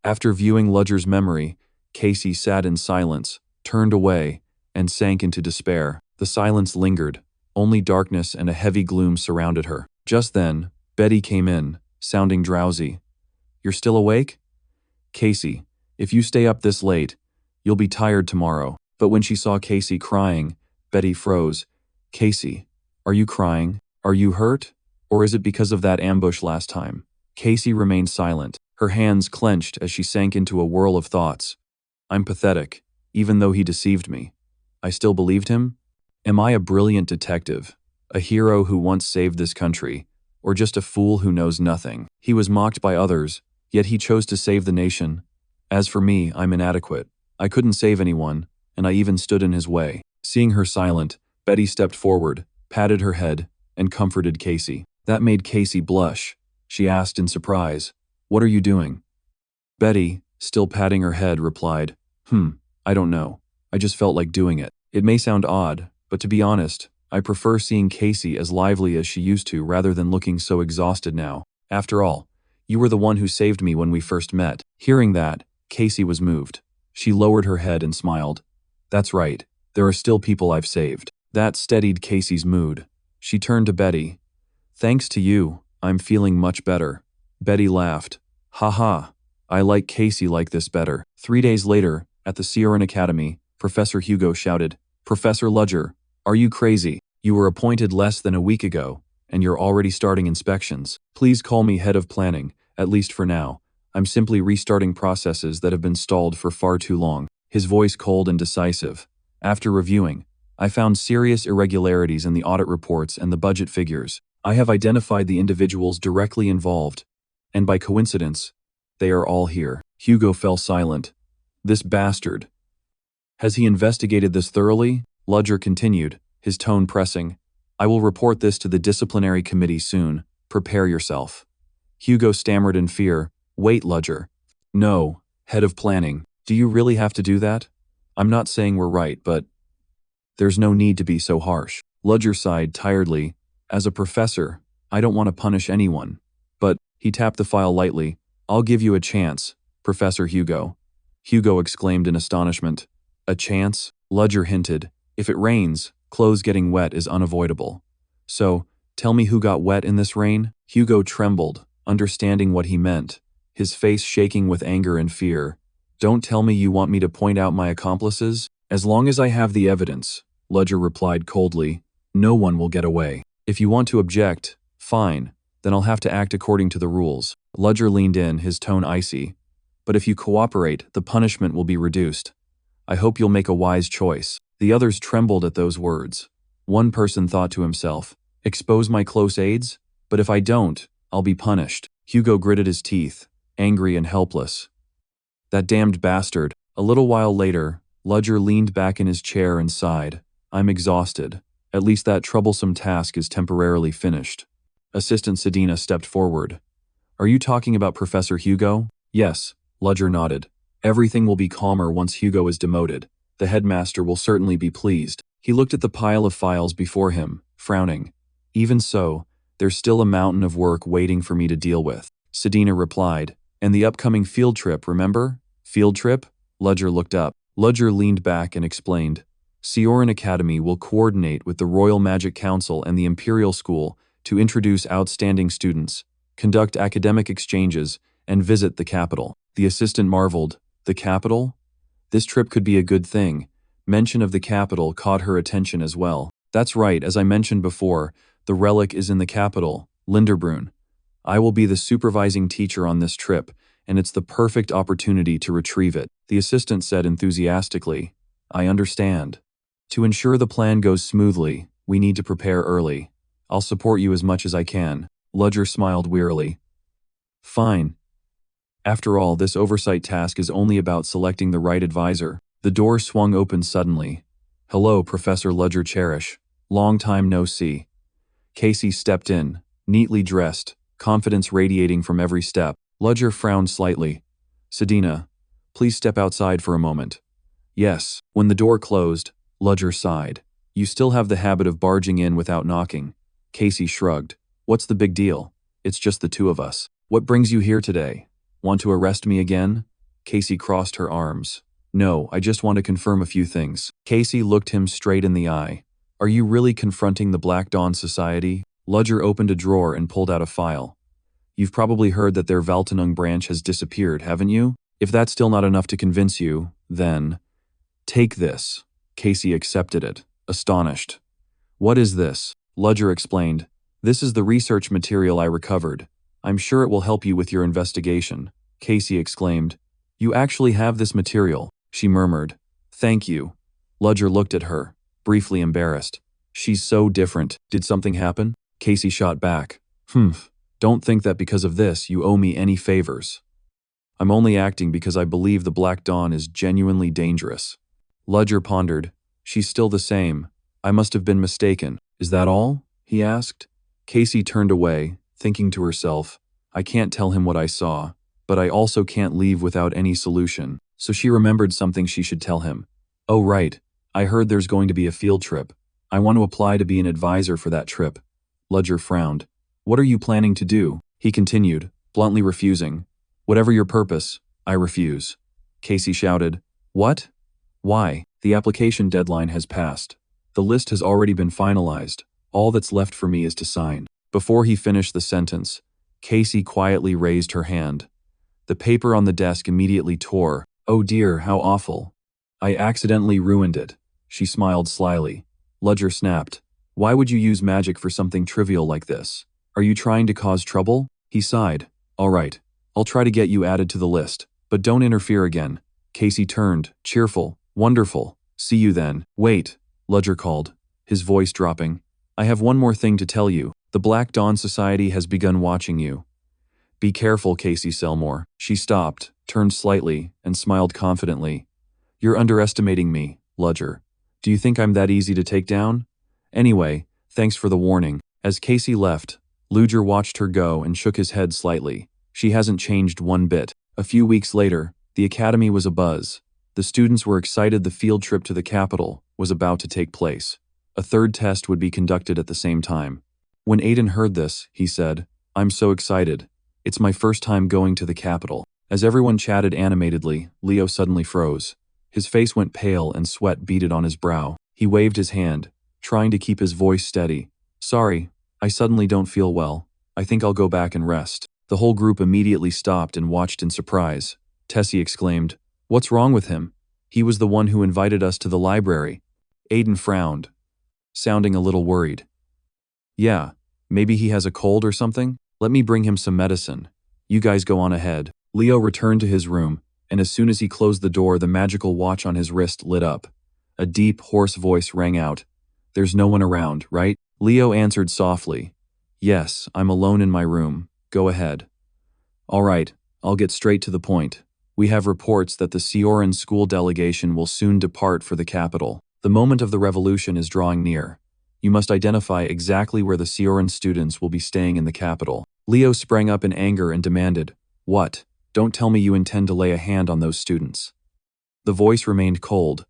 After viewing Ludger's memory, Casey sat in silence, turned away, and sank into despair. The silence lingered. Only darkness and a heavy gloom surrounded her. Just then, Betty came in, sounding drowsy. "You're still awake?" "Casey, if you stay up this late, you'll be tired tomorrow." But when she saw Casey crying, Betty froze. "Casey, are you crying? Are you hurt? Or is it because of that ambush last time?" Casey remained silent, her hands clenched as she sank into a whirl of thoughts. "I'm pathetic, even though he deceived me. I still believed him? Am I a brilliant detective, a hero who once saved this country, or just a fool who knows nothing? He was mocked by others, yet he chose to save the nation. As for me, I'm inadequate. I couldn't save anyone, and I even stood in his way." Seeing her silent, Betty stepped forward, patted her head, and comforted Casey. That made Casey blush. She asked in surprise, "What are you doing?" Betty, still patting her head, replied, I don't know. I just felt like doing it. It may sound odd, but to be honest, I prefer seeing Casey as lively as she used to rather than looking so exhausted now. After all, you were the one who saved me when we first met." Hearing that, Casey was moved. She lowered her head and smiled. "That's right, there are still people I've saved." That steadied Casey's mood. She turned to Betty. "Thanks to you, I'm feeling much better." Betty laughed. "Ha, I like Casey like this better." 3 days later, at the Sioran Academy, Professor Hugo shouted, "Professor Ludger, are you crazy? You were appointed less than a week ago, and you're already starting inspections. Please call me head of planning, at least for now. I'm simply restarting processes that have been stalled for far too long." His voice cold and decisive. "After reviewing, I found serious irregularities in the audit reports and the budget figures. I have identified the individuals directly involved, and by coincidence, they are all here." Hugo fell silent. "This bastard. Has he investigated this thoroughly?" Ludger continued, his tone pressing. "I will report this to the disciplinary committee soon. Prepare yourself." Hugo stammered in fear. "Wait, Ludger. No, head of planning. Do you really have to do that? I'm not saying we're right, but there's no need to be so harsh." Ludger sighed tiredly. "As a professor, I don't want to punish anyone. But," he tapped the file lightly, "I'll give you a chance, Professor Hugo." Hugo exclaimed in astonishment. "A chance?" Ludger hinted. "If it rains, clothes getting wet is unavoidable. So, tell me who got wet in this rain?" Hugo trembled, understanding what he meant, his face shaking with anger and fear. "Don't tell me you want me to point out my accomplices?" "As long as I have the evidence," Ludger replied coldly, "no one will get away. If you want to object, fine, then I'll have to act according to the rules." Ludger leaned in, his tone icy. "But if you cooperate, the punishment will be reduced. I hope you'll make a wise choice." The others trembled at those words. One person thought to himself, "Expose my close aides? But if I don't, I'll be punished." Hugo gritted his teeth, angry and helpless. "That damned bastard." A little while later, Ludger leaned back in his chair and sighed. "I'm exhausted. At least that troublesome task is temporarily finished." Assistant Sedina stepped forward. "Are you talking about Professor Hugo?" "Yes," Ludger nodded. "Everything will be calmer once Hugo is demoted. The headmaster will certainly be pleased." He looked at the pile of files before him, frowning. "Even so, there's still a mountain of work waiting for me to deal with." Sedina replied, "And the upcoming field trip, remember?" "Field trip?" Ludger looked up. Ludger leaned back and explained. "Sioran Academy will coordinate with the Royal Magic Council and the Imperial School to introduce outstanding students, conduct academic exchanges, and visit the capital." The assistant marveled. "The capital? This trip could be a good thing." Mention of the capital caught her attention as well. "That's right, as I mentioned before, the relic is in the capital, Linderbrunn. I will be the supervising teacher on this trip, and it's the perfect opportunity to retrieve it." The assistant said enthusiastically, "I understand. To ensure the plan goes smoothly, we need to prepare early. I'll support you as much as I can." Ludger smiled wearily. "Fine. After all, this oversight task is only about selecting the right advisor." The door swung open suddenly. "Hello, Professor Ludger Cherish. Long time no see." Casey stepped in, neatly dressed, confidence radiating from every step. Ludger frowned slightly. "Sedina, please step outside for a moment." "Yes." When the door closed, Ludger sighed. "You still have the habit of barging in without knocking." Casey shrugged. "What's the big deal? It's just the two of us." "What brings you here today? Want to arrest me again?" Casey crossed her arms. No, I just want to confirm a few things. Casey looked him straight in the eye. Are you really confronting the Black Dawn Society? Ludger opened a drawer and pulled out a file. You've probably heard that their Valtenung branch has disappeared, haven't you? If that's still not enough to convince you, then… Take this. Casey accepted it, astonished. What is this? Ludger explained. This is the research material I recovered. I'm sure it will help you with your investigation. Casey exclaimed. You actually have this material, she murmured. Thank you. Ludger looked at her, briefly embarrassed. She's so different. Did something happen? Casey shot back. Don't think that because of this you owe me any favors. I'm only acting because I believe the Black Dawn is genuinely dangerous. Ludger pondered. She's still the same. I must have been mistaken. Is that all? He asked. Casey turned away, thinking to herself, I can't tell him what I saw, but I also can't leave without any solution. So she remembered something she should tell him. Oh right, I heard there's going to be a field trip. I want to apply to be an advisor for that trip. Ludger frowned. What are you planning to do? He continued, bluntly refusing. Whatever your purpose, I refuse. Casey shouted. What? Why? The application deadline has passed. The list has already been finalized. All that's left for me is to sign. Before he finished the sentence, Casey quietly raised her hand. The paper on the desk immediately tore. Oh dear, how awful. I accidentally ruined it. She smiled slyly. Ludger snapped. Why would you use magic for something trivial like this? Are you trying to cause trouble? He sighed. All right, I'll try to get you added to the list, but don't interfere again. Casey turned, cheerful. Wonderful. See you then. Wait, Ludger called, his voice dropping. I have one more thing to tell you. The Black Dawn Society has begun watching you. Be careful, Casey Selmore. She stopped, turned slightly, and smiled confidently. You're underestimating me, Ludger. Do you think I'm that easy to take down? Anyway, thanks for the warning. As Casey left, Ludger watched her go and shook his head slightly. She hasn't changed one bit. A few weeks later, the academy was abuzz. The students were excited the field trip to the capital was about to take place. A third test would be conducted at the same time. When Aiden heard this, he said, I'm so excited. It's my first time going to the capital. As everyone chatted animatedly, Leo suddenly froze. His face went pale and sweat beaded on his brow. He waved his hand, trying to keep his voice steady. Sorry, I suddenly don't feel well. I think I'll go back and rest. The whole group immediately stopped and watched in surprise. Tessie exclaimed, What's wrong with him? He was the one who invited us to the library. Aiden frowned, sounding a little worried. Yeah, maybe he has a cold or something? Let me bring him some medicine. You guys go on ahead. Leo returned to his room, and as soon as he closed the door, the magical watch on his wrist lit up. A deep, hoarse voice rang out. There's no one around, right? Leo answered softly. Yes, I'm alone in my room. Go ahead. All right, I'll get straight to the point. We have reports that the Sioran school delegation will soon depart for the capital. The moment of the revolution is drawing near. You must identify exactly where the Sioran students will be staying in the capital. Leo sprang up in anger and demanded, What? Don't tell me you intend to lay a hand on those students. The voice remained cold.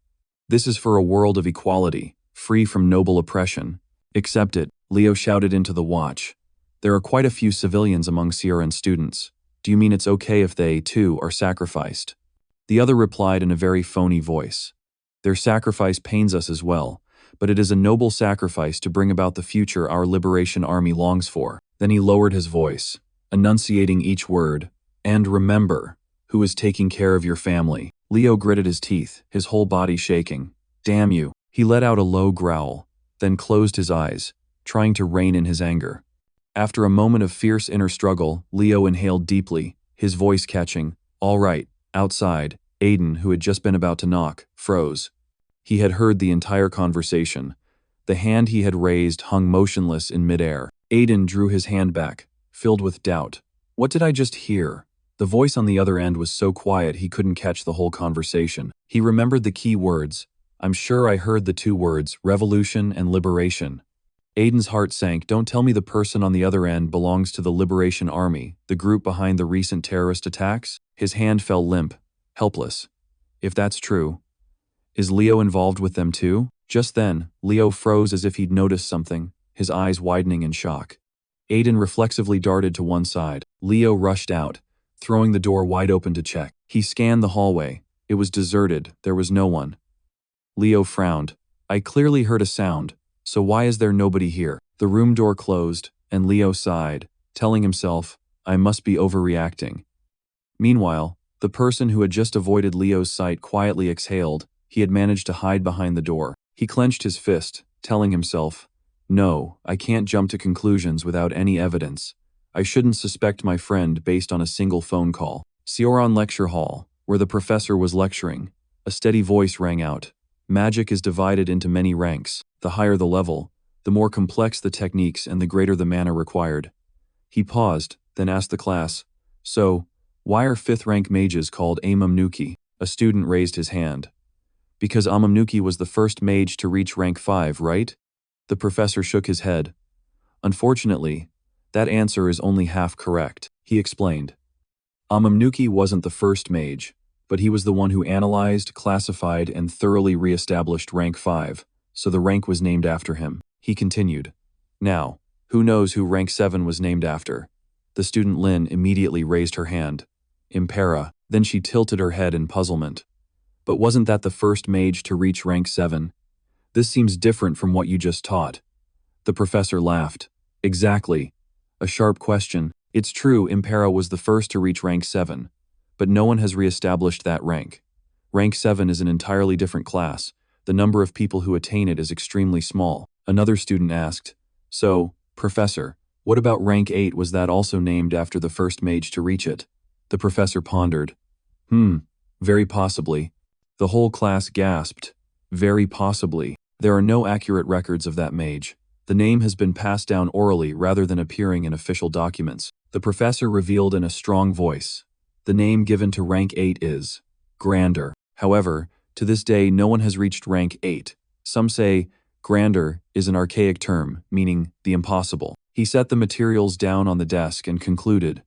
This is for a world of equality, free from noble oppression. Accept it, Leo shouted into the watch. There are quite a few civilians among Sioran students. Do you mean it's okay if they, too, are sacrificed? The other replied in a very phony voice. Their sacrifice pains us as well, but it is a noble sacrifice to bring about the future our liberation army longs for. Then he lowered his voice, enunciating each word. And remember, who is taking care of your family? Leo gritted his teeth, his whole body shaking. Damn you. He let out a low growl, then closed his eyes, trying to rein in his anger. After a moment of fierce inner struggle, Leo inhaled deeply, his voice catching. All right, outside. Aiden, who had just been about to knock, froze. He had heard the entire conversation. The hand he had raised hung motionless in midair. Aiden drew his hand back, filled with doubt. What did I just hear? The voice on the other end was so quiet he couldn't catch the whole conversation. He remembered the key words. I'm sure I heard the two words, revolution and liberation. Aiden's heart sank. Don't tell me the person on the other end belongs to the Liberation Army, the group behind the recent terrorist attacks? His hand fell limp, helpless. If that's true, is Leo involved with them too? Just then, Leo froze as if he'd noticed something, his eyes widening in shock. Aiden reflexively darted to one side. Leo rushed out, throwing the door wide open to check. He scanned the hallway. It was deserted, there was no one. Leo frowned. I clearly heard a sound, so why is there nobody here? The room door closed, and Leo sighed, telling himself, I must be overreacting. Meanwhile, the person who had just avoided Leo's sight quietly exhaled. He had managed to hide behind the door. He clenched his fist, telling himself, no, I can't jump to conclusions without any evidence. I shouldn't suspect my friend based on a single phone call. Sioran Lecture Hall, where the professor was lecturing, a steady voice rang out. Magic is divided into many ranks. The higher the level, the more complex the techniques and the greater the mana required. He paused, then asked the class, so, why are 5th rank mages called Amamnuki? A student raised his hand. Because Amamnuki was the first mage to reach rank 5, right? The professor shook his head. Unfortunately, that answer is only half correct, he explained. Amamnuki wasn't the first mage, but he was the one who analyzed, classified, and thoroughly re-established rank 5, so the rank was named after him. He continued. Now, who knows who rank 7 was named after? The student Lin immediately raised her hand. Impera. Then she tilted her head in puzzlement. But wasn't that the first mage to reach rank 7? This seems different from what you just taught. The professor laughed. Exactly. A sharp question. It's true, Impera was the first to reach rank 7, but no one has re-established that rank. Rank 7 is an entirely different class. The number of people who attain it is extremely small. Another student asked, so, Professor, what about rank 8? Was that also named after the first mage to reach it? The professor pondered. Very possibly. The whole class gasped. Very possibly. There are no accurate records of that mage. The name has been passed down orally rather than appearing in official documents. The professor revealed in a strong voice. The name given to rank 8 is Grander. However, to this day no one has reached rank 8. Some say Grander is an archaic term, meaning the impossible. He set the materials down on the desk and concluded,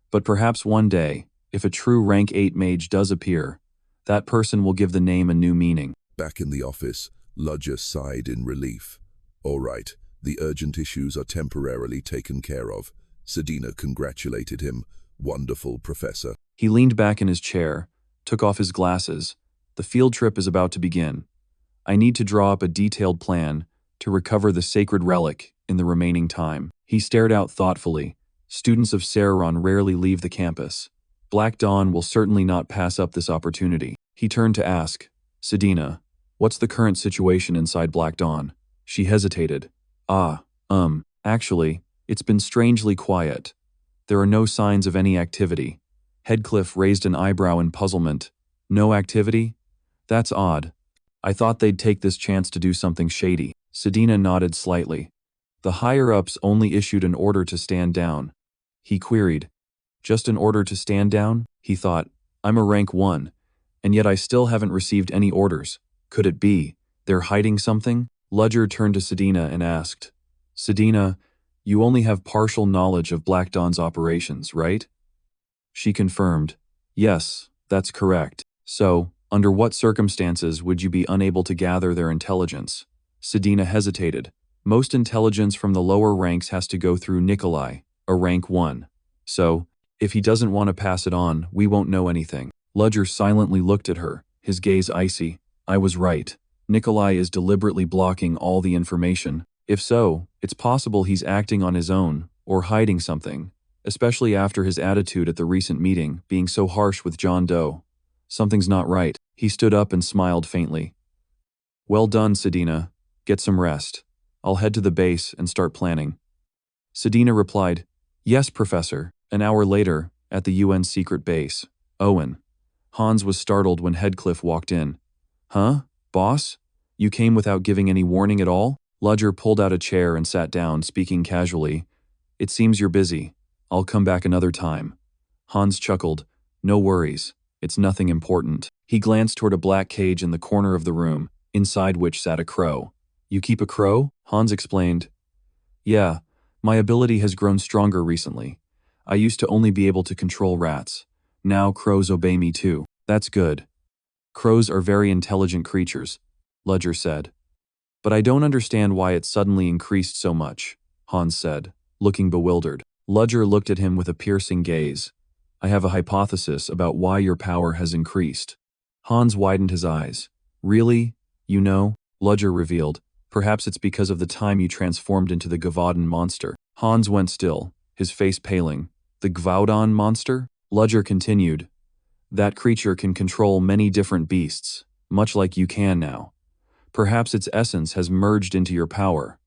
but perhaps one day, if a true rank 8 mage does appear, that person will give the name a new meaning. Back in the office, Ludger sighed in relief. All right, the urgent issues are temporarily taken care of. Sedina congratulated him. Wonderful, Professor. He leaned back in his chair, took off his glasses. The field trip is about to begin. I need to draw up a detailed plan to recover the sacred relic in the remaining time. He stared out thoughtfully. Students of Sararon rarely leave the campus. Black Dawn will certainly not pass up this opportunity. He turned to ask, Sedina, what's the current situation inside Black Dawn? She hesitated. Actually, it's been strangely quiet. There are no signs of any activity. Headcliff raised an eyebrow in puzzlement. No activity? That's odd. I thought they'd take this chance to do something shady. Sedina nodded slightly. The higher-ups only issued an order to stand down. He queried. Just an order to stand down? He thought, I'm a rank 1, and yet I still haven't received any orders. Could it be they're hiding something? Ludger turned to Sedina and asked, Sedina, you only have partial knowledge of Black Dawn's operations, right? She confirmed, yes, that's correct. So, under what circumstances would you be unable to gather their intelligence? Sedina hesitated. Most intelligence from the lower ranks has to go through Nikolai, a rank 1. So, if he doesn't want to pass it on, we won't know anything. Ludger silently looked at her, his gaze icy. I was right. Nikolai is deliberately blocking all the information. If so, it's possible he's acting on his own, or hiding something, especially after his attitude at the recent meeting, being so harsh with John Doe. Something's not right. He stood up and smiled faintly. Well done, Sedina. Get some rest. I'll head to the base and start planning. Sedina replied, Yes, Professor. An hour later, at the UN secret base, Owen. Hans was startled when Headcliff walked in. Huh? Boss? You came without giving any warning at all? Ludger pulled out a chair and sat down, speaking casually. It seems you're busy. I'll come back another time. Hans chuckled. No worries. It's nothing important. He glanced toward a black cage in the corner of the room, inside which sat a crow. You keep a crow? Hans explained. Yeah, my ability has grown stronger recently. I used to only be able to control rats. Now crows obey me too. That's good. Crows are very intelligent creatures, Ludger said. But I don't understand why it suddenly increased so much, Hans said, looking bewildered. Ludger looked at him with a piercing gaze. I have a hypothesis about why your power has increased. Hans widened his eyes. Really? You know? Ludger revealed. Perhaps it's because of the time you transformed into the Gvaudan monster. Hans went still, his face paling. The Gvaudan monster? Ludger continued. That creature can control many different beasts, much like you can now. Perhaps its essence has merged into your power.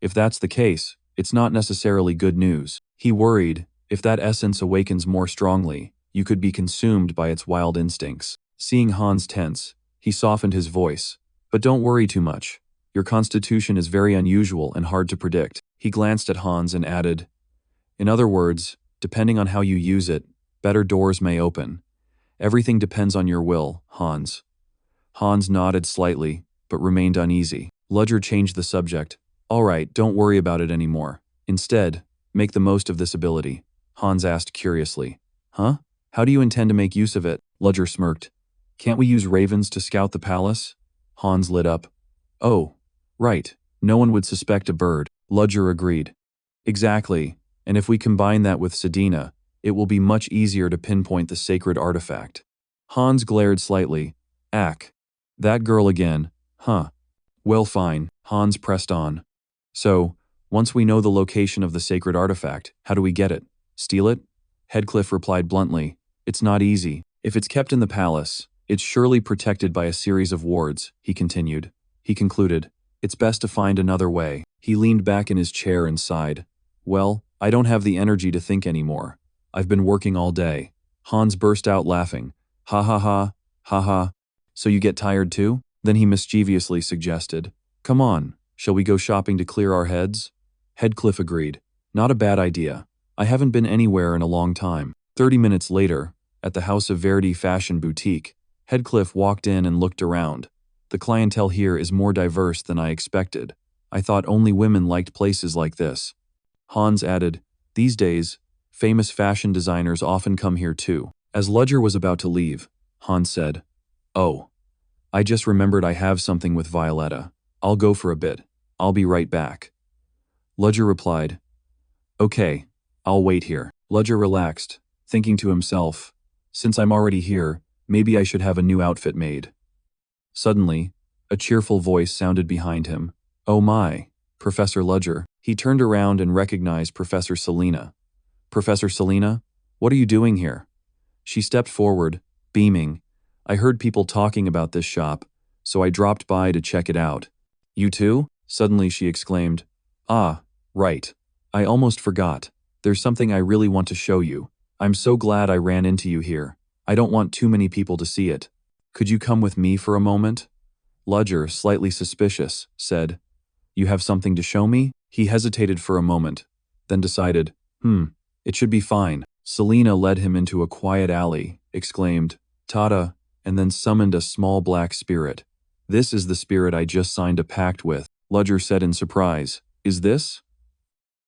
If that's the case, it's not necessarily good news. He worried, if that essence awakens more strongly, you could be consumed by its wild instincts. Seeing Hans tense, he softened his voice. But don't worry too much. Your constitution is very unusual and hard to predict. He glanced at Hans and added, in other words, depending on how you use it, better doors may open. Everything depends on your will, Hans. Hans nodded slightly, but remained uneasy. Ludger changed the subject. All right, don't worry about it anymore. Instead, make the most of this ability. Hans asked curiously. Huh? How do you intend to make use of it? Ludger smirked. Can't we use ravens to scout the palace? Hans lit up. Oh, right. No one would suspect a bird. Ludger agreed. Exactly. And if we combine that with Sedina, it will be much easier to pinpoint the sacred artifact. Hans glared slightly. Ack. That girl again. Huh. Well, fine. Hans pressed on. So, once we know the location of the sacred artifact, how do we get it? Steal it? Heathcliff replied bluntly. It's not easy. If it's kept in the palace, it's surely protected by a series of wards, he continued. He concluded, it's best to find another way. He leaned back in his chair and sighed. Well, I don't have the energy to think anymore. I've been working all day. Hans burst out laughing. Ha ha ha, ha ha. So you get tired too? Then he mischievously suggested. Come on, shall we go shopping to clear our heads? Heathcliff agreed. Not a bad idea. I haven't been anywhere in a long time. 30 minutes later, at the House of Verdi fashion boutique, Heathcliff walked in and looked around. The clientele here is more diverse than I expected. I thought only women liked places like this. Hans added, these days, famous fashion designers often come here too. As Ludger was about to leave, Hans said, Oh, I just remembered I have something with Violetta. I'll go for a bit. I'll be right back. Ludger replied, Okay, I'll wait here. Ludger relaxed, thinking to himself, since I'm already here, maybe I should have a new outfit made. Suddenly, a cheerful voice sounded behind him. Oh my, Professor Ludger. He turned around and recognized Professor Selina. Professor Selina, what are you doing here? She stepped forward, beaming. I heard people talking about this shop, so I dropped by to check it out. You too? Suddenly she exclaimed. Ah, right. I almost forgot. There's something I really want to show you. I'm so glad I ran into you here. I don't want too many people to see it. Could you come with me for a moment? Ludger, slightly suspicious, said, You have something to show me? He hesitated for a moment, then decided, it should be fine. Selina led him into a quiet alley, exclaimed, Tada, and then summoned a small black spirit. This is the spirit I just signed a pact with. Ludger said in surprise, Is this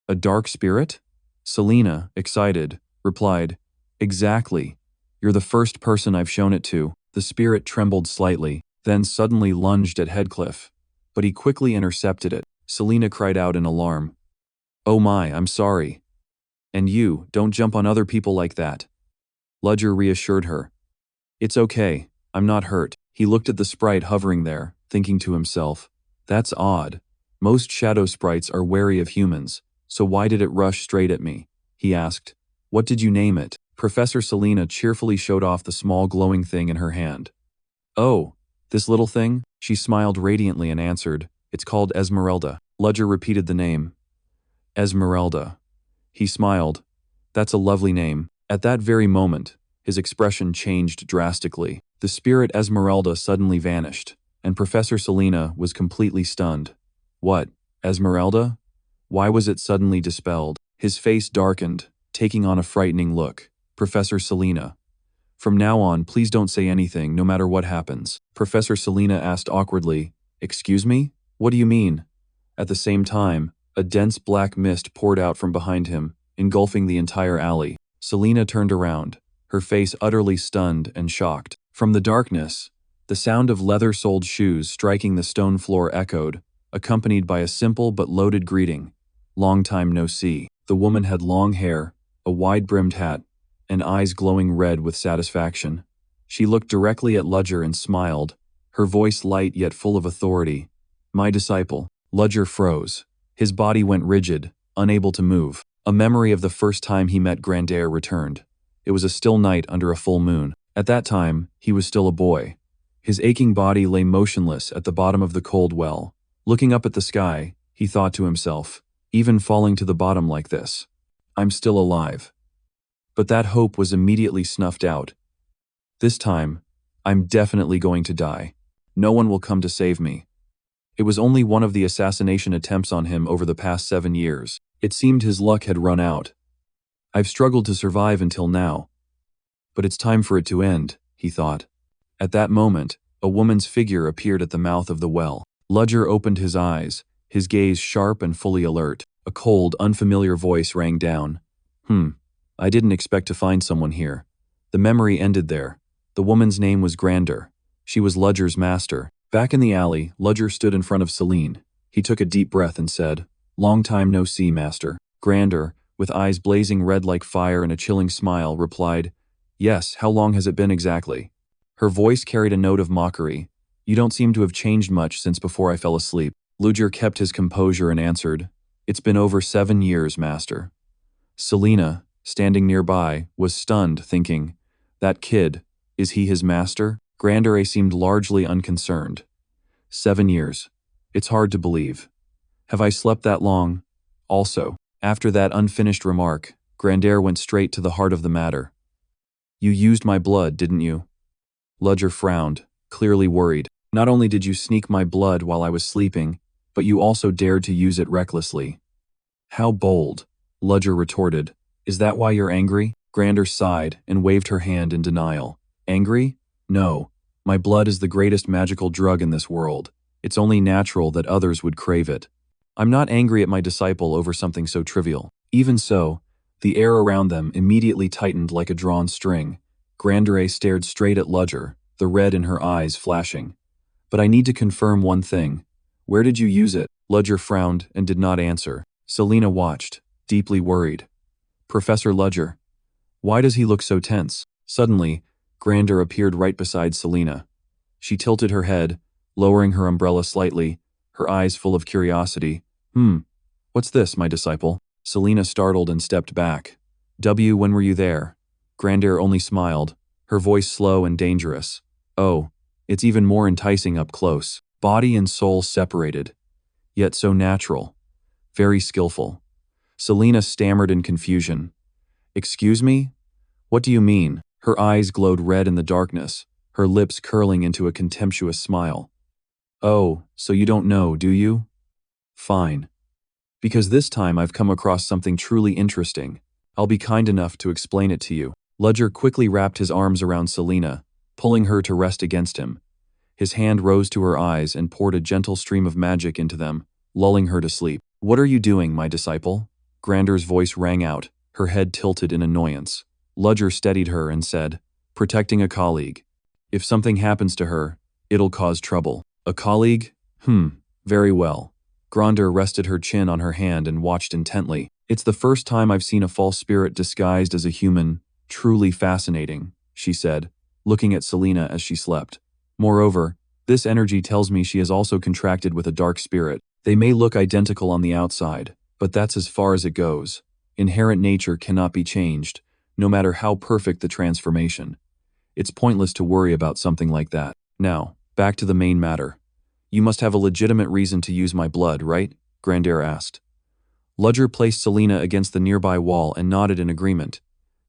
a dark spirit? Selina, excited, replied, Exactly. You're the first person I've shown it to. The spirit trembled slightly, then suddenly lunged at Heathcliff, but he quickly intercepted it. Selina cried out in alarm. Oh my, I'm sorry. And you, don't jump on other people like that. Ludger reassured her. It's okay, I'm not hurt. He looked at the sprite hovering there, thinking to himself, That's odd. Most shadow sprites are wary of humans, so why did it rush straight at me? He asked. What did you name it? Professor Selina cheerfully showed off the small glowing thing in her hand. Oh, this little thing? She smiled radiantly and answered, It's called Esmeralda. Ludger repeated the name. Esmeralda. He smiled. That's a lovely name. At that very moment, his expression changed drastically. The spirit Esmeralda suddenly vanished, and Professor Selina was completely stunned. What, Esmeralda? Why was it suddenly dispelled? His face darkened, taking on a frightening look. Professor Selina. From now on, please don't say anything, no matter what happens. Professor Selina asked awkwardly, Excuse me? What do you mean? At the same time, a dense black mist poured out from behind him, engulfing the entire alley. Selina turned around, her face utterly stunned and shocked. From the darkness, the sound of leather-soled shoes striking the stone floor echoed, accompanied by a simple but loaded greeting. Long time no see. The woman had long hair, a wide-brimmed hat, and eyes glowing red with satisfaction. She looked directly at Ludger and smiled, her voice light yet full of authority. "My disciple." Ludger froze. His body went rigid, unable to move. A memory of the first time he met Grandeur returned. It was a still night under a full moon. At that time, he was still a boy. His aching body lay motionless at the bottom of the cold well. Looking up at the sky, he thought to himself, even falling to the bottom like this, I'm still alive. But that hope was immediately snuffed out. This time, I'm definitely going to die. No one will come to save me. It was only one of the assassination attempts on him over the past 7 years. It seemed his luck had run out. I've struggled to survive until now. But it's time for it to end, he thought. At that moment, a woman's figure appeared at the mouth of the well. Ludger opened his eyes, his gaze sharp and fully alert. A cold, unfamiliar voice rang down. I didn't expect to find someone here. The memory ended there. The woman's name was Grandeur. She was Ludger's master. Back in the alley, Ludger stood in front of Celine. He took a deep breath and said, "Long time no see, master." Grandeur, with eyes blazing red like fire and a chilling smile, replied, "Yes, how long has it been exactly?" Her voice carried a note of mockery. "You don't seem to have changed much since before I fell asleep." Ludger kept his composure and answered, "It's been over 7 years, master." Selina, standing nearby, was stunned, thinking, that kid, is he his master? Grandeur seemed largely unconcerned. 7 years. It's hard to believe. Have I slept that long? Also, after that unfinished remark, Grandeur went straight to the heart of the matter. You used my blood, didn't you? Ludger frowned, clearly worried. Not only did you sneak my blood while I was sleeping, but you also dared to use it recklessly. How bold, Ludger retorted. Is that why you're angry? Grandeur sighed and waved her hand in denial. Angry? No. My blood is the greatest magical drug in this world. It's only natural that others would crave it. I'm not angry at my disciple over something so trivial. Even so, the air around them immediately tightened like a drawn string. Grandeur stared straight at Ludger, the red in her eyes flashing. But I need to confirm one thing. Where did you use it? Ludger frowned and did not answer. Selina watched, deeply worried. Professor Ludger. Why does he look so tense? Suddenly, Grandeur appeared right beside Selina. She tilted her head, lowering her umbrella slightly, her eyes full of curiosity. What's this, my disciple? Selina startled and stepped back. When were you there? Grandeur only smiled, her voice slow and dangerous. Oh, it's even more enticing up close. Body and soul separated. Yet so natural. Very skillful. Selina stammered in confusion. Excuse me? What do you mean? Her eyes glowed red in the darkness, her lips curling into a contemptuous smile. Oh, so you don't know, do you? Fine. Because this time I've come across something truly interesting. I'll be kind enough to explain it to you. Ludger quickly wrapped his arms around Selina, pulling her to rest against him. His hand rose to her eyes and poured a gentle stream of magic into them, lulling her to sleep. What are you doing, my disciple? Grandeur's voice rang out, her head tilted in annoyance. Ludger steadied her and said, protecting a colleague. If something happens to her, it'll cause trouble. A colleague? Very well. Grandeur rested her chin on her hand and watched intently. It's the first time I've seen a false spirit disguised as a human. Truly fascinating, she said, looking at Selina as she slept. Moreover, this energy tells me she has also contracted with a dark spirit. They may look identical on the outside, but that's as far as it goes. Inherent nature cannot be changed, no matter how perfect the transformation. It's pointless to worry about something like that. Now, back to the main matter. You must have a legitimate reason to use my blood, right? Grandeur asked. Ludger placed Selina against the nearby wall and nodded in agreement.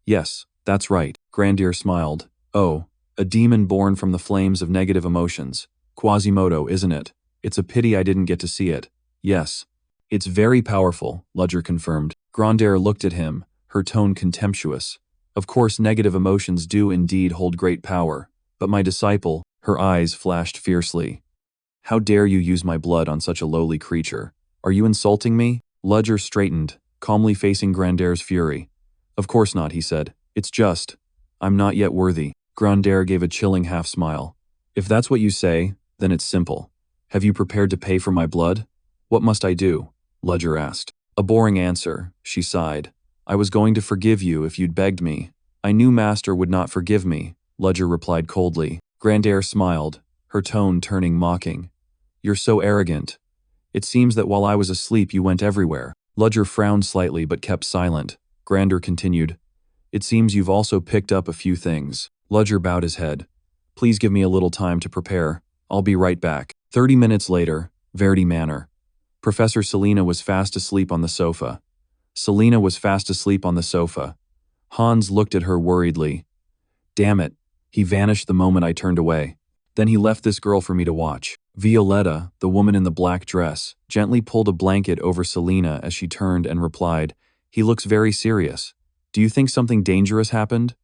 Yes, that's right. Grandeur smiled. Oh, a demon born from the flames of negative emotions. Quasimodo, isn't it? It's a pity I didn't get to see it. Yes. It's very powerful, Ludger confirmed. Grandeur looked at him, her tone contemptuous. Of course, negative emotions do indeed hold great power, but my disciple, her eyes flashed fiercely. How dare you use my blood on such a lowly creature? Are you insulting me? Ludger straightened, calmly facing Grandeur's fury. Of course not, he said. It's just, I'm not yet worthy. Grandeur gave a chilling half-smile. If that's what you say, then it's simple. Have you prepared to pay for my blood? What must I do? Ludger asked. A boring answer, she sighed. I was going to forgive you if you'd begged me, I knew Master would not forgive me, Ludger replied coldly. Grandair smiled, her tone turning mocking. You're so arrogant. It seems that while I was asleep you went everywhere. Ludger frowned slightly but kept silent. Grander continued. It seems you've also picked up a few things. Ludger bowed his head. Please give me a little time to prepare. I'll be right back. 30 minutes later, Verdi Manor. Professor Selina was fast asleep on the sofa. Hans looked at her worriedly. Damn it, he vanished the moment I turned away. Then he left this girl for me to watch. Violetta, the woman in the black dress, gently pulled a blanket over Selina as she turned and replied, He looks very serious. Do you think something dangerous happened?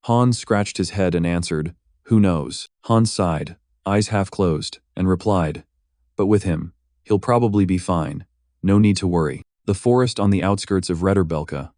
Hans scratched his head and answered, Who knows? Hans sighed, eyes half closed, and replied, But with him, he'll probably be fine. No need to worry. The forest on the outskirts of Retterbelka.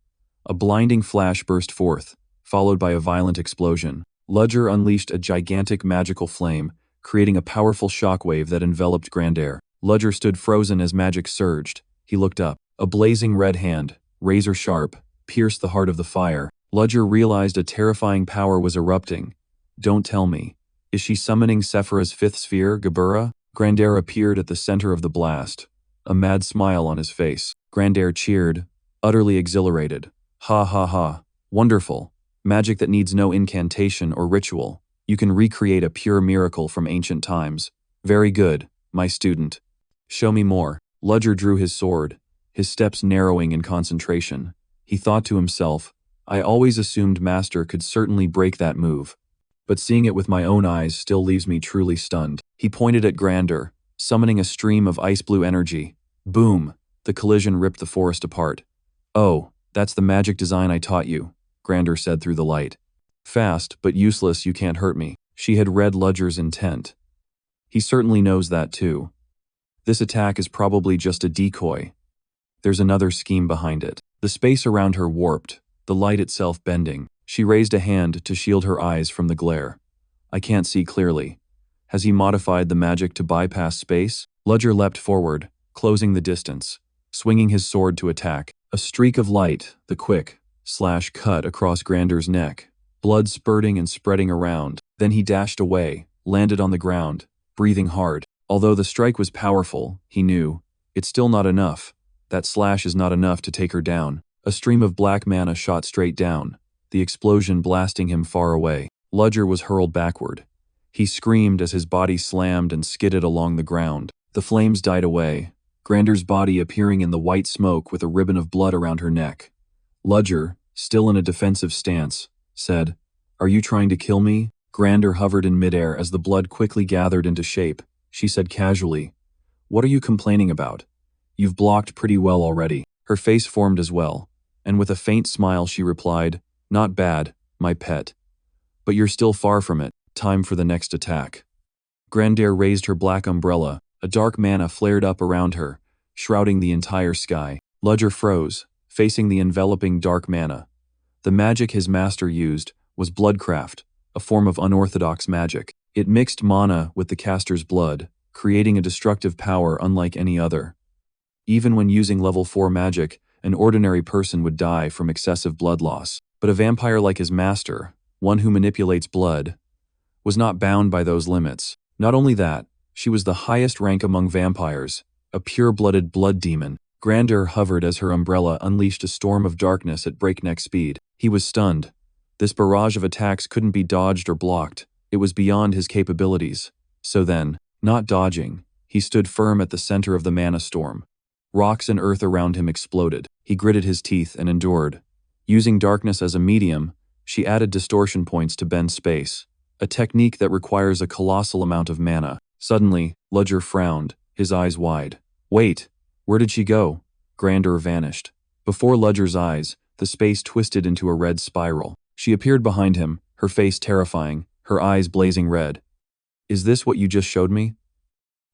A blinding flash burst forth, followed by a violent explosion. Ludger unleashed a gigantic magical flame, creating a powerful shockwave that enveloped Grandair. Ludger stood frozen as magic surged. He looked up. A blazing red hand, razor sharp, pierced the heart of the fire. Ludger realized a terrifying power was erupting. Don't tell me. Is she summoning Sephiroth's fifth sphere, Gebura? Grandair appeared at the center of the blast, a mad smile on his face. Grandair cheered, utterly exhilarated. Ha ha ha. Wonderful. Magic that needs no incantation or ritual. You can recreate a pure miracle from ancient times. Very good, my student. Show me more. Ludger drew his sword, his steps narrowing in concentration. He thought to himself, I always assumed Master could certainly break that move, but seeing it with my own eyes still leaves me truly stunned. He pointed at Grander, summoning a stream of ice blue energy. Boom! The collision ripped the forest apart. Oh, that's the magic design I taught you, Grander said through the light. Fast, but useless, you can't hurt me. She had read Ludger's intent. He certainly knows that too. This attack is probably just a decoy. There's another scheme behind it. The space around her warped, the light itself bending. She raised a hand to shield her eyes from the glare. I can't see clearly. Has he modified the magic to bypass space? Ludger leapt forward, closing the distance, swinging his sword to attack. A streak of light, the quick slash cut across Grander's neck, blood spurting and spreading around. Then he dashed away, landed on the ground, breathing hard. Although the strike was powerful, he knew, it's still not enough. That slash is not enough to take her down. A stream of black mana shot straight down, the explosion blasting him far away. Ludger was hurled backward. He screamed as his body slammed and skidded along the ground. The flames died away, Grander's body appearing in the white smoke with a ribbon of blood around her neck. Ludger, still in a defensive stance, said, Are you trying to kill me? Grander hovered in midair as the blood quickly gathered into shape. She said casually, What are you complaining about? You've blocked pretty well already. Her face formed as well, and with a faint smile she replied, Not bad, my pet. But you're still far from it. Time for the next attack. Grandair raised her black umbrella. A dark mana flared up around her, shrouding the entire sky. Ludger froze, facing the enveloping dark mana. The magic his master used was bloodcraft, a form of unorthodox magic. It mixed mana with the caster's blood, creating a destructive power unlike any other. Even when using level 4 magic, an ordinary person would die from excessive blood loss. But a vampire like his master, one who manipulates blood, was not bound by those limits. Not only that, she was the highest rank among vampires, a pure-blooded blood demon. Grander hovered as her umbrella unleashed a storm of darkness at breakneck speed. He was stunned. This barrage of attacks couldn't be dodged or blocked. It was beyond his capabilities. So then, not dodging, he stood firm at the center of the mana storm. Rocks and earth around him exploded. He gritted his teeth and endured. Using darkness as a medium, she added distortion points to bend space, a technique that requires a colossal amount of mana. Suddenly, Ludger frowned, his eyes wide. Wait, where did she go? Grander vanished. Before Ludger's eyes, the space twisted into a red spiral. She appeared behind him, her face terrifying, her eyes blazing red. Is this what you just showed me?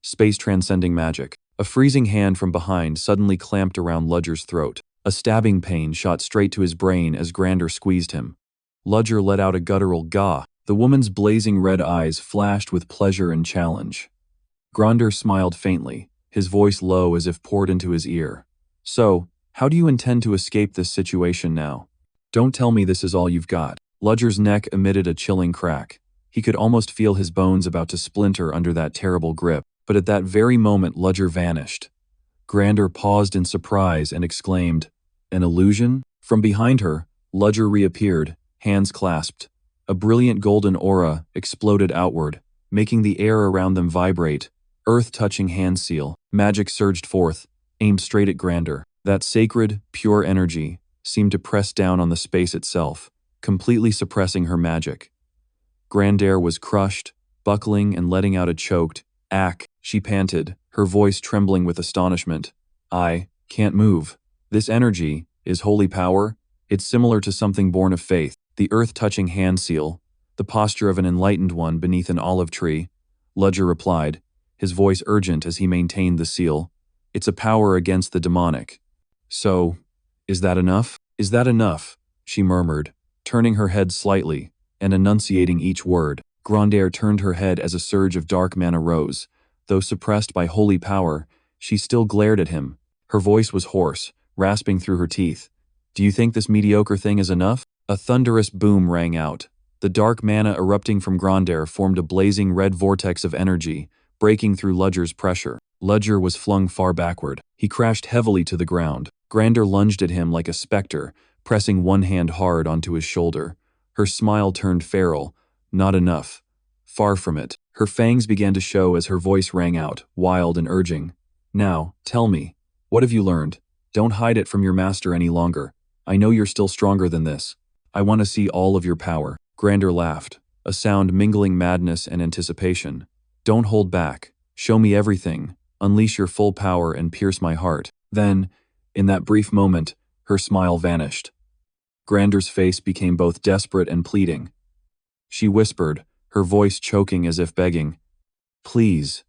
Space transcending magic. A freezing hand from behind suddenly clamped around Ludger's throat. A stabbing pain shot straight to his brain as Grander squeezed him. Ludger let out a guttural gah. The woman's blazing red eyes flashed with pleasure and challenge. Grander smiled faintly, his voice low as if poured into his ear. So, how do you intend to escape this situation now? Don't tell me this is all you've got. Ludger's neck emitted a chilling crack. He could almost feel his bones about to splinter under that terrible grip, but at that very moment Ludger vanished. Grander paused in surprise and exclaimed, "An illusion?" From behind her, Ludger reappeared, hands clasped. A brilliant golden aura exploded outward, making the air around them vibrate. Earth-touching hand seal. Magic surged forth, aimed straight at Grander. That sacred, pure energy seemed to press down on the space itself, completely suppressing her magic. Grander was crushed, buckling and letting out a choked, "Ack," she panted, her voice trembling with astonishment. "I can't move. This energy is holy power. It's similar to something born of faith." The earth-touching hand seal, the posture of an enlightened one beneath an olive tree. Ludger replied, his voice urgent as he maintained the seal. "It's a power against the demonic." "So, is that enough?" "Is that enough?" she murmured, turning her head slightly and enunciating each word. Grander turned her head as a surge of dark mana rose. Though suppressed by holy power, she still glared at him. Her voice was hoarse, rasping through her teeth. "Do you think this mediocre thing is enough?" A thunderous boom rang out. The dark mana erupting from Grander formed a blazing red vortex of energy, breaking through Ludger's pressure. Ludger was flung far backward. He crashed heavily to the ground. Grander lunged at him like a specter, pressing one hand hard onto his shoulder. Her smile turned feral. "Not enough." Far from it. Her fangs began to show as her voice rang out, wild and urging. "Now, tell me, what have you learned? Don't hide it from your master any longer. I know you're still stronger than this. I want to see all of your power." Grander laughed, a sound mingling madness and anticipation. "Don't hold back. Show me everything. Unleash your full power and pierce my heart." Then, in that brief moment, her smile vanished. Grander's face became both desperate and pleading. She whispered, her voice choking as if begging, "Please,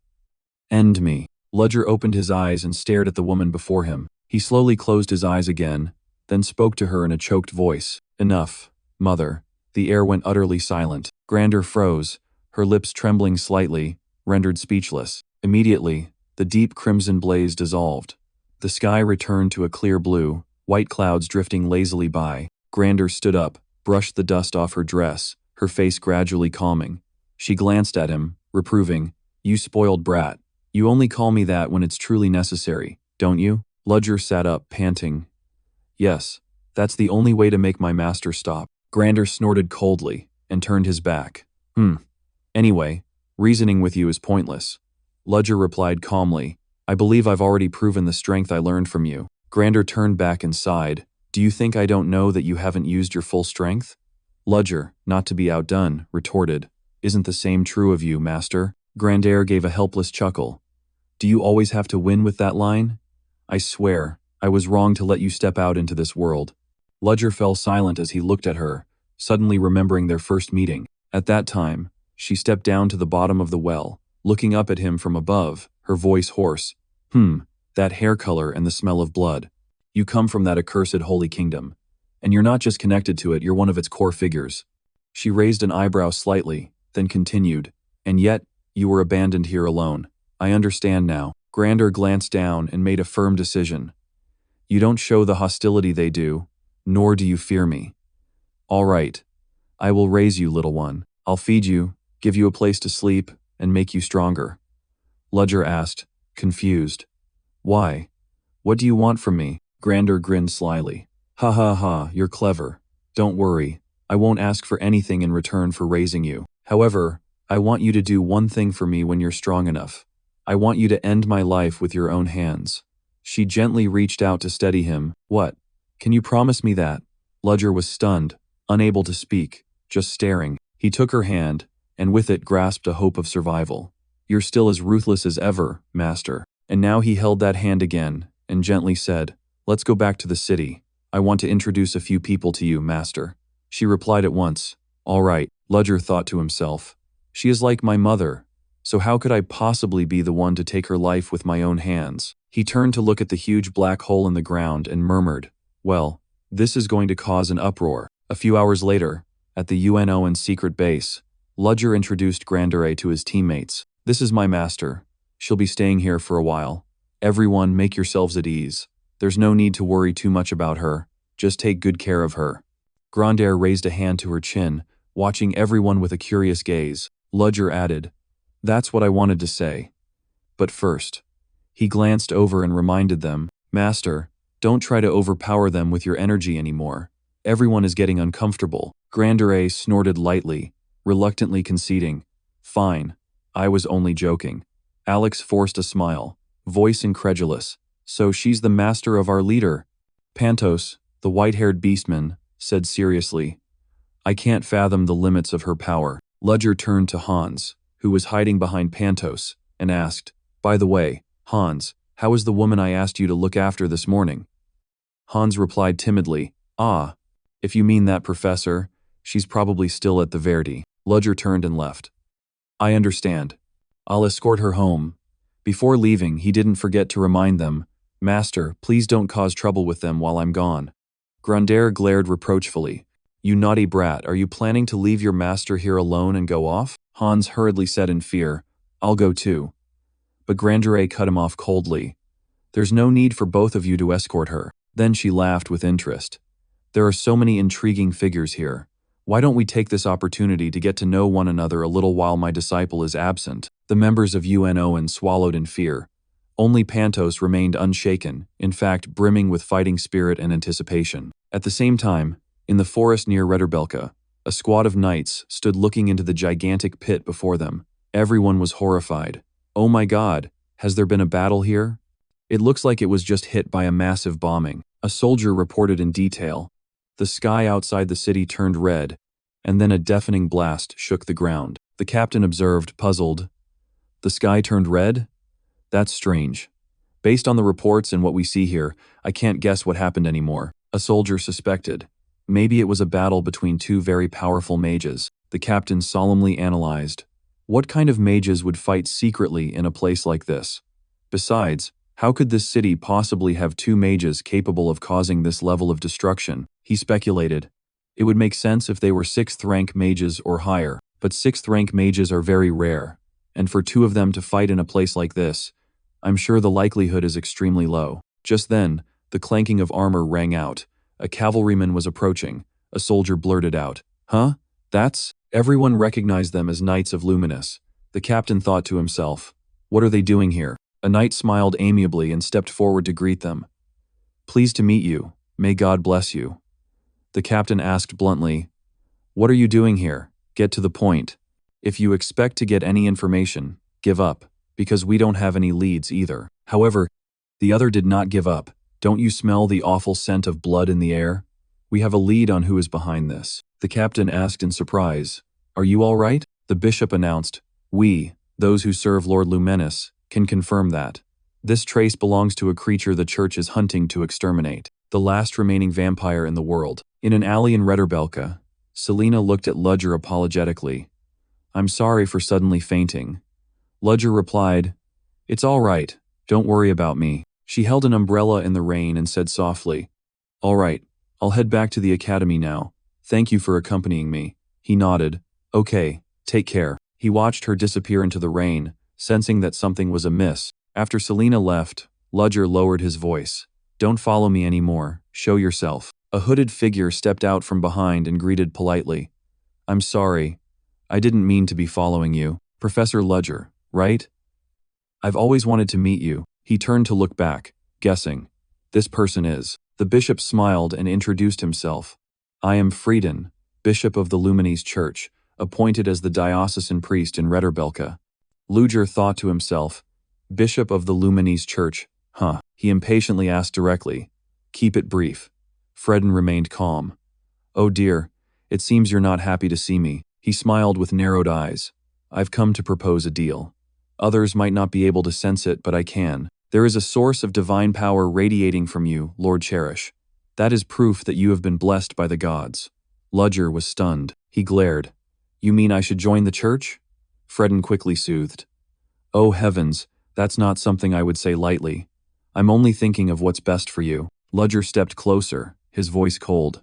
end me." Ludger opened his eyes and stared at the woman before him. He slowly closed his eyes again, then spoke to her in a choked voice. "Enough, mother." The air went utterly silent. Grander froze, her lips trembling slightly, rendered speechless. Immediately, the deep crimson blaze dissolved. The sky returned to a clear blue, white clouds drifting lazily by. Grander stood up, brushed the dust off her dress, her face gradually calming. She glanced at him, reproving, "You spoiled brat. You only call me that when it's truly necessary, don't you?" Ludger sat up, panting. "Yes, that's the only way to make my master stop." Grander snorted coldly and turned his back. Anyway, reasoning with you is pointless." Ludger replied calmly, "I believe I've already proven the strength I learned from you." Grander turned back and sighed. "Do you think I don't know that you haven't used your full strength?" Ludger, not to be outdone, retorted, "Isn't the same true of you, master?" Grander gave a helpless chuckle. "Do you always have to win with that line? I swear, I was wrong to let you step out into this world." Ludger fell silent as he looked at her, suddenly remembering their first meeting. At that time, she stepped down to the bottom of the well, looking up at him from above, her voice hoarse. That hair color and the smell of blood. You come from that accursed holy kingdom. And you're not just connected to it, you're one of its core figures." She raised an eyebrow slightly, then continued, "And yet, you were abandoned here alone. I understand now." Grander glanced down and made a firm decision. "You don't show the hostility they do, nor do you fear me. All right. I will raise you, little one. I'll feed you, give you a place to sleep, and make you stronger." Ludger asked, confused. "Why? What do you want from me?" Grander grinned slyly. "Ha ha ha, you're clever. Don't worry, I won't ask for anything in return for raising you. However, I want you to do one thing for me when you're strong enough. I want you to end my life with your own hands." She gently reached out to steady him. "What? Can you promise me that?" Ludger was stunned, unable to speak, just staring. He took her hand, and with it grasped a hope of survival. "You're still as ruthless as ever, master." And now he held that hand again, and gently said, "Let's go back to the city. I want to introduce a few people to you, master." She replied at once, "All right." Ludger thought to himself, "She is like my mother, so how could I possibly be the one to take her life with my own hands?" He turned to look at the huge black hole in the ground and murmured, "Well, this is going to cause an uproar." A few hours later, at the UNO's secret base, Ludger introduced Grander to his teammates. "This is my master. She'll be staying here for a while. Everyone, make yourselves at ease. There's no need to worry too much about her. Just take good care of her." Grandeur raised a hand to her chin, watching everyone with a curious gaze. Ludger added, "That's what I wanted to say. But first." He glanced over and reminded them, "Master, don't try to overpower them with your energy anymore. Everyone is getting uncomfortable." Grandeur snorted lightly, reluctantly conceding, "Fine, I was only joking." Alex forced a smile, voice incredulous. "So she's the master of our leader?" Pantos, the white-haired beastman, said seriously, "I can't fathom the limits of her power." Ludger turned to Hans, who was hiding behind Pantos, and asked, "By the way, Hans, how is the woman I asked you to look after this morning?" Hans replied timidly, "Ah, if you mean that, Professor, she's probably still at the Verdi." Ludger turned and left. "I understand. I'll escort her home." Before leaving, he didn't forget to remind them, "Master, please don't cause trouble with them while I'm gone." Grandeur glared reproachfully. "You naughty brat, are you planning to leave your master here alone and go off?" Hans hurriedly said in fear, "I'll go too." But Grandeur cut him off coldly. "There's no need for both of you to escort her." Then she laughed with interest. "There are so many intriguing figures here. Why don't we take this opportunity to get to know one another a little while my disciple is absent?" The members of UNON swallowed in fear. Only Pantos remained unshaken, in fact brimming with fighting spirit and anticipation. At the same time, in the forest near Redderbelka, a squad of knights stood looking into the gigantic pit before them. Everyone was horrified. "Oh my God, has there been a battle here?" "It looks like it was just hit by a massive bombing," a soldier reported in detail. The sky outside the city turned red, and then a deafening blast shook the ground. The captain observed, puzzled. "The sky turned red? That's strange. Based on the reports and what we see here, I can't guess what happened anymore." A soldier suspected. Maybe it was a battle between two very powerful mages. The captain solemnly analyzed. What kind of mages would fight secretly in a place like this? Besides, how could this city possibly have two mages capable of causing this level of destruction? He speculated. It would make sense if they were 6th rank mages or higher, but 6th rank mages are very rare, and for two of them to fight in a place like this, I'm sure the likelihood is extremely low. Just then, the clanking of armor rang out. A cavalryman was approaching. A soldier blurted out, "Huh? That's..." Everyone recognized them as Knights of Luminous. The captain thought to himself, "What are they doing here?" A knight smiled amiably and stepped forward to greet them. "Pleased to meet you. May God bless you." The captain asked bluntly, "What are you doing here? Get to the point. If you expect to get any information, give up, because we don't have any leads either." However, the other did not give up. "Don't you smell the awful scent of blood in the air? We have a lead on who is behind this." The captain asked in surprise, "Are you all right?" The bishop announced, "We, those who serve Lord Luminous, can confirm that. This trace belongs to a creature the church is hunting to exterminate, the last remaining vampire in the world." In an alley in Redderbelka, Selena looked at Ludger apologetically. "I'm sorry for suddenly fainting." Ludger replied, "It's all right, don't worry about me." She held an umbrella in the rain and said softly, "All right, I'll head back to the academy now. Thank you for accompanying me." He nodded. "Okay, take care." He watched her disappear into the rain, sensing that something was amiss. After Selena left, Ludger lowered his voice. "Don't follow me anymore, show yourself." A hooded figure stepped out from behind and greeted politely. "I'm sorry. I didn't mean to be following you. Professor Ludger, right? I've always wanted to meet you." He turned to look back, guessing. This person is. The bishop smiled and introduced himself. "I am Frieden, bishop of the Luminese Church, appointed as the diocesan priest in Redderbelka." Ludger thought to himself, "Bishop of the Luminese Church, huh?" He impatiently asked directly, "Keep it brief." Frieden remained calm. "Oh dear, it seems you're not happy to see me." He smiled with narrowed eyes. "I've come to propose a deal. Others might not be able to sense it, but I can. There is a source of divine power radiating from you, Lord Cherish. That is proof that you have been blessed by the gods." Ludger was stunned. He glared. "You mean I should join the church?" Frieden quickly soothed. "Oh heavens, that's not something I would say lightly. I'm only thinking of what's best for you." Ludger stepped closer, his voice cold.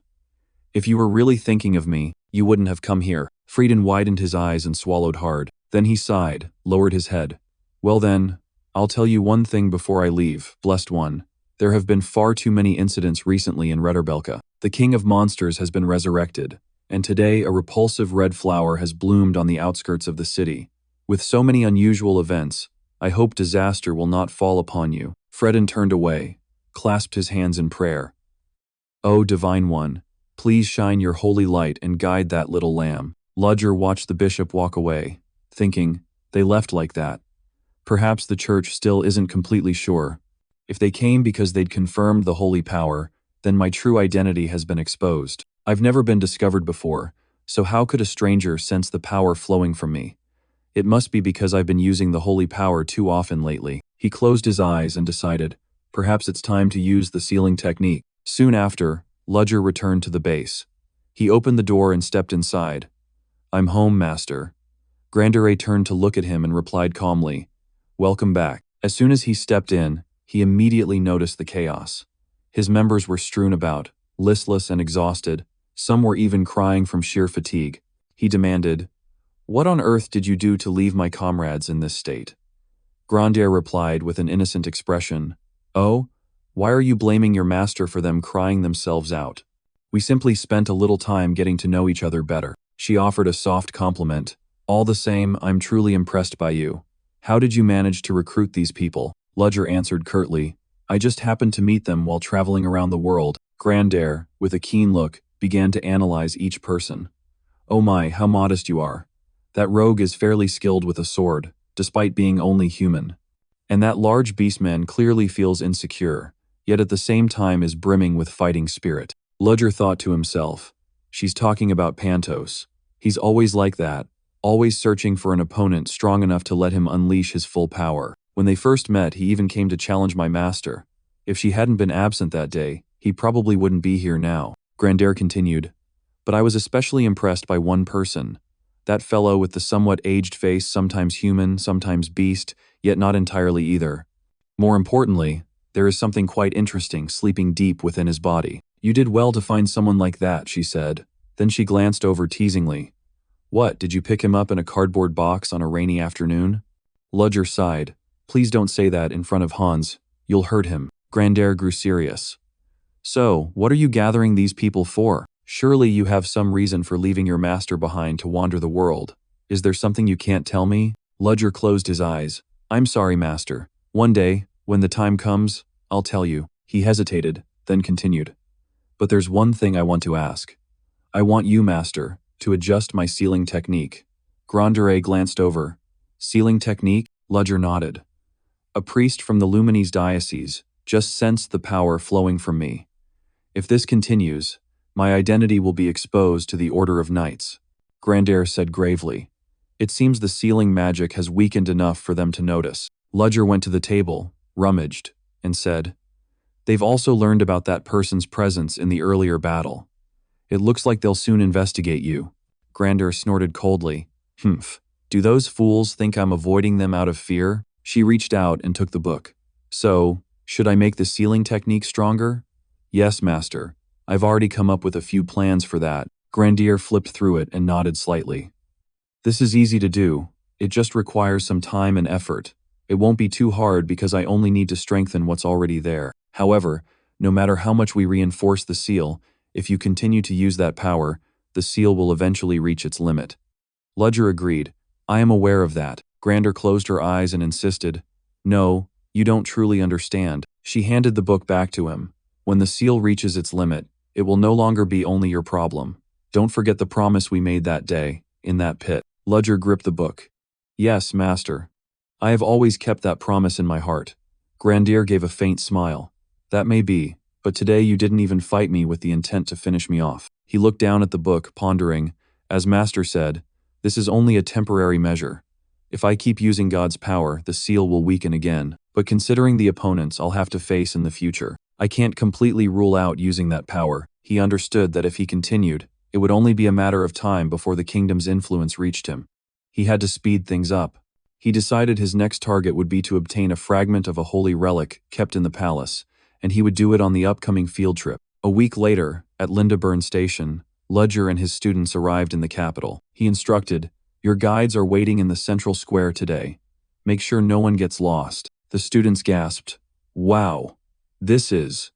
"If you were really thinking of me, you wouldn't have come here." Frieden widened his eyes and swallowed hard. Then he sighed, lowered his head. "Well then, I'll tell you one thing before I leave, blessed one. There have been far too many incidents recently in Redderbelka. The king of monsters has been resurrected, and today a repulsive red flower has bloomed on the outskirts of the city. With so many unusual events, I hope disaster will not fall upon you." Fredden turned away, clasped his hands in prayer. "O Divine One, please shine your holy light and guide that little lamb." Ludger watched the bishop walk away, thinking, they left like that. Perhaps the church still isn't completely sure. If they came because they'd confirmed the holy power, then my true identity has been exposed. I've never been discovered before, so how could a stranger sense the power flowing from me? It must be because I've been using the holy power too often lately. He closed his eyes and decided, perhaps it's time to use the sealing technique. Soon after, Ludger returned to the base. He opened the door and stepped inside. "I'm home, master." Grandere turned to look at him and replied calmly, "Welcome back." As soon as he stepped in, he immediately noticed the chaos. His members were strewn about, listless and exhausted. Some were even crying from sheer fatigue. He demanded, "What on earth did you do to leave my comrades in this state?" Grandere replied with an innocent expression, "Oh, why are you blaming your master for them crying themselves out? We simply spent a little time getting to know each other better." She offered a soft compliment. "All the same, I'm truly impressed by you. How did you manage to recruit these people?" Ludger answered curtly, "I just happened to meet them while traveling around the world." Grandere, with a keen look, began to analyze each person. "Oh my, how modest you are. That rogue is fairly skilled with a sword, despite being only human. And that large beastman clearly feels insecure, yet at the same time is brimming with fighting spirit." Ludger thought to himself, she's talking about Pantos. He's always like that, always searching for an opponent strong enough to let him unleash his full power. When they first met, he even came to challenge my master. If she hadn't been absent that day, he probably wouldn't be here now. Grandere continued, "But I was especially impressed by one person. That fellow with the somewhat aged face, sometimes human, sometimes beast, yet not entirely either. More importantly, there is something quite interesting sleeping deep within his body." "You did well to find someone like that," she said. Then she glanced over teasingly. "What, did you pick him up in a cardboard box on a rainy afternoon?" Ludger sighed. "Please don't say that in front of Hans. You'll hurt him." Grandere grew serious. "So, what are you gathering these people for? Surely you have some reason for leaving your master behind to wander the world. Is there something you can't tell me?" Ludger closed his eyes. "I'm sorry, master. One day, when the time comes, I'll tell you." He hesitated, then continued. "But there's one thing I want to ask. I want you, master, to adjust my sealing technique." Grandere glanced over. "Sealing technique?" Ludger nodded. "A priest from the Luminese diocese just sensed the power flowing from me. If this continues, my identity will be exposed to the Order of Knights." Grandere said gravely, "It seems the sealing magic has weakened enough for them to notice." Ludger went to the table, rummaged, and said, "They've also learned about that person's presence in the earlier battle. It looks like they'll soon investigate you." Grandere snorted coldly. "Humph. Do those fools think I'm avoiding them out of fear?" She reached out and took the book. "So, should I make the sealing technique stronger?" "Yes, master. I've already come up with a few plans for that." Grandere flipped through it and nodded slightly. "This is easy to do. It just requires some time and effort. It won't be too hard because I only need to strengthen what's already there. However, no matter how much we reinforce the seal, if you continue to use that power, the seal will eventually reach its limit." Ludger agreed. "I am aware of that." Grandere closed her eyes and insisted, "No, you don't truly understand." She handed the book back to him. "When the seal reaches its limit, it will no longer be only your problem. Don't forget the promise we made that day, in that pit." Ludger gripped the book. "Yes, master. I have always kept that promise in my heart." Grandere gave a faint smile. "That may be, but today you didn't even fight me with the intent to finish me off." He looked down at the book, pondering. "As master said, this is only a temporary measure. If I keep using God's power, the seal will weaken again. But considering the opponents I'll have to face in the future, I can't completely rule out using that power." He understood that if he continued, it would only be a matter of time before the kingdom's influence reached him. He had to speed things up. He decided his next target would be to obtain a fragment of a holy relic kept in the palace, and he would do it on the upcoming field trip. A week later, at Lindeburn Station, Ludger and his students arrived in the capital. He instructed, "Your guides are waiting in the central square today. Make sure no one gets lost." The students gasped, "Wow, this is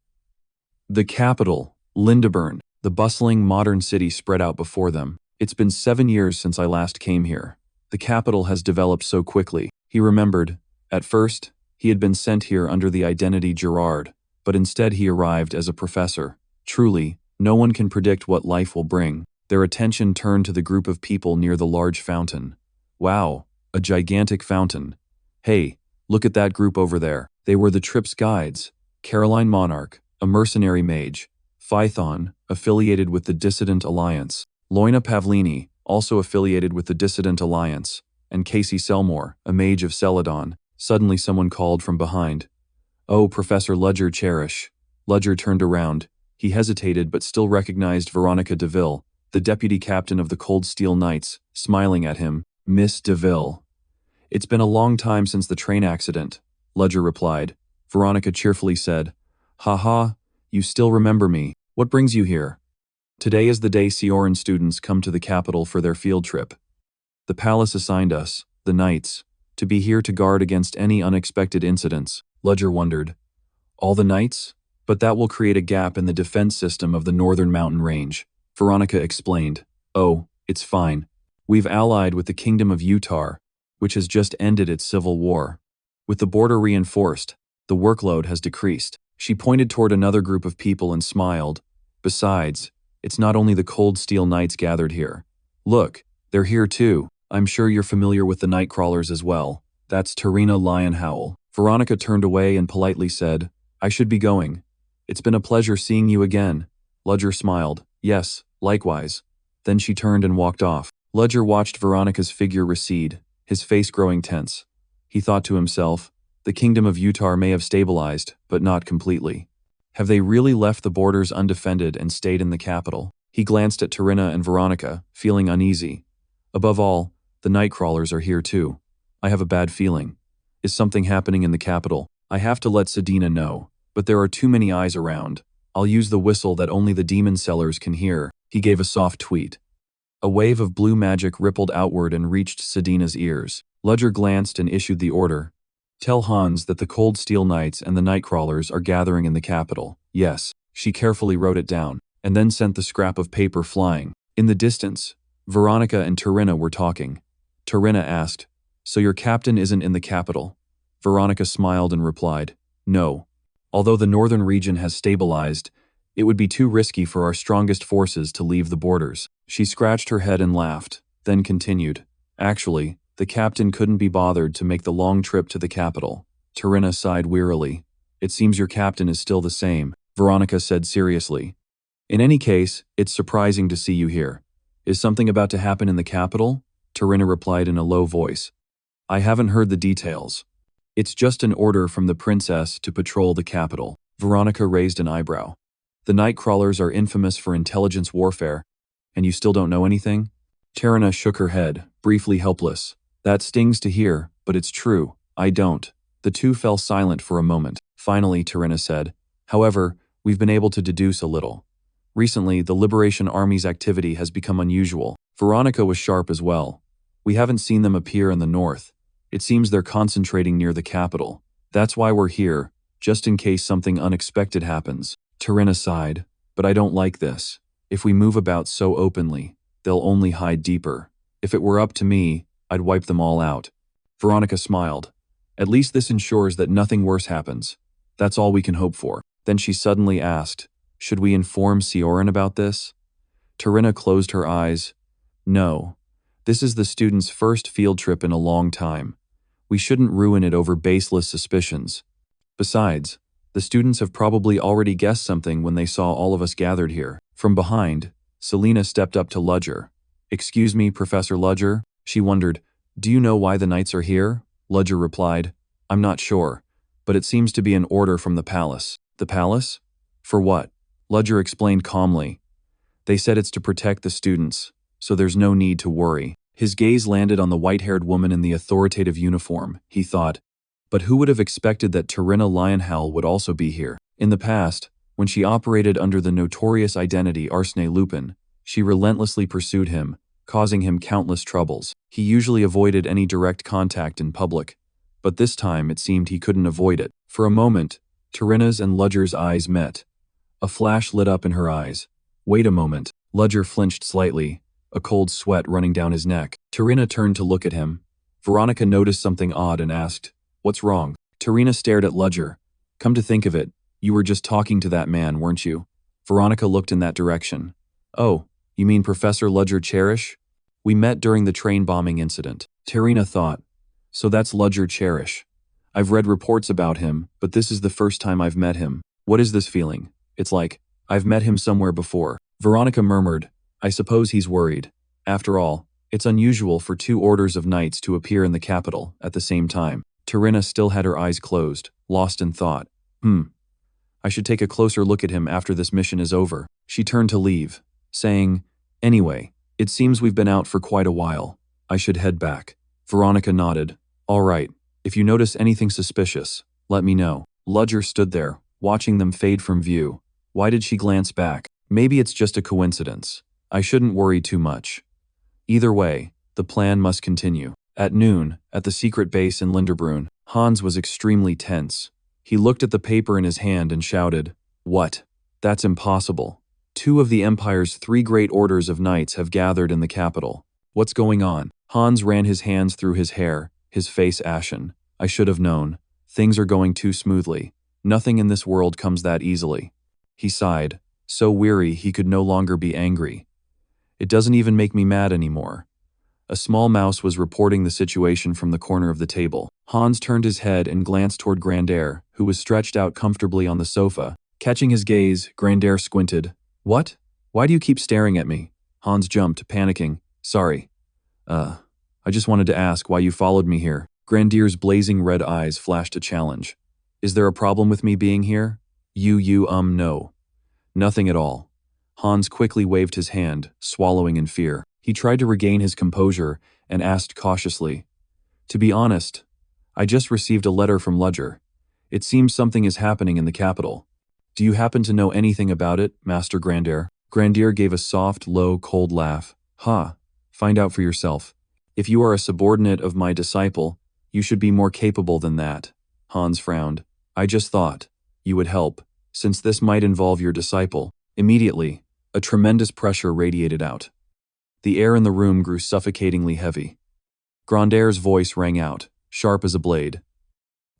the capital." Lindeburn, the bustling modern city spread out before them. It's been 7 years since I last came here. The capital has developed so quickly. He remembered. At first, he had been sent here under the identity Gerard, but instead he arrived as a professor. Truly, no one can predict what life will bring. Their attention turned to the group of people near the large fountain. Wow, a gigantic fountain. Hey, look at that group over there. They were the trip's guides. Caroline Monarch, a mercenary mage. Phython, affiliated with the Dissident Alliance. Loina Pavlini, also affiliated with the Dissident Alliance. And Casey Selmore, a mage of Celadon. Suddenly someone called from behind. "Oh, Professor Ludger Cherish." Ludger turned around. He hesitated but still recognized Veronica DeVille, the deputy captain of the Cold Steel Knights, smiling at him. "Miss DeVille." "It's been a long time since the train accident," Ludger replied. Veronica cheerfully said, "Ha ha, you still remember me. What brings you here?" "Today is the day Sioran students come to the capital for their field trip. The palace assigned us, the Knights, to be here to guard against any unexpected incidents." Ludger wondered. "All the Knights? But that will create a gap in the defense system of the northern mountain range." Veronica explained. "Oh, it's fine. We've allied with the Kingdom of Utah, which has just ended its civil war. With the border reinforced, the workload has decreased." She pointed toward another group of people and smiled. "Besides, it's not only the Cold Steel Knights gathered here. Look, they're here too. I'm sure you're familiar with the Nightcrawlers as well. That's Tarina Lionhowl." Veronica turned away and politely said, "I should be going. It's been a pleasure seeing you again." Ludger smiled. "Yes, likewise." Then she turned and walked off. Ludger watched Veronica's figure recede, his face growing tense. He thought to himself, the Kingdom of Utah may have stabilized, but not completely. Have they really left the borders undefended and stayed in the capital? He glanced at Tarina and Veronica, feeling uneasy. Above all, the Nightcrawlers are here too. I have a bad feeling. Is something happening in the capital? I have to let Sedina know, but there are too many eyes around. I'll use the whistle that only the demon sellers can hear." He gave a soft tweet. A wave of blue magic rippled outward and reached Sedina's ears. Ludger glanced and issued the order. "Tell Hans that the Cold Steel Knights and the Nightcrawlers are gathering in the capital." "Yes." She carefully wrote it down, and then sent the scrap of paper flying. In the distance, Veronica and Tarina were talking. Tarina asked, "So your captain isn't in the capital?" Veronica smiled and replied, "No. Although the northern region has stabilized, it would be too risky for our strongest forces to leave the borders." She scratched her head and laughed, then continued, "Actually, the captain couldn't be bothered to make the long trip to the capital." Tarina sighed wearily. "It seems your captain is still the same," Veronica said seriously. "In any case, it's surprising to see you here. Is something about to happen in the capital?" Tarina replied in a low voice. "I haven't heard the details. It's just an order from the princess to patrol the capital." Veronica raised an eyebrow. "The Nightcrawlers are infamous for intelligence warfare, and you still don't know anything?" Tarina shook her head, briefly helpless. "That stings to hear, but it's true. I don't." The two fell silent for a moment. Finally, Tarina said, "However, we've been able to deduce a little. Recently, the Liberation Army's activity has become unusual." Veronica was sharp as well. "We haven't seen them appear in the north. It seems they're concentrating near the capital. That's why we're here, just in case something unexpected happens." Tarina sighed, "But I don't like this. If we move about so openly, they'll only hide deeper. If it were up to me, I'd wipe them all out." Veronica smiled. "At least this ensures that nothing worse happens. That's all we can hope for." Then she suddenly asked, "Should we inform Sioran about this?" Tarina closed her eyes. "No. This is the students' first field trip in a long time. We shouldn't ruin it over baseless suspicions. Besides, the students have probably already guessed something when they saw all of us gathered here." From behind, Selena stepped up to Ludger. "Excuse me, Professor Ludger?" She wondered, "Do you know why the Knights are here?" Ludger replied, "I'm not sure, but it seems to be an order from the palace." "The palace? For what?" Ludger explained calmly. "They said it's to protect the students, so there's no need to worry." His gaze landed on the white-haired woman in the authoritative uniform. He thought, but who would have expected that Tarina Lionhowl would also be here? In the past, when she operated under the notorious identity Arsène Lupin, she relentlessly pursued him, causing him countless troubles. He usually avoided any direct contact in public, but this time it seemed he couldn't avoid it. For a moment, Tarina's and Ludger's eyes met. A flash lit up in her eyes. Wait a moment. Ludger flinched slightly, a cold sweat running down his neck. Tarina turned to look at him. Veronica noticed something odd and asked, "What's wrong?" Tarina stared at Ludger. "Come to think of it, you were just talking to that man, weren't you?" Veronica looked in that direction. "Oh, you mean Professor Ludger Cherish? We met during the train bombing incident." Tarina thought, "So that's Ludger Cherish. I've read reports about him, but this is the first time I've met him. What is this feeling? It's like, I've met him somewhere before." Veronica murmured, "I suppose he's worried. After all, it's unusual for two orders of knights to appear in the capital at the same time." Tarina still had her eyes closed, lost in thought. I should take a closer look at him after this mission is over." She turned to leave, saying, "Anyway, it seems we've been out for quite a while. I should head back." Veronica nodded. "All right, if you notice anything suspicious, let me know." Ludger stood there, watching them fade from view. Why did she glance back? Maybe it's just a coincidence. I shouldn't worry too much. Either way, the plan must continue. At noon, at the secret base in Linderbrunn, Hans was extremely tense. He looked at the paper in his hand and shouted, "What? That's impossible. 2 of the Empire's 3 great orders of knights have gathered in the capital. What's going on?" Hans ran his hands through his hair, his face ashen. "I should have known. Things are going too smoothly. Nothing in this world comes that easily." He sighed, so weary he could no longer be angry. "It doesn't even make me mad anymore." A small mouse was reporting the situation from the corner of the table. Hans turned his head and glanced toward Grandair, who was stretched out comfortably on the sofa. Catching his gaze, Grandair squinted. "What? Why do you keep staring at me?" Hans jumped, panicking. "Sorry. I just wanted to ask why you followed me here." Grandair's blazing red eyes flashed a challenge. "Is there a problem with me being here?" No. Nothing at all." Hans quickly waved his hand, swallowing in fear. He tried to regain his composure and asked cautiously, "To be honest, I just received a letter from Ludger. It seems something is happening in the capital. Do you happen to know anything about it, Master Grandair?" Grandair gave a soft, low, cold laugh. "Ha, find out for yourself. If you are a subordinate of my disciple, you should be more capable than that." Hans frowned. "I just thought you would help, since this might involve your disciple." Immediately, a tremendous pressure radiated out. The air in the room grew suffocatingly heavy. Grandair's voice rang out, sharp as a blade.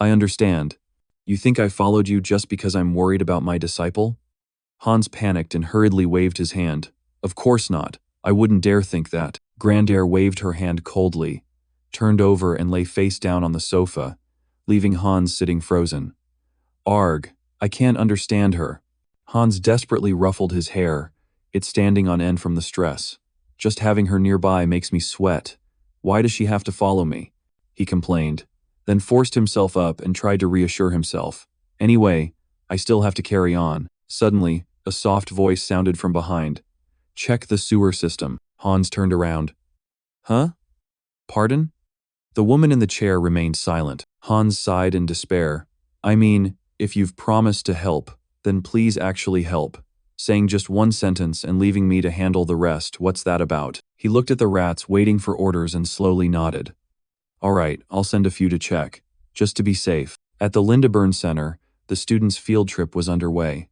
"I understand. You think I followed you just because I'm worried about my disciple?" Hans panicked and hurriedly waved his hand. "Of course not. I wouldn't dare think that." Grandair waved her hand coldly, turned over and lay face down on the sofa, leaving Hans sitting frozen. "Arg, I can't understand her." Hans desperately ruffled his hair, it standing on end from the stress. "Just having her nearby makes me sweat. Why does she have to follow me?" he complained, then forced himself up and tried to reassure himself. "Anyway, I still have to carry on." Suddenly, a soft voice sounded from behind. "Check the sewer system." Hans turned around. "Huh? Pardon?" The woman in the chair remained silent. Hans sighed in despair. "I mean, if you've promised to help, then please actually help. Saying just one sentence and leaving me to handle the rest, what's that about?" He looked at the rats waiting for orders and slowly nodded. "All right, I'll send a few to check, just to be safe." At the Lindeburn Center, the students' field trip was underway.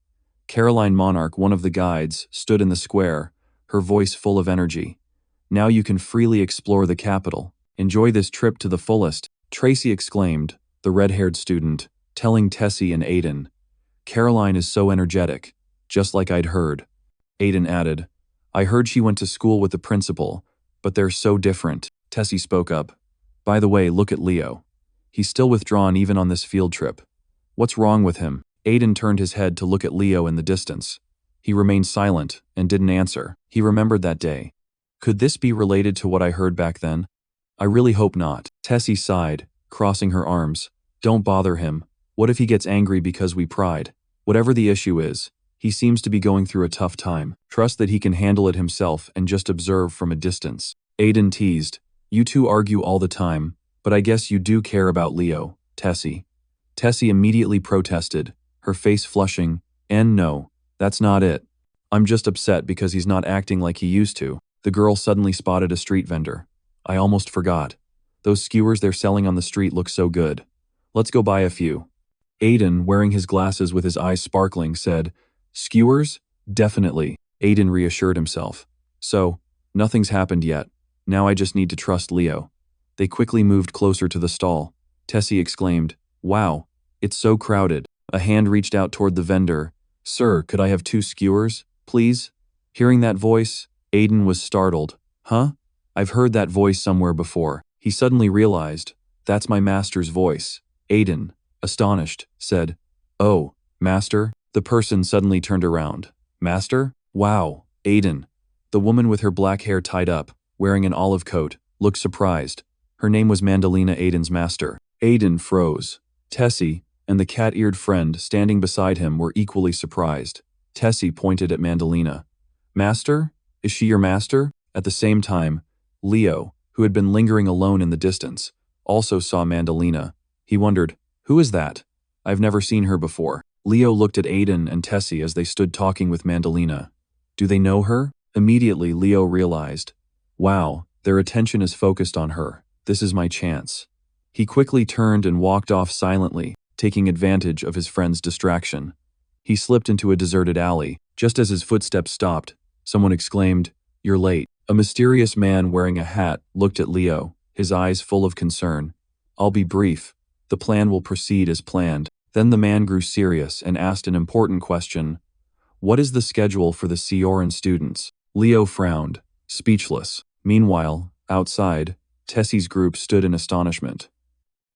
Caroline Monarch, one of the guides, stood in the square, her voice full of energy. "Now you can freely explore the capital. Enjoy this trip to the fullest," Tracy exclaimed, the red-haired student, telling Tessie and Aiden. "Caroline is so energetic, just like I'd heard." Aiden added, "I heard she went to school with the principal, but they're so different." Tessie spoke up. "By the way, look at Leo. He's still withdrawn even on this field trip. What's wrong with him?" Aiden turned his head to look at Leo in the distance. He remained silent and didn't answer. He remembered that day. Could this be related to what I heard back then? I really hope not. Tessie sighed, crossing her arms. "Don't bother him. What if he gets angry because we pried? Whatever the issue is, he seems to be going through a tough time. Trust that he can handle it himself and just observe from a distance." Aiden teased. "You two argue all the time, but I guess you do care about Leo, Tessie." Tessie immediately protested, her face flushing. "And no, that's not it. I'm just upset because he's not acting like he used to." The girl suddenly spotted a street vendor. "I almost forgot. Those skewers they're selling on the street look so good. Let's go buy a few." Aiden, wearing his glasses with his eyes sparkling, said, Skewers? Definitely, Aiden reassured himself. So, nothing's happened yet. Now I just need to trust Leo. They quickly moved closer to the stall. Tessie exclaimed, "Wow, it's so crowded." A hand reached out toward the vendor. "Sir, could I have 2 skewers, please?" Hearing that voice, Aiden was startled. "Huh? I've heard that voice somewhere before." He suddenly realized, "That's my master's voice." Aiden, astonished, said, "Oh, master?" The person suddenly turned around. "Master? Wow, Aiden." The woman with her black hair tied up, wearing an olive coat, looked surprised. Her name was Mandalina, Aiden's master. Aiden froze. Tessie and the cat-eared friend standing beside him were equally surprised. Tessie pointed at Mandalina. "Master? Is she your master?" At the same time, Leo, who had been lingering alone in the distance, also saw Mandalina. He wondered, "Who is that? I've never seen her before." Leo looked at Aiden and Tessie as they stood talking with Mandalina. Do they know her? Immediately, Leo realized, wow, their attention is focused on her. This is my chance. He quickly turned and walked off silently, taking advantage of his friend's distraction. He slipped into a deserted alley. Just as his footsteps stopped, someone exclaimed, "You're late." A mysterious man wearing a hat looked at Leo, his eyes full of concern. "I'll be brief. The plan will proceed as planned." Then the man grew serious and asked an important question. "What is the schedule for the Sioran students?" Leo frowned, speechless. Meanwhile, outside, Tessie's group stood in astonishment.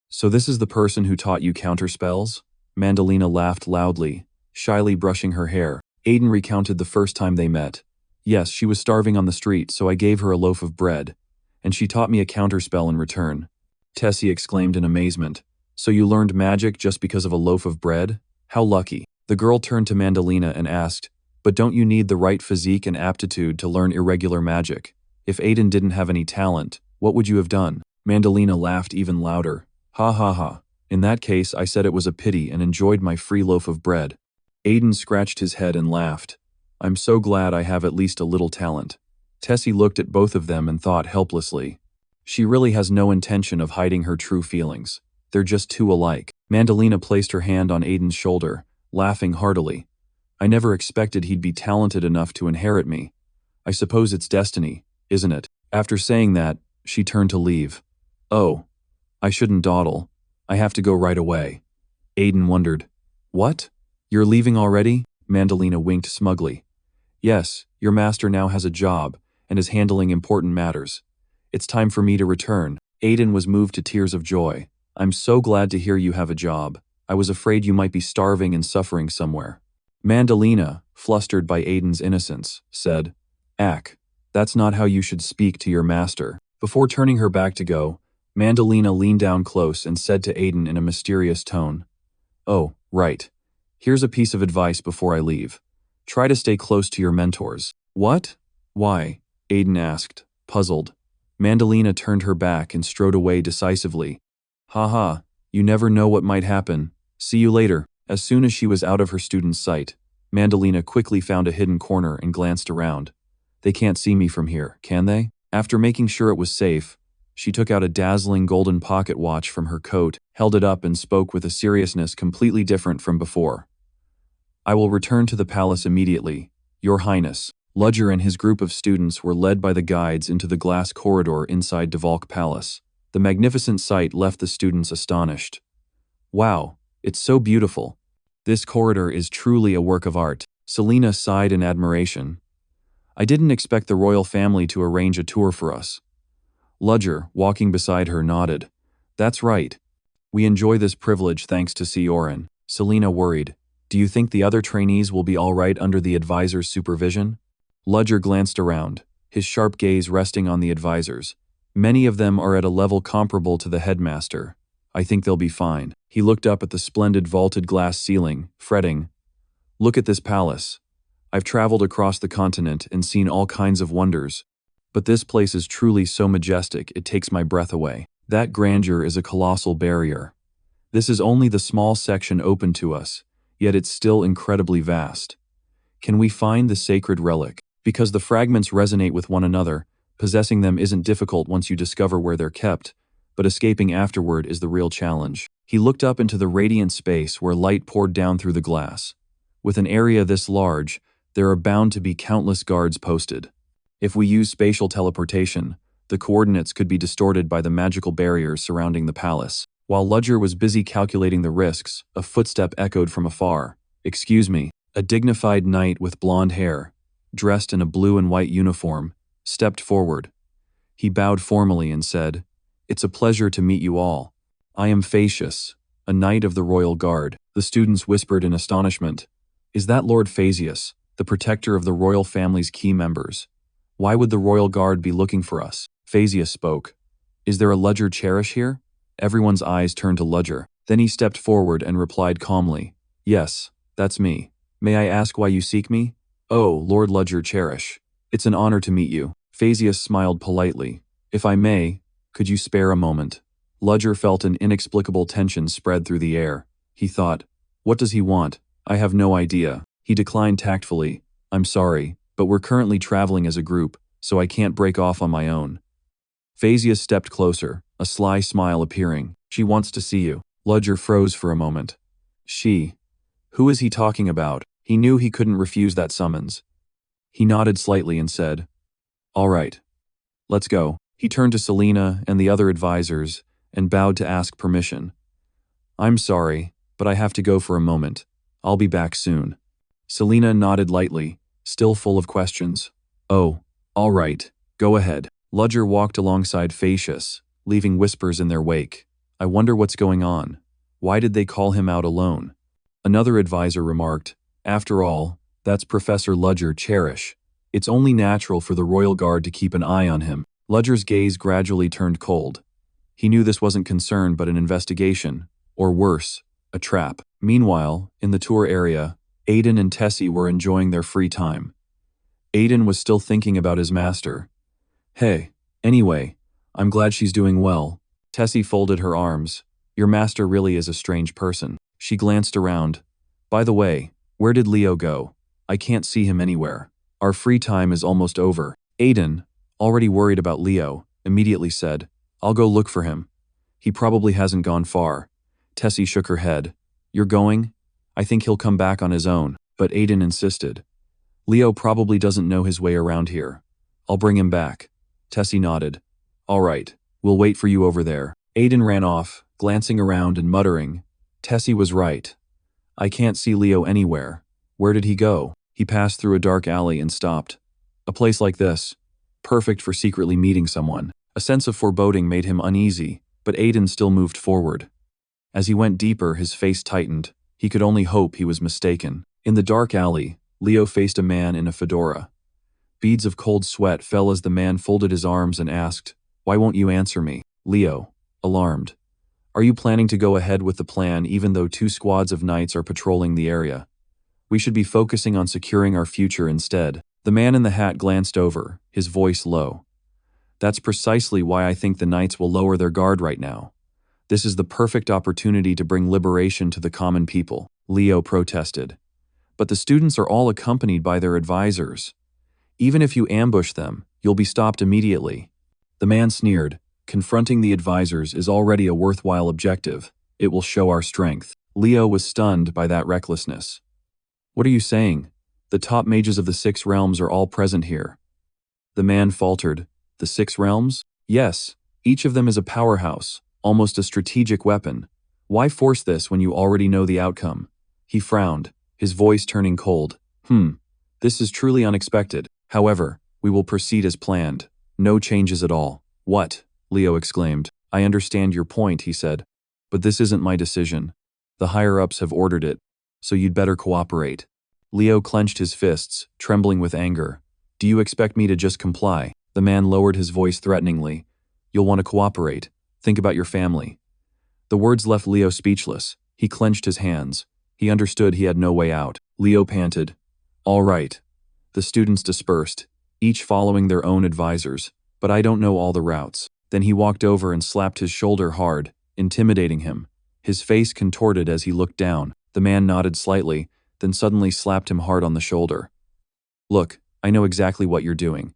"So this is the person who taught you counterspells?" Mandalina laughed loudly, shyly brushing her hair. Aiden recounted the first time they met. "Yes, she was starving on the street, so I gave her a loaf of bread. And she taught me a counterspell in return." Tessie exclaimed in amazement. "So you learned magic just because of a loaf of bread? How lucky." The girl turned to Mandalina and asked, "But don't you need the right physique and aptitude to learn irregular magic? If Aiden didn't have any talent, what would you have done?" Mandalina laughed even louder. "Ha ha ha. In that case, I said it was a pity and enjoyed my free loaf of bread." Aiden scratched his head and laughed. "I'm so glad I have at least a little talent." Tessie looked at both of them and thought helplessly. She really has no intention of hiding her true feelings. They're just too alike. Mandalina placed her hand on Aiden's shoulder, laughing heartily. "I never expected he'd be talented enough to inherit me. I suppose it's destiny, isn't it?" After saying that, she turned to leave. "Oh, I shouldn't dawdle. I have to go right away." Aiden wondered. "What? You're leaving already?" Mandalina winked smugly. "Yes, your master now has a job and is handling important matters. It's time for me to return." Aiden was moved to tears of joy. "I'm so glad to hear you have a job. I was afraid you might be starving and suffering somewhere." Mandalina, flustered by Aiden's innocence, said, "Ack, that's not how you should speak to your master." Before turning her back to go, Mandalina leaned down close and said to Aiden in a mysterious tone, "Oh, right. Here's a piece of advice before I leave. Try to stay close to your mentors." "What? Why?" Aiden asked, puzzled. Mandalina turned her back and strode away decisively. "Ha, you never know what might happen. See you later." As soon as she was out of her student's sight, Mandalina quickly found a hidden corner and glanced around. "They can't see me from here, can they?" After making sure it was safe, she took out a dazzling golden pocket watch from her coat, held it up and spoke with a seriousness completely different from before. "I will return to the palace immediately, Your Highness." Ludger and his group of students were led by the guides into the glass corridor inside Devalk Palace. The magnificent sight left the students astonished. "Wow, it's so beautiful. This corridor is truly a work of art." Selena sighed in admiration. "I didn't expect the royal family to arrange a tour for us." Ludger, walking beside her, nodded. "That's right. We enjoy this privilege thanks to Sioran." Selena worried. "Do you think the other trainees will be all right under the advisor's supervision?" Ludger glanced around, his sharp gaze resting on the advisors. "Many of them are at a level comparable to the headmaster. I think they'll be fine." He looked up at the splendid vaulted glass ceiling, fretting. "Look at this palace. I've traveled across the continent and seen all kinds of wonders. But this place is truly so majestic it takes my breath away. That grandeur is a colossal barrier. This is only the small section open to us, yet it's still incredibly vast. Can we find the sacred relic? Because the fragments resonate with one another, possessing them isn't difficult once you discover where they're kept, but escaping afterward is the real challenge." He looked up into the radiant space where light poured down through the glass. With an area this large, there are bound to be countless guards posted. If we use spatial teleportation, the coordinates could be distorted by the magical barriers surrounding the palace. While Ludger was busy calculating the risks, a footstep echoed from afar. "Excuse me." A dignified knight with blonde hair, dressed in a blue and white uniform, stepped forward. He bowed formally and said, "It's a pleasure to meet you all. I am Phaesius, a knight of the royal guard." The students whispered in astonishment. "Is that Lord Phaesius, the protector of the royal family's key members? Why would the royal guard be looking for us?" Phaesius spoke. "Is there a Ludger Cherish here?" Everyone's eyes turned to Ludger. Then he stepped forward and replied calmly, "Yes, that's me. May I ask why you seek me?" "Oh, Lord Ludger Cherish. It's an honor to meet you." Phaesius smiled politely. "If I may, could you spare a moment?" Ludger felt an inexplicable tension spread through the air. He thought, "What does he want? I have no idea." He declined tactfully, "I'm sorry, but we're currently traveling as a group, so I can't break off on my own." Phaesius stepped closer, a sly smile appearing. "She wants to see you." Ludger froze for a moment. She? Who is he talking about? He knew he couldn't refuse that summons. He nodded slightly and said, "All right. Let's go." He turned to Selena and the other advisors and bowed to ask permission. "I'm sorry, but I have to go for a moment. I'll be back soon." Selena nodded lightly, still full of questions. "Oh, all right, go ahead." Ludger walked alongside Phaesius, leaving whispers in their wake. "I wonder what's going on. Why did they call him out alone?" Another advisor remarked, "After all, that's Professor Ludger Cherish. It's only natural for the royal guard to keep an eye on him." Ludger's gaze gradually turned cold. He knew this wasn't concern but an investigation, or worse, a trap. Meanwhile, in the tour area, Aiden and Tessie were enjoying their free time. Aiden was still thinking about his master. "Hey, anyway, I'm glad she's doing well." Tessie folded her arms. "Your master really is a strange person." She glanced around. "By the way, where did Leo go? I can't see him anywhere. Our free time is almost over." Aiden, already worried about Leo, immediately said, "I'll go look for him. He probably hasn't gone far." Tessie shook her head. "You're going? I think he'll come back on his own." But Aiden insisted. "Leo probably doesn't know his way around here. I'll bring him back." Tessie nodded. "All right, we'll wait for you over there." Aiden ran off, glancing around and muttering, "Tessie was right. I can't see Leo anywhere. Where did he go?" He passed through a dark alley and stopped. A place like this, perfect for secretly meeting someone. A sense of foreboding made him uneasy, but Aiden still moved forward. As he went deeper, his face tightened. He could only hope he was mistaken. In the dark alley, Leo faced a man in a fedora. Beads of cold sweat fell as the man folded his arms and asked, "Why won't you answer me?" Leo, alarmed. "Are you planning to go ahead with the plan even though 2 squads of knights are patrolling the area? We should be focusing on securing our future instead." The man in the hat glanced over, his voice low. "That's precisely why I think the knights will lower their guard right now. This is the perfect opportunity to bring liberation to the common people." Leo protested. "But the students are all accompanied by their advisors. Even if you ambush them, you'll be stopped immediately." The man sneered. "Confronting the advisors is already a worthwhile objective. It will show our strength." Leo was stunned by that recklessness. "What are you saying? The top mages of the 6 realms are all present here." The man faltered. "The 6 realms? Yes, each of them is a powerhouse, almost a strategic weapon. Why force this when you already know the outcome?" He frowned, his voice turning cold. This is truly unexpected. However, we will proceed as planned. No changes at all." "What?" Leo exclaimed. "I understand your point," he said. "But this isn't my decision. The higher-ups have ordered it, so you'd better cooperate." Leo clenched his fists, trembling with anger. "Do you expect me to just comply?" The man lowered his voice threateningly. "You'll want to cooperate. Think about your family." The words left Leo speechless. He clenched his hands. He understood he had no way out. Leo panted. "All right." The students dispersed, each following their own advisors, "But I don't know all the routes." Then he walked over and slapped his shoulder hard, intimidating him. His face contorted as he looked down. The man nodded slightly, then suddenly slapped him hard on the shoulder. "Look, I know exactly what you're doing.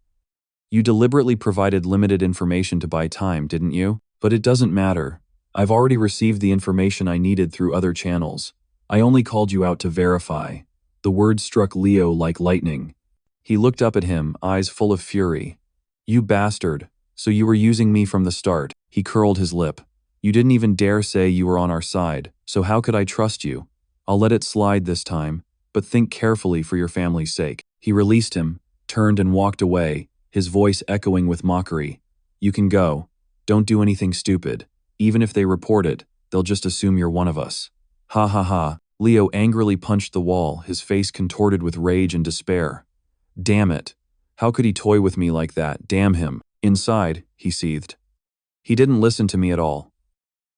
You deliberately provided limited information to buy time, didn't you? But it doesn't matter. I've already received the information I needed through other channels. I only called you out to verify. The words struck Leo like lightning. He looked up at him, eyes full of fury. You bastard. So you were using me from the start. He curled his lip. You didn't even dare say you were on our side, so how could I trust you? I'll let it slide this time, but think carefully for your family's sake. He released him, turned and walked away, his voice echoing with mockery. You can go. Don't do anything stupid. Even if they report it, they'll just assume you're one of us. Ha ha ha. Leo angrily punched the wall, his face contorted with rage and despair. Damn it. How could he toy with me like that? Damn him. Inside, he seethed. He didn't listen to me at all.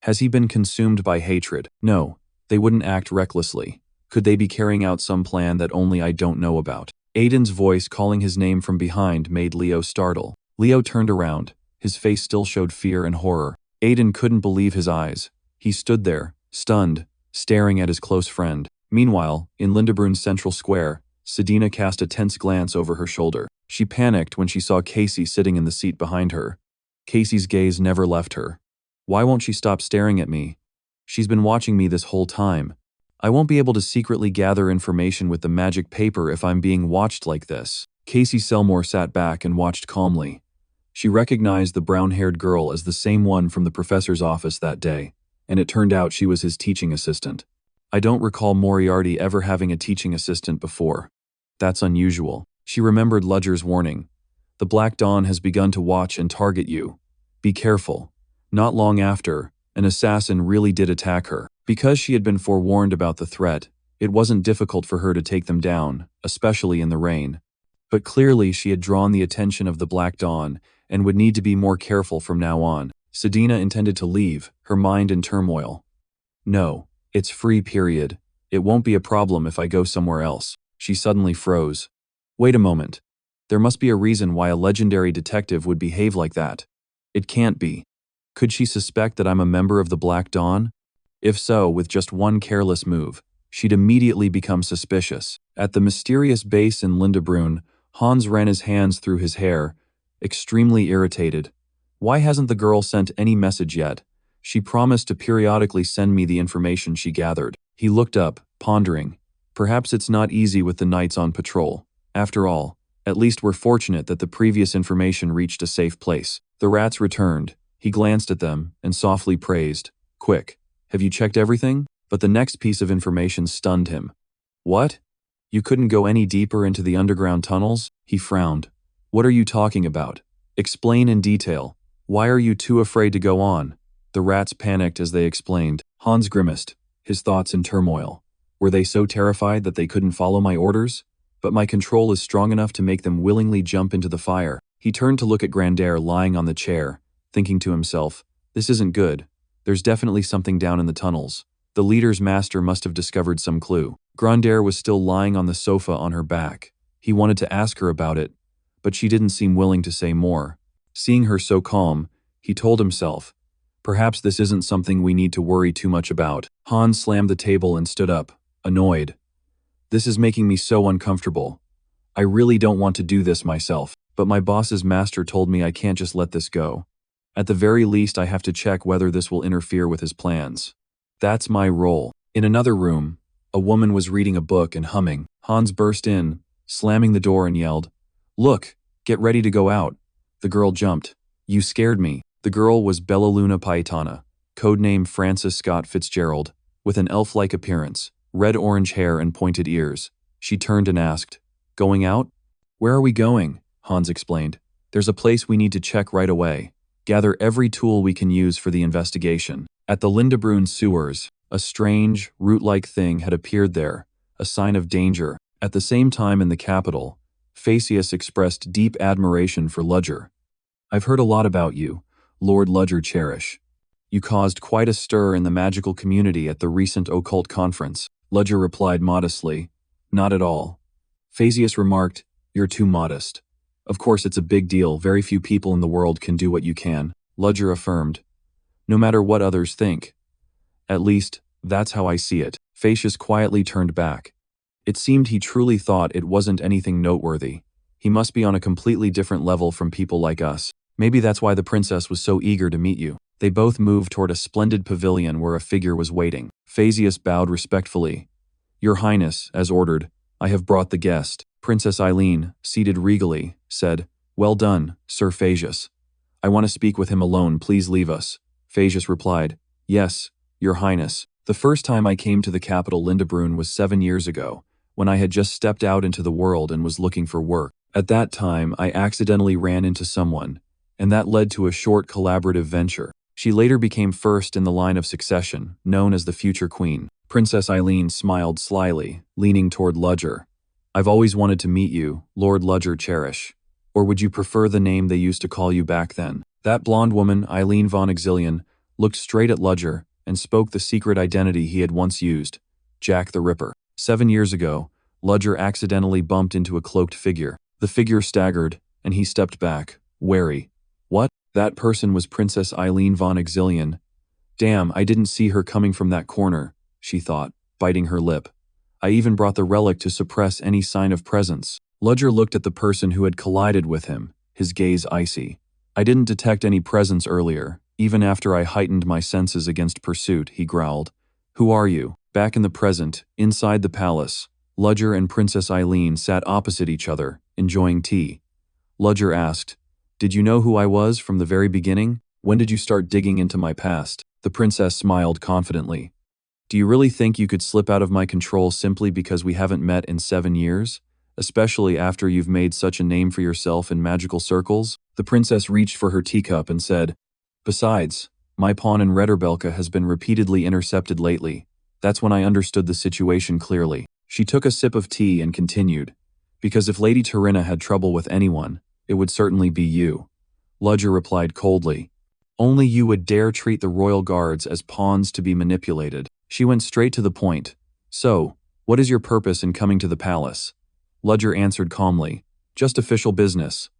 Has he been consumed by hatred? No, they wouldn't act recklessly. Could they be carrying out some plan that only I don't know about? Aiden's voice calling his name from behind made Leo startle. Leo turned around. His face still showed fear and horror. Aiden couldn't believe his eyes. He stood there, stunned, staring at his close friend. Meanwhile, in Lindebrun's central square, Sedina cast a tense glance over her shoulder. She panicked when she saw Casey sitting in the seat behind her. Casey's gaze never left her. Why won't she stop staring at me? She's been watching me this whole time. I won't be able to secretly gather information with the magic paper if I'm being watched like this. Casey Selmore sat back and watched calmly. She recognized the brown-haired girl as the same one from the professor's office that day, and it turned out she was his teaching assistant. I don't recall Moriarty ever having a teaching assistant before. That's unusual. She remembered Ludger's warning. The Black Dawn has begun to watch and target you. Be careful. Not long after, an assassin really did attack her. Because she had been forewarned about the threat, it wasn't difficult for her to take them down, especially in the rain. But clearly she had drawn the attention of the Black Dawn and would need to be more careful from now on. Sedina intended to leave, her mind in turmoil. No, it's free period. It won't be a problem if I go somewhere else. She suddenly froze. Wait a moment. There must be a reason why a legendary detective would behave like that. It can't be. Could she suspect that I'm a member of the Black Dawn? If so, with just one careless move, she'd immediately become suspicious. At the mysterious base in Lindebrun, Hans ran his hands through his hair, extremely irritated. Why hasn't the girl sent any message yet? She promised to periodically send me the information she gathered. He looked up, pondering. Perhaps it's not easy with the knights on patrol. After all, at least we're fortunate that the previous information reached a safe place. The rats returned. He glanced at them and softly praised. Quick, have you checked everything? But the next piece of information stunned him. What? You couldn't go any deeper into the underground tunnels? He frowned. What are you talking about? Explain in detail. Why are you too afraid to go on? The rats panicked as they explained. Hans grimaced, his thoughts in turmoil. Were they so terrified that they couldn't follow my orders? But my control is strong enough to make them willingly jump into the fire. He turned to look at Grandaire lying on the chair, thinking to himself, this isn't good. There's definitely something down in the tunnels. The leader's master must have discovered some clue. Grandaire was still lying on the sofa on her back. He wanted to ask her about it, but she didn't seem willing to say more. Seeing her so calm, he told himself, perhaps this isn't something we need to worry too much about. Hans slammed the table and stood up, annoyed. This is making me so uncomfortable. I really don't want to do this myself, but my boss's master told me I can't just let this go. At the very least, I have to check whether this will interfere with his plans. That's my role. In another room, a woman was reading a book and humming. Hans burst in, slamming the door and yelled, Look, get ready to go out. The girl jumped. You scared me. The girl was Bellaluna Paetana, codename Frances Scott Fitzgerald, with an elf-like appearance, red-orange hair and pointed ears. She turned and asked, Going out? Where are we going? Hans explained. There's a place we need to check right away. Gather every tool we can use for the investigation. At the Lindebrun sewers, a strange, root-like thing had appeared there, a sign of danger. At the same time in the capital, Phaceus expressed deep admiration for Ludger. I've heard a lot about you, Lord Ludger Cherish. You caused quite a stir in the magical community at the recent occult conference. Ludger replied modestly, Not at all. Phaceus remarked, You're too modest. Of course it's a big deal, very few people in the world can do what you can. Ludger affirmed, No matter what others think. At least, that's how I see it. Phaceus quietly turned back. It seemed he truly thought it wasn't anything noteworthy. He must be on a completely different level from people like us. Maybe that's why the princess was so eager to meet you. They both moved toward a splendid pavilion where a figure was waiting. Phaceus bowed respectfully. Your Highness, as ordered, I have brought the guest. Princess Eileen, seated regally, said, "Well done, Sir Phaeus. I want to speak with him alone, please leave us." Phaeus replied, "Yes, Your Highness. The first time I came to the capital Lindebrunn was 7 years ago, when I had just stepped out into the world and was looking for work. At that time, I accidentally ran into someone, and that led to a short collaborative venture. She later became first in the line of succession, known as the future queen." Princess Eileen smiled slyly, leaning toward Ludger. "I've always wanted to meet you, Lord Ludger Cherish. Or would you prefer the name they used to call you back then?" That blonde woman, Eileen von Exilian, looked straight at Ludger and spoke the secret identity he had once used, Jack the Ripper. 7 years ago, Ludger accidentally bumped into a cloaked figure. The figure staggered, and he stepped back, wary. What? That person was Princess Eileen von Exilian. Damn, I didn't see her coming from that corner, she thought, biting her lip. I even brought the relic to suppress any sign of presence. Ludger looked at the person who had collided with him, his gaze icy. I didn't detect any presence earlier, even after I heightened my senses against pursuit, he growled. Who are you? Back in the present, inside the palace, Ludger and Princess Eileen sat opposite each other, enjoying tea. Ludger asked, "Did you know who I was from the very beginning? When did you start digging into my past?" The princess smiled confidently. "Do you really think you could slip out of my control simply because we haven't met in 7 years? Especially after you've made such a name for yourself in magical circles?" The princess reached for her teacup and said, "Besides, my pawn in Redderbelka has been repeatedly intercepted lately. That's when I understood the situation clearly." She took a sip of tea and continued, "Because if Lady Tarinna had trouble with anyone, it would certainly be you." Ludger replied coldly, "Only you would dare treat the royal guards as pawns to be manipulated." She went straight to the point. "So, what is your purpose in coming to the palace?" Ludger answered calmly, "Just official business.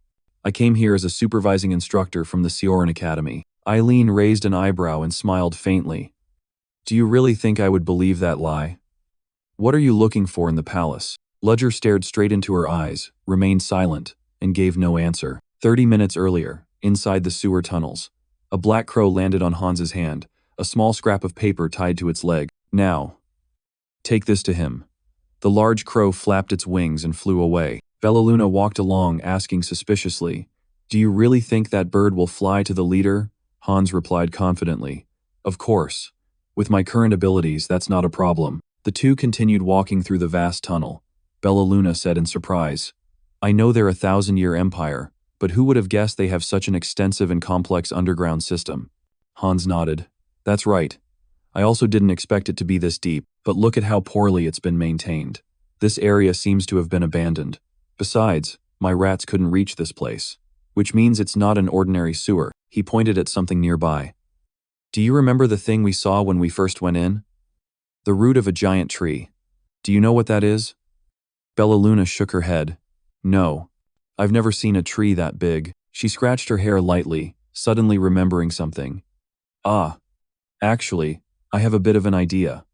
I came here as a supervising instructor from the Sioran Academy." Eileen raised an eyebrow and smiled faintly. "Do you really think I would believe that lie? What are you looking for in the palace?" Ludger stared straight into her eyes, remained silent, and gave no answer. 30 minutes earlier, inside the sewer tunnels, a black crow landed on Hans's hand, a small scrap of paper tied to its leg. "Now, take this to him." The large crow flapped its wings and flew away. Bellaluna walked along, asking suspiciously, "Do you really think that bird will fly to the leader?" Hans replied confidently, "Of course. With my current abilities, that's not a problem." The two continued walking through the vast tunnel. Bellaluna said in surprise, "I know they're a 1,000-year empire, but who would have guessed they have such an extensive and complex underground system?" Hans nodded. "That's right. I also didn't expect it to be this deep, but look at how poorly it's been maintained. This area seems to have been abandoned. Besides, my rats couldn't reach this place, which means it's not an ordinary sewer." He pointed at something nearby. "Do you remember the thing we saw when we first went in? The root of a giant tree. Do you know what that is?" Bellaluna shook her head. "No. I've never seen a tree that big." She scratched her hair lightly, suddenly remembering something. "Ah. Actually, I have a bit of an idea."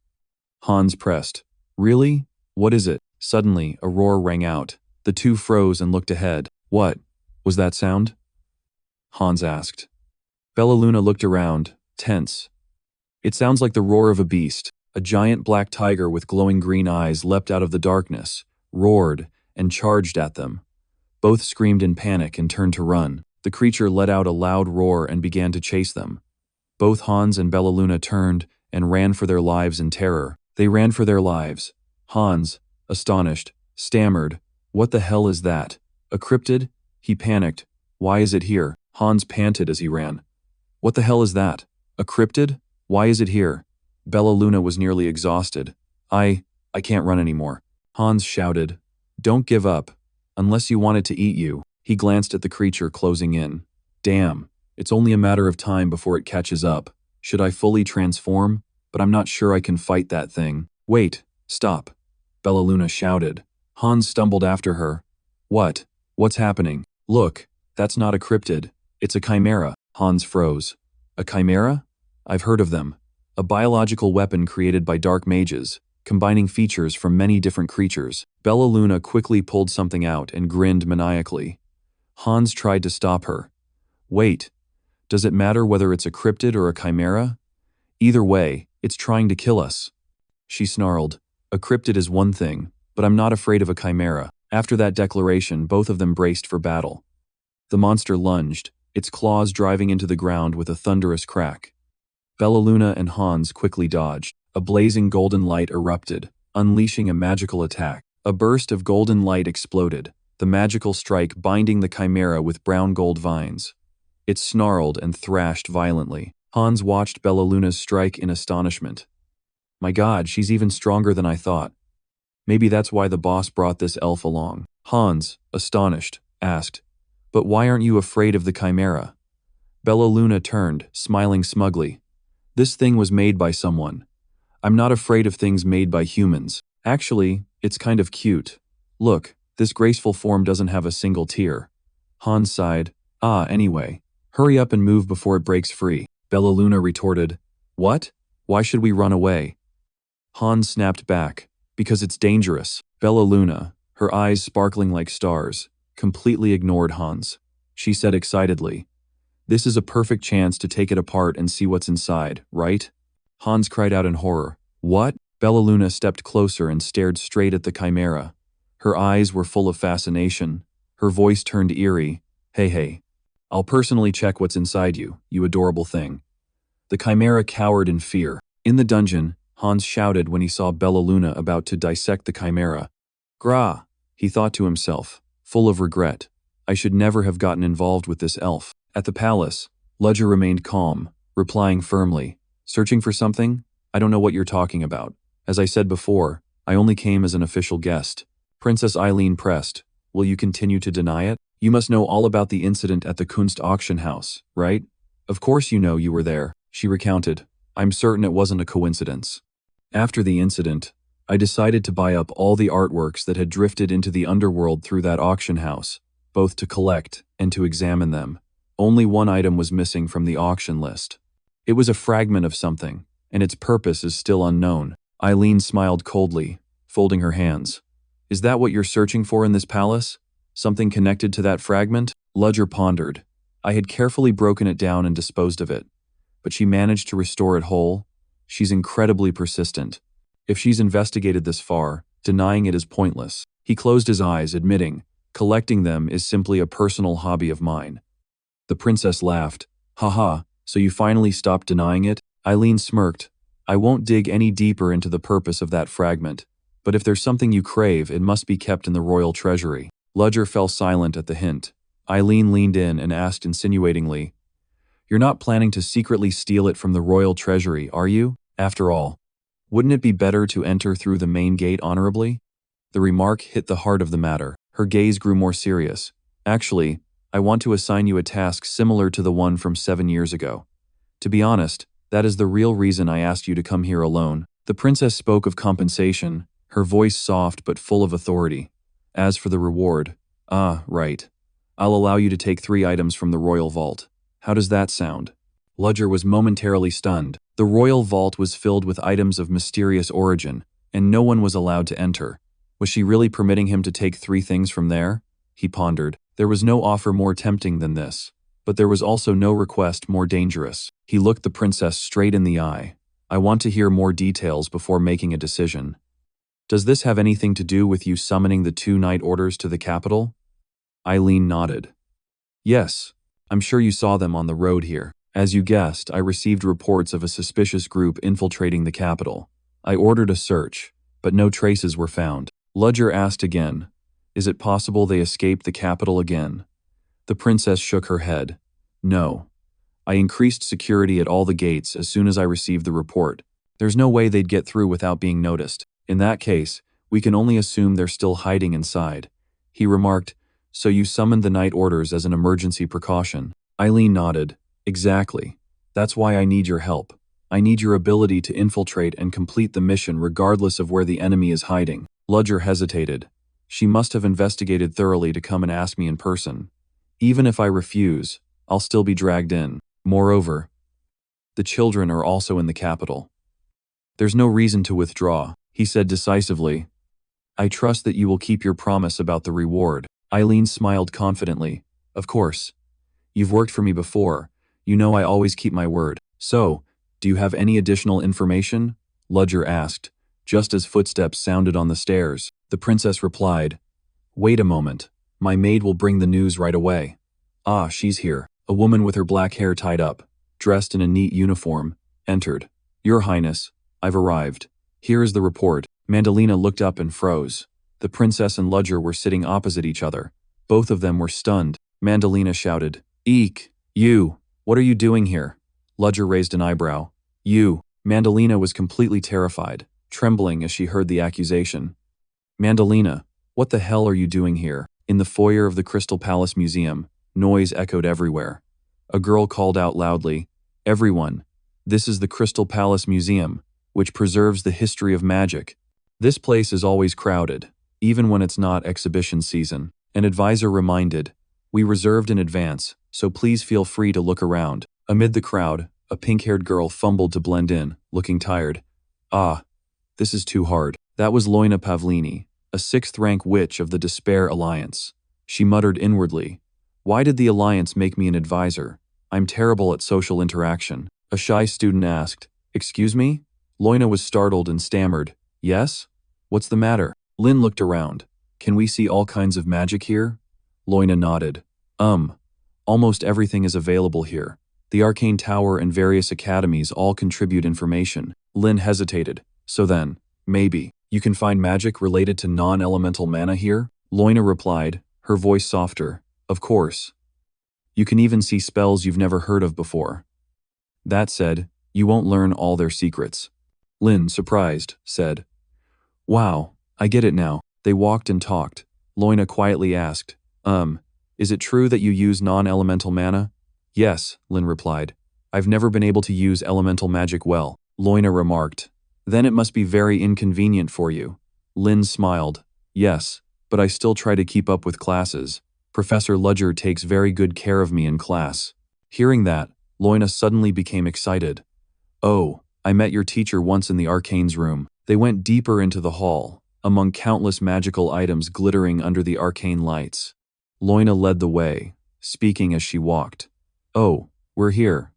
Hans pressed. "Really? What is it?" Suddenly, a roar rang out. The two froze and looked ahead. "What was that sound?" Hans asked. Bellaluna looked around, tense. "It sounds like the roar of a beast." A giant black tiger with glowing green eyes leapt out of the darkness, roared, and charged at them. Both screamed in panic and turned to run. The creature let out a loud roar and began to chase them. Both Hans and Bellaluna turned and ran for their lives in terror. They ran for their lives. Hans, astonished, stammered, "What the hell is that? A cryptid?" He panicked. "Why is it here?" Hans panted as he ran. "What the hell is that? A cryptid? Why is it here?" Bellaluna was nearly exhausted. I can't run anymore." Hans shouted, "Don't give up, unless you want it to eat you." He glanced at the creature closing in. "Damn, it's only a matter of time before it catches up. Should I fully transform? But I'm not sure I can fight that thing." "Wait, stop," Bellaluna shouted. Hans stumbled after her. "What? What's happening?" "Look, that's not a cryptid. It's a chimera." Hans froze. "A chimera? I've heard of them. A biological weapon created by dark mages, combining features from many different creatures." Bellaluna quickly pulled something out and grinned maniacally. Hans tried to stop her. "Wait, does it matter whether it's a cryptid or a chimera? Either way, it's trying to kill us." She snarled, "A cryptid is one thing, but I'm not afraid of a chimera. After that declaration, both of them braced for battle. The monster lunged, its claws driving into the ground with a thunderous crack. Bellaluna and Hans quickly dodged. A blazing golden light erupted, unleashing a magical attack. A burst of golden light exploded, the magical strike binding the chimera with brown gold vines. It snarled and thrashed violently. Hans watched Bellaluna's strike in astonishment. My God, she's even stronger than I thought. Maybe that's why the boss brought this elf along. Hans, astonished, asked, "But why aren't you afraid of the chimera?" Bellaluna turned, smiling smugly. "This thing was made by someone. I'm not afraid of things made by humans. Actually, it's kind of cute. Look, this graceful form doesn't have a single tear." Hans sighed. Anyway, hurry up and move before it breaks free." Bellaluna retorted. "What? Why should we run away?" Hans snapped back. "Because it's dangerous." Bellaluna, her eyes sparkling like stars, completely ignored Hans. She said excitedly, "This is a perfect chance to take it apart and see what's inside, right?" Hans cried out in horror. "What?" Bellaluna stepped closer and stared straight at the chimera. Her eyes were full of fascination. Her voice turned eerie. Hey, I'll personally check what's inside you, you adorable thing." The chimera cowered in fear. In the dungeon, Hans shouted when he saw Bellaluna about to dissect the chimera. "Gra," he thought to himself, full of regret. "I should never have gotten involved with this elf." At the palace, Ludger remained calm, replying firmly, "Searching for something? I don't know what you're talking about. As I said before, I only came as an official guest." Princess Eileen pressed, "Will you continue to deny it? You must know all about the incident at the Kunst auction house, right? Of course you know you were there," she recounted. "I'm certain it wasn't a coincidence. After the incident, I decided to buy up all the artworks that had drifted into the underworld through that auction house, both to collect and to examine them. Only one item was missing from the auction list. It was a fragment of something, and its purpose is still unknown." Eileen smiled coldly, folding her hands. "Is that what you're searching for in this palace? Something connected to that fragment?" Ludger pondered. "I had carefully broken it down and disposed of it. But she managed to restore it whole. She's incredibly persistent. If she's investigated this far, denying it is pointless." He closed his eyes, admitting, "Collecting them is simply a personal hobby of mine." The princess laughed. "Haha, so you finally stopped denying it?" Eileen smirked. "I won't dig any deeper into the purpose of that fragment, but if there's something you crave, it must be kept in the royal treasury." Ludger fell silent at the hint. Eileen leaned in and asked insinuatingly, "You're not planning to secretly steal it from the royal treasury, are you? After all, wouldn't it be better to enter through the main gate honorably?" The remark hit the heart of the matter. Her gaze grew more serious. "Actually, I want to assign you a task similar to the one from 7 years ago. To be honest, that is the real reason I asked you to come here alone." The princess spoke of compensation, her voice soft but full of authority. "As for the reward, right. I'll allow you to take 3 items from the royal vault. How does that sound?" Ludger was momentarily stunned. The royal vault was filled with items of mysterious origin, and no one was allowed to enter. Was she really permitting him to take 3 things from there? He pondered. There was no offer more tempting than this, but there was also no request more dangerous. He looked the princess straight in the eye. "I want to hear more details before making a decision. Does this have anything to do with you summoning the 2 night orders to the capital?" Eileen nodded. "Yes, I'm sure you saw them on the road here. As you guessed, I received reports of a suspicious group infiltrating the capital. I ordered a search, but no traces were found." Ludger asked again, "Is it possible they escaped the capital again?" The princess shook her head. "No. I increased security at all the gates as soon as I received the report. There's no way they'd get through without being noticed. In that case, we can only assume they're still hiding inside." He remarked, "So you summoned the night orders as an emergency precaution?" Eileen nodded. "Exactly. That's why I need your help. I need your ability to infiltrate and complete the mission regardless of where the enemy is hiding." Ludger hesitated. "She must have investigated thoroughly to come and ask me in person. Even if I refuse, I'll still be dragged in. Moreover, the children are also in the capital. There's no reason to withdraw," he said decisively. "I trust that you will keep your promise about the reward." Eileen smiled confidently. "Of course. You've worked for me before. You know I always keep my word. So, do you have any additional information?" Ludger asked, just as footsteps sounded on the stairs. The princess replied, "Wait a moment. My maid will bring the news right away." "Ah, she's here." A woman with her black hair tied up, dressed in a neat uniform, entered. "Your Highness, I've arrived. Here is the report." Mandalina looked up and froze. The princess and Ludger were sitting opposite each other. Both of them were stunned. Mandalina shouted, "Eek! You! What are you doing here?" Ludger raised an eyebrow. "You!" Mandalina was completely terrified, trembling as she heard the accusation. "Mandalina, what the hell are you doing here?" In the foyer of the Crystal Palace Museum, noise echoed everywhere. A girl called out loudly, "Everyone, this is the Crystal Palace Museum, which preserves the history of magic. This place is always crowded, even when it's not exhibition season." An advisor reminded, "We reserved in advance, so please feel free to look around." Amid the crowd, a pink-haired girl fumbled to blend in, looking tired. "Ah, this is too hard." That was Loina Pavlini, a 6th-rank witch of the Despair Alliance. She muttered inwardly, "Why did the Alliance make me an advisor? I'm terrible at social interaction." A shy student asked, "Excuse me?" Loina was startled and stammered, "Yes? What's the matter?" Lin looked around. "Can we see all kinds of magic here?" Loina nodded. Almost everything is available here. The Arcane Tower and various academies all contribute information." Lin hesitated. "So then, maybe, you can find magic related to non-elemental mana here?" Loina replied, her voice softer. "Of course. You can even see spells you've never heard of before. That said, you won't learn all their secrets." Lin, surprised, said, "Wow, I get it now." They walked and talked. Loina quietly asked, "Is it true that you use non-elemental mana?" "Yes," Lin replied. "I've never been able to use elemental magic well." Loina remarked, "Then it must be very inconvenient for you." Lin smiled, "Yes, but I still try to keep up with classes. Professor Ludger takes very good care of me in class." Hearing that, Loina suddenly became excited. "Oh, I met your teacher once in the Arcane's room." They went deeper into the hall, among countless magical items glittering under the arcane lights. Loina led the way, speaking as she walked. "Oh, we're here.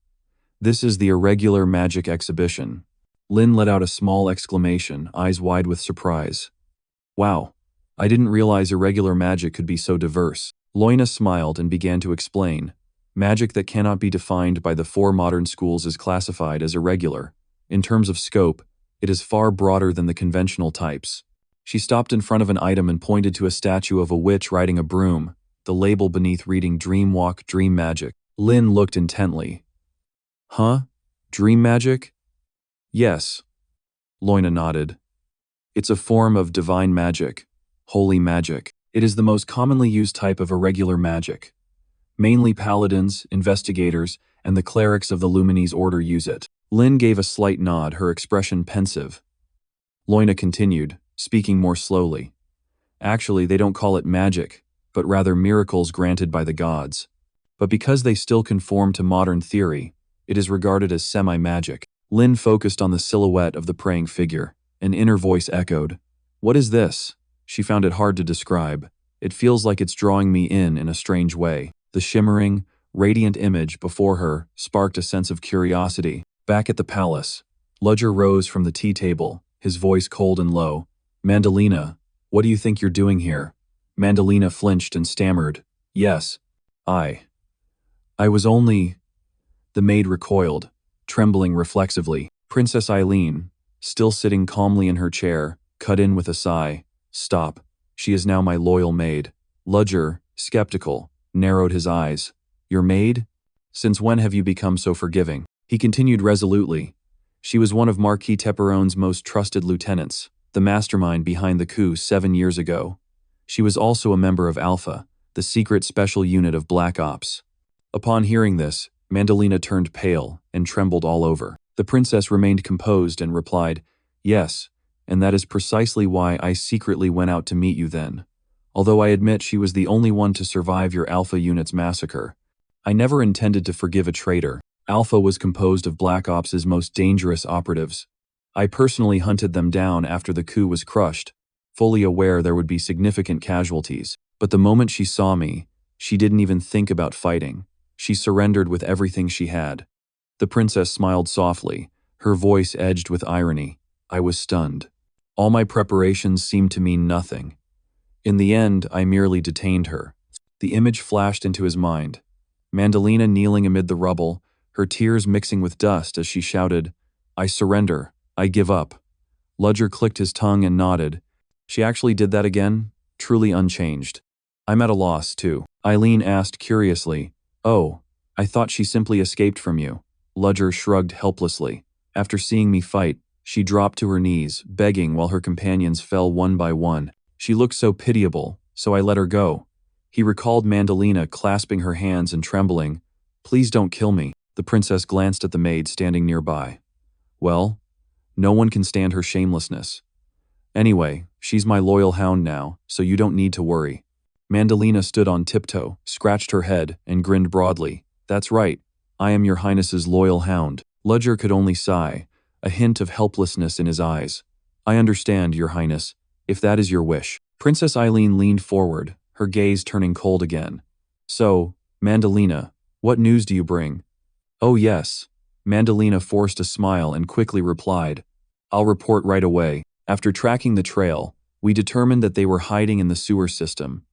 This is the Irregular Magic Exhibition." Lin let out a small exclamation, eyes wide with surprise. "Wow, I didn't realize irregular magic could be so diverse." Loina smiled and began to explain. "Magic that cannot be defined by the 4 modern schools is classified as irregular. In terms of scope, it is far broader than the conventional types." She stopped in front of an item and pointed to a statue of a witch riding a broom, the label beneath reading "Dream Walk, Dream Magic." Lin looked intently. "Huh? Dream magic?" "Yes." Loina nodded. "It's a form of divine magic, holy magic. It is the most commonly used type of irregular magic. Mainly paladins, investigators, and the clerics of the Luminese Order use it." Lin gave a slight nod, her expression pensive. Loina continued, speaking more slowly. "Actually, they don't call it magic, but rather miracles granted by the gods. But because they still conform to modern theory, it is regarded as semi-magic." Lin focused on the silhouette of the praying figure. An inner voice echoed, "What is this?" She found it hard to describe. "It feels like it's drawing me in a strange way." The shimmering, radiant image before her sparked a sense of curiosity. Back at the palace, Ludger rose from the tea table, his voice cold and low. "Mandalina, what do you think you're doing here?" Mandalina flinched and stammered, "Yes, I was only—" The maid recoiled, trembling reflexively. Princess Eileen, still sitting calmly in her chair, cut in with a sigh. "Stop. She is now my loyal maid." Ludger, skeptical, narrowed his eyes. "Your maid? Since when have you become so forgiving?" He continued resolutely. "She was one of Marquis Tepperone's most trusted lieutenants, the mastermind behind the coup 7 years ago. She was also a member of Alpha, the secret special unit of Black Ops." Upon hearing this, Mandalina turned pale and trembled all over. The princess remained composed and replied, "Yes, and that is precisely why I secretly went out to meet you then. Although I admit she was the only one to survive your Alpha unit's massacre. I never intended to forgive a traitor. Alpha was composed of Black Ops' most dangerous operatives. I personally hunted them down after the coup was crushed, fully aware there would be significant casualties. But the moment she saw me, she didn't even think about fighting. She surrendered with everything she had." The princess smiled softly, her voice edged with irony. "I was stunned. All my preparations seemed to mean nothing. In the end, I merely detained her. The image flashed into his mind. Mandalina kneeling amid the rubble, her tears mixing with dust as she shouted, "I surrender. I give up." Ludger clicked his tongue and nodded. She actually did that again? Truly unchanged. I'm at a loss, too. Eileen asked curiously, "Oh, I thought she simply escaped from you." Ludger shrugged helplessly. After seeing me fight, she dropped to her knees, begging while her companions fell one by one. She looked so pitiable, so I let her go. He recalled Mandalina clasping her hands and trembling. "Please don't kill me." The princess glanced at the maid standing nearby. "Well, no one can stand her shamelessness. Anyway, she's my loyal hound now, so you don't need to worry." Mandalina stood on tiptoe, scratched her head, and grinned broadly. "That's right. I am your highness's loyal hound." Ludger could only sigh, a hint of helplessness in his eyes. "I understand, your highness, if that is your wish." Princess Eileen leaned forward, her gaze turning cold again. "So, Mandalina, what news do you bring?" "Oh yes." Mandalina forced a smile and quickly replied, "I'll report right away." After tracking the trail, we determined that they were hiding in the sewer system.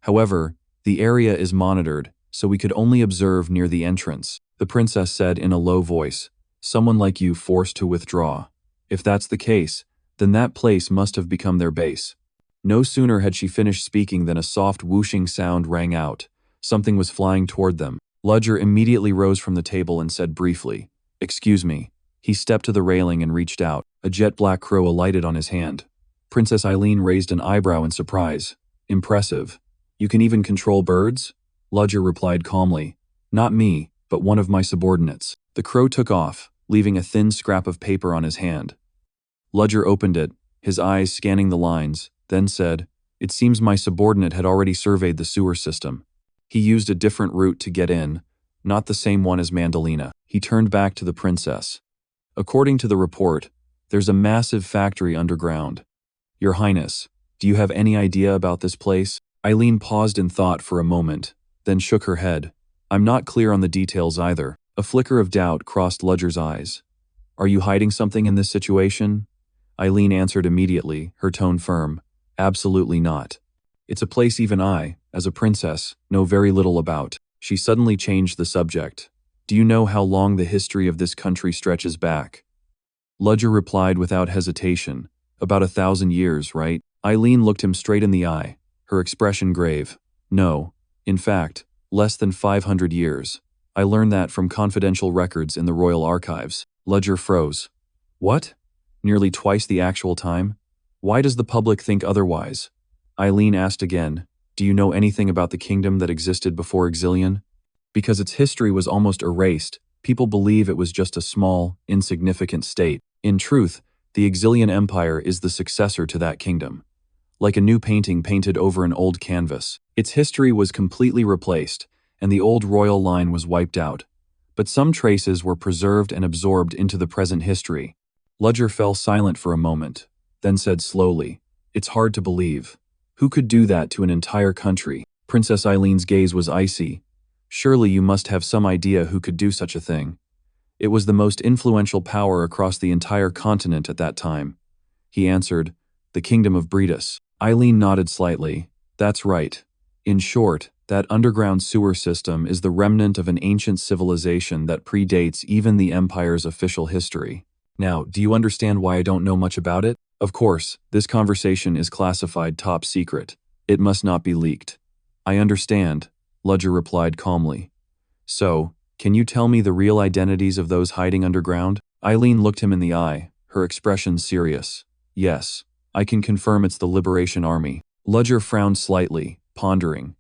However, the area is monitored, so we could only observe near the entrance. The princess said in a low voice, "Someone like you forced to withdraw. If that's the case, then that place must have become their base." No sooner had she finished speaking than a soft whooshing sound rang out. Something was flying toward them. Ludger immediately rose from the table and said briefly, "Excuse me." He stepped to the railing and reached out. A jet-black crow alighted on his hand. Princess Eileen raised an eyebrow in surprise. "Impressive. You can even control birds?" Ludger replied calmly, "Not me, but one of my subordinates." The crow took off, leaving a thin scrap of paper on his hand. Ludger opened it, his eyes scanning the lines, then said, "It seems my subordinate had already surveyed the sewer system. He used a different route to get in, not the same one as Mandalina." He turned back to the princess. "According to the report, there's a massive factory underground. Your Highness, do you have any idea about this place?" Eileen paused in thought for a moment, then shook her head. "I'm not clear on the details either." A flicker of doubt crossed Ludger's eyes. "Are you hiding something in this situation?" Eileen answered immediately, her tone firm. "Absolutely not. It's a place even I, as a princess, know very little about." She suddenly changed the subject. "Do you know how long the history of this country stretches back?" Ludger replied without hesitation, "About 1,000 years, right?" Eileen looked him straight in the eye, her expression grave. "No. In fact, less than 500 years. I learned that from confidential records in the royal archives." Ludger froze. "What? Nearly twice the actual time? Why does the public think otherwise?" Eileen asked again, "Do you know anything about the kingdom that existed before Exilion?" "Because its history was almost erased, people believe it was just a small, insignificant state. In truth, the Exilion Empire is the successor to that kingdom. Like a new painting painted over an old canvas. Its history was completely replaced, and the old royal line was wiped out. But some traces were preserved and absorbed into the present history." Ludger fell silent for a moment, then said slowly, "It's hard to believe. Who could do that to an entire country?" Princess Eileen's gaze was icy. "Surely you must have some idea who could do such a thing." "It was the most influential power across the entire continent at that time." He answered, "The kingdom of Bredis." Eileen nodded slightly. "That's right. In short, that underground sewer system is the remnant of an ancient civilization that predates even the Empire's official history. Now, do you understand why I don't know much about it? Of course, this conversation is classified top secret. It must not be leaked." "I understand," Ludger replied calmly. "So, can you tell me the real identities of those hiding underground?" Eileen looked him in the eye, her expression serious. "Yes, I can confirm it's the Liberation Army." Ludger frowned slightly, pondering.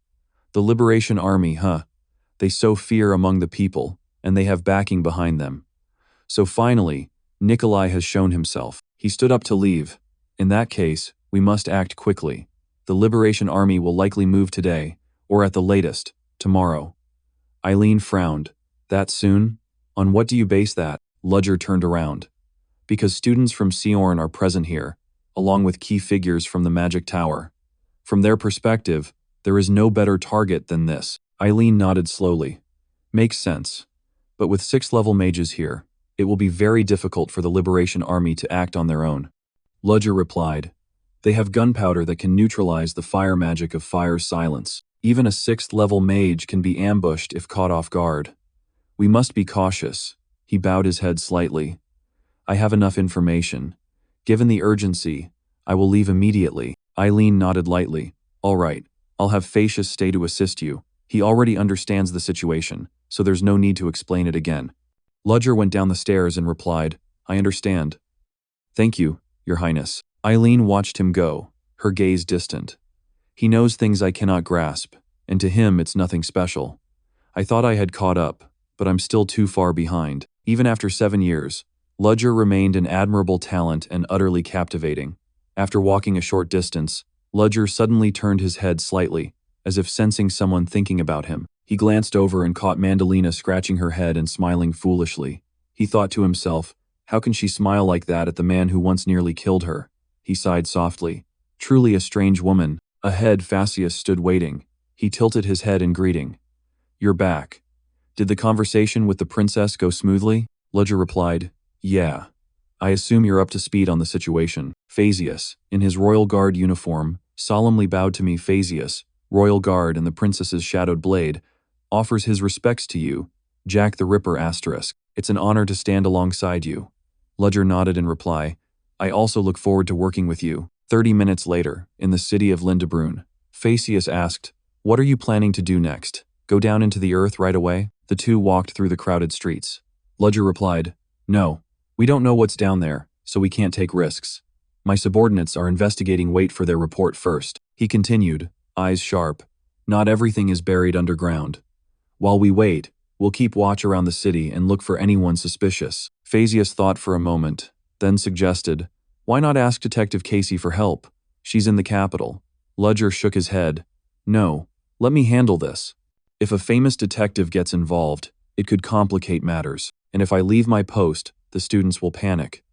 "The Liberation Army, huh? They sow fear among the people, and they have backing behind them. So finally, Nikolai has shown himself." He stood up to leave. "In that case, we must act quickly. The Liberation Army will likely move today, or at the latest, tomorrow." Eileen frowned. "That soon? On what do you base that?" Ludger turned around. "Because students from Siorn are present here, along with key figures from the Magic Tower. From their perspective, there is no better target than this." Eileen nodded slowly. "Makes sense. But with 6th-level mages here, it will be very difficult for the Liberation Army to act on their own." Ludger replied. They have gunpowder that can neutralize the fire magic of fire's silence. Even a 6th-level mage can be ambushed if caught off guard. We must be cautious. He bowed his head slightly. I have enough information. Given the urgency, I will leave immediately. Eileen nodded lightly. All right, I'll have Phaeus stay to assist you. He already understands the situation, so there's no need to explain it again. Ludger went down the stairs and replied, I understand. Thank you, Your Highness. Eileen watched him go, her gaze distant. He knows things I cannot grasp, and to him it's nothing special. I thought I had caught up, but I'm still too far behind. Even after 7 years, Ludger remained an admirable talent and utterly captivating. After walking a short distance, Ludger suddenly turned his head slightly, as if sensing someone thinking about him. He glanced over and caught Mandalina scratching her head and smiling foolishly. He thought to himself, how can she smile like that at the man who once nearly killed her? He sighed softly. Truly a strange woman. Ahead, Phaeus stood waiting. He tilted his head in greeting. You're back. Did the conversation with the princess go smoothly? Ludger replied, Yeah. I assume you're up to speed on the situation. Phaeus, in his royal guard uniform, solemnly bowed to me. Phaeus, royal guard and the princess's shadowed blade, offers his respects to you, Jack the Ripper *. It's an honor to stand alongside you. Ludger nodded in reply. I also look forward to working with you. 30 minutes later, in the city of Lindebrunn, Phaeus asked, What are you planning to do next? Go down into the earth right away? The two walked through the crowded streets. Ludger replied, No, we don't know what's down there, so we can't take risks. My subordinates are investigating. Wait for their report first. He continued, eyes sharp. Not everything is buried underground. While we wait, we'll keep watch around the city and look for anyone suspicious. Phaeus thought for a moment, then suggested, Why not ask Detective Casey for help? She's in the capital. Ludger shook his head. No, let me handle this. If a famous detective gets involved, it could complicate matters, and if I leave my post, the students will panic.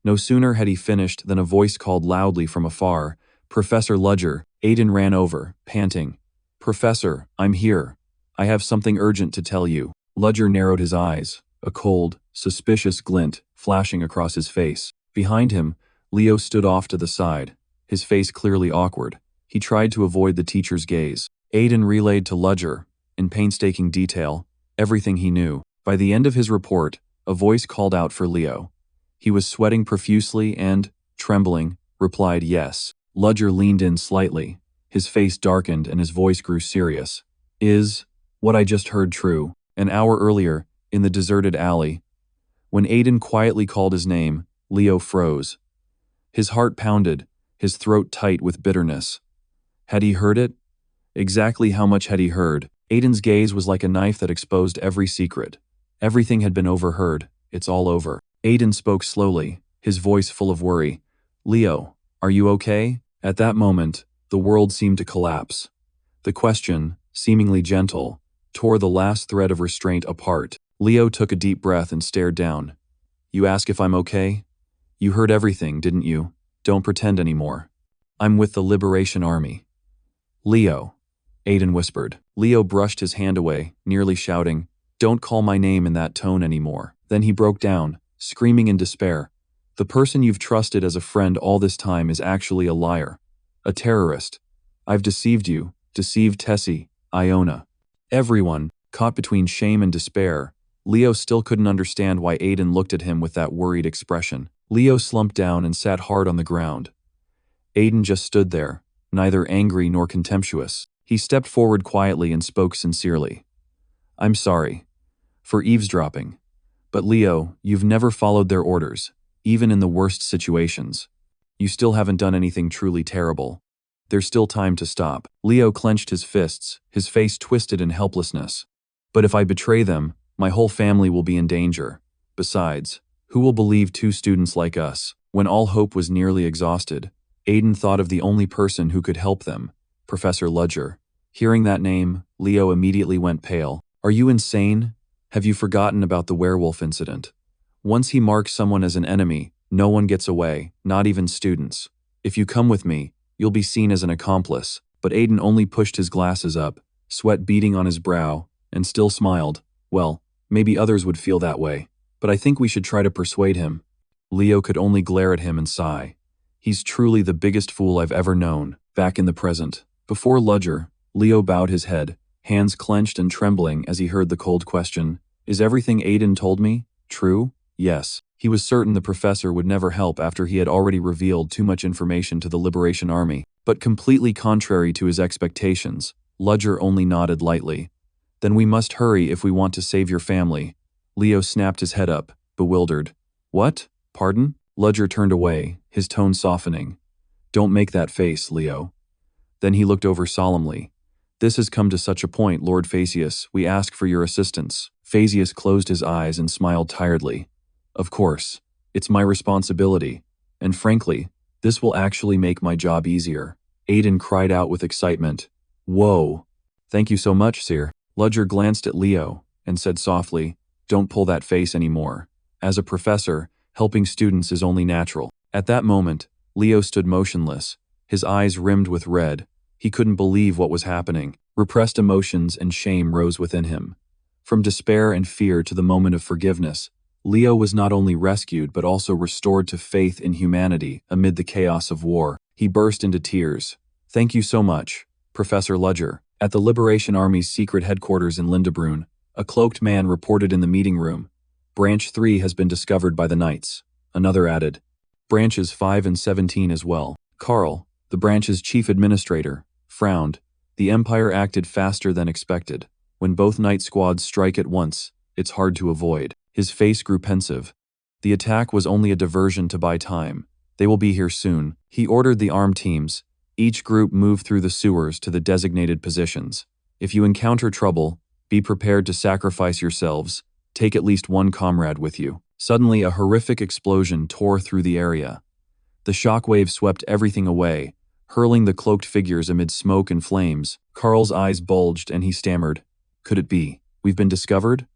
No sooner had he finished than a voice called loudly from afar, Professor Ludger. Aiden ran over, panting. Professor, I'm here. I have something urgent to tell you. Ludger narrowed his eyes, a cold, suspicious glint flashing across his face. Behind him, Leo stood off to the side, his face clearly awkward. He tried to avoid the teacher's gaze. Aiden relayed to Ludger, in painstaking detail, everything he knew. By the end of his report, a voice called out for Leo. He was sweating profusely and, trembling, replied yes. Ludger leaned in slightly. His face darkened and his voice grew serious. Is what I just heard true? An hour earlier, in the deserted alley, when Aiden quietly called his name, Leo froze. His heart pounded, his throat tight with bitterness. Had he heard it? Exactly how much had he heard? Aiden's gaze was like a knife that exposed every secret. Everything had been overheard. It's all over. Aiden spoke slowly, his voice full of worry. Leo, are you okay? At that moment, the world seemed to collapse. The question, seemingly gentle, tore the last thread of restraint apart. Leo took a deep breath and stared down. You ask if I'm okay? You heard everything, didn't you? Don't pretend anymore. I'm with the Liberation Army. Leo, Aiden whispered. Leo brushed his hand away, nearly shouting, Don't call my name in that tone anymore. Then he broke down, screaming in despair. The person you've trusted as a friend all this time is actually a liar. A terrorist. I've deceived you, deceived Tessie, Iona. Everyone, caught between shame and despair. Leo still couldn't understand why Aiden looked at him with that worried expression. Leo slumped down and sat hard on the ground. Aiden just stood there, neither angry nor contemptuous. He stepped forward quietly and spoke sincerely. I'm sorry for eavesdropping. But Leo, you've never followed their orders, even in the worst situations. You still haven't done anything truly terrible. There's still time to stop. Leo clenched his fists, his face twisted in helplessness. But if I betray them, my whole family will be in danger. Besides, who will believe two students like us? When all hope was nearly exhausted, Aiden thought of the only person who could help them, Professor Ludger. Hearing that name, Leo immediately went pale. Are you insane? Have you forgotten about the werewolf incident? Once he marks someone as an enemy, no one gets away, not even students. If you come with me, you'll be seen as an accomplice. But Aiden only pushed his glasses up, sweat beading on his brow, and still smiled. Well, maybe others would feel that way, but I think we should try to persuade him. Leo could only glare at him and sigh. He's truly the biggest fool I've ever known. Back in the present. Before Ludger, Leo bowed his head, hands clenched and trembling as he heard the cold question. Is everything Aiden told me true? Yes. He was certain the professor would never help after he had already revealed too much information to the Liberation Army. But completely contrary to his expectations, Ludger only nodded lightly. Then we must hurry if we want to save your family. Leo snapped his head up, bewildered. What? Pardon? Ludger turned away, his tone softening. Don't make that face, Leo. Then he looked over solemnly. This has come to such a point, Lord Phaseus, we ask for your assistance. Phaseus closed his eyes and smiled tiredly. Of course, it's my responsibility, and frankly, this will actually make my job easier. Aiden cried out with excitement. Whoa! Thank you so much, Sir. Ludger glanced at Leo and said softly, don't pull that face anymore. As a professor, helping students is only natural. At that moment, Leo stood motionless, his eyes rimmed with red. He couldn't believe what was happening. Repressed emotions and shame rose within him. From despair and fear to the moment of forgiveness, Leo was not only rescued but also restored to faith in humanity amid the chaos of war. He burst into tears. Thank you so much, Professor Ludger. At the Liberation Army's secret headquarters in Lindebrunn, a cloaked man reported in the meeting room. Branch 3 has been discovered by the Knights. Another added. Branches 5 and 17 as well. Carl, the branch's chief administrator, frowned. The Empire acted faster than expected. When both Knight squads strike at once, it's hard to avoid. His face grew pensive. The attack was only a diversion to buy time. They will be here soon. He ordered the armed teams. Each group move through the sewers to the designated positions. If you encounter trouble, be prepared to sacrifice yourselves. Take at least one comrade with you. Suddenly, a horrific explosion tore through the area. The shockwave swept everything away, hurling the cloaked figures amid smoke and flames. Carl's eyes bulged and he stammered. Could it be? We've been discovered?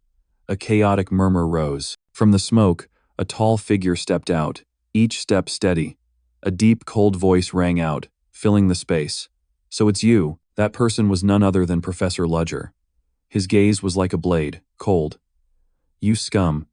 A chaotic murmur rose. From the smoke, a tall figure stepped out, each step steady. A deep, cold voice rang out, filling the space. So it's you. That person was none other than Professor Ludger. His gaze was like a blade, cold. You scum.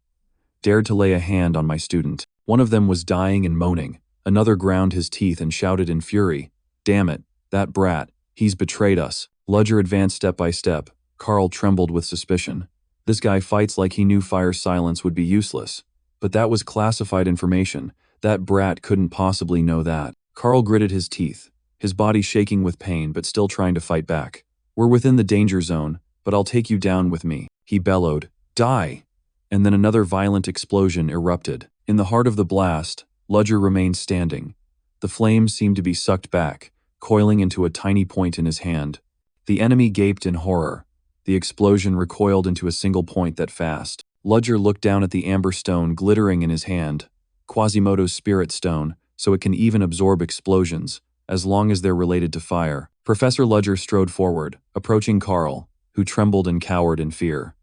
Dared to lay a hand on my student. One of them was dying and moaning. Another ground his teeth and shouted in fury. Damn it, that brat. He's betrayed us. Ludger advanced step by step. Carl trembled with suspicion. This guy fights like he knew fire silence would be useless. But that was classified information. That brat couldn't possibly know that. Carl gritted his teeth, his body shaking with pain but still trying to fight back. We're within the danger zone, but I'll take you down with me. He bellowed. Die! And then another violent explosion erupted. In the heart of the blast, Ludger remained standing. The flames seemed to be sucked back, coiling into a tiny point in his hand. The enemy gaped in horror. The explosion recoiled into a single point that fast. Ludger looked down at the amber stone glittering in his hand. Quasimodo's spirit stone, so it can even absorb explosions, as long as they're related to fire. Professor Ludger strode forward, approaching Carl, who trembled and cowered in fear.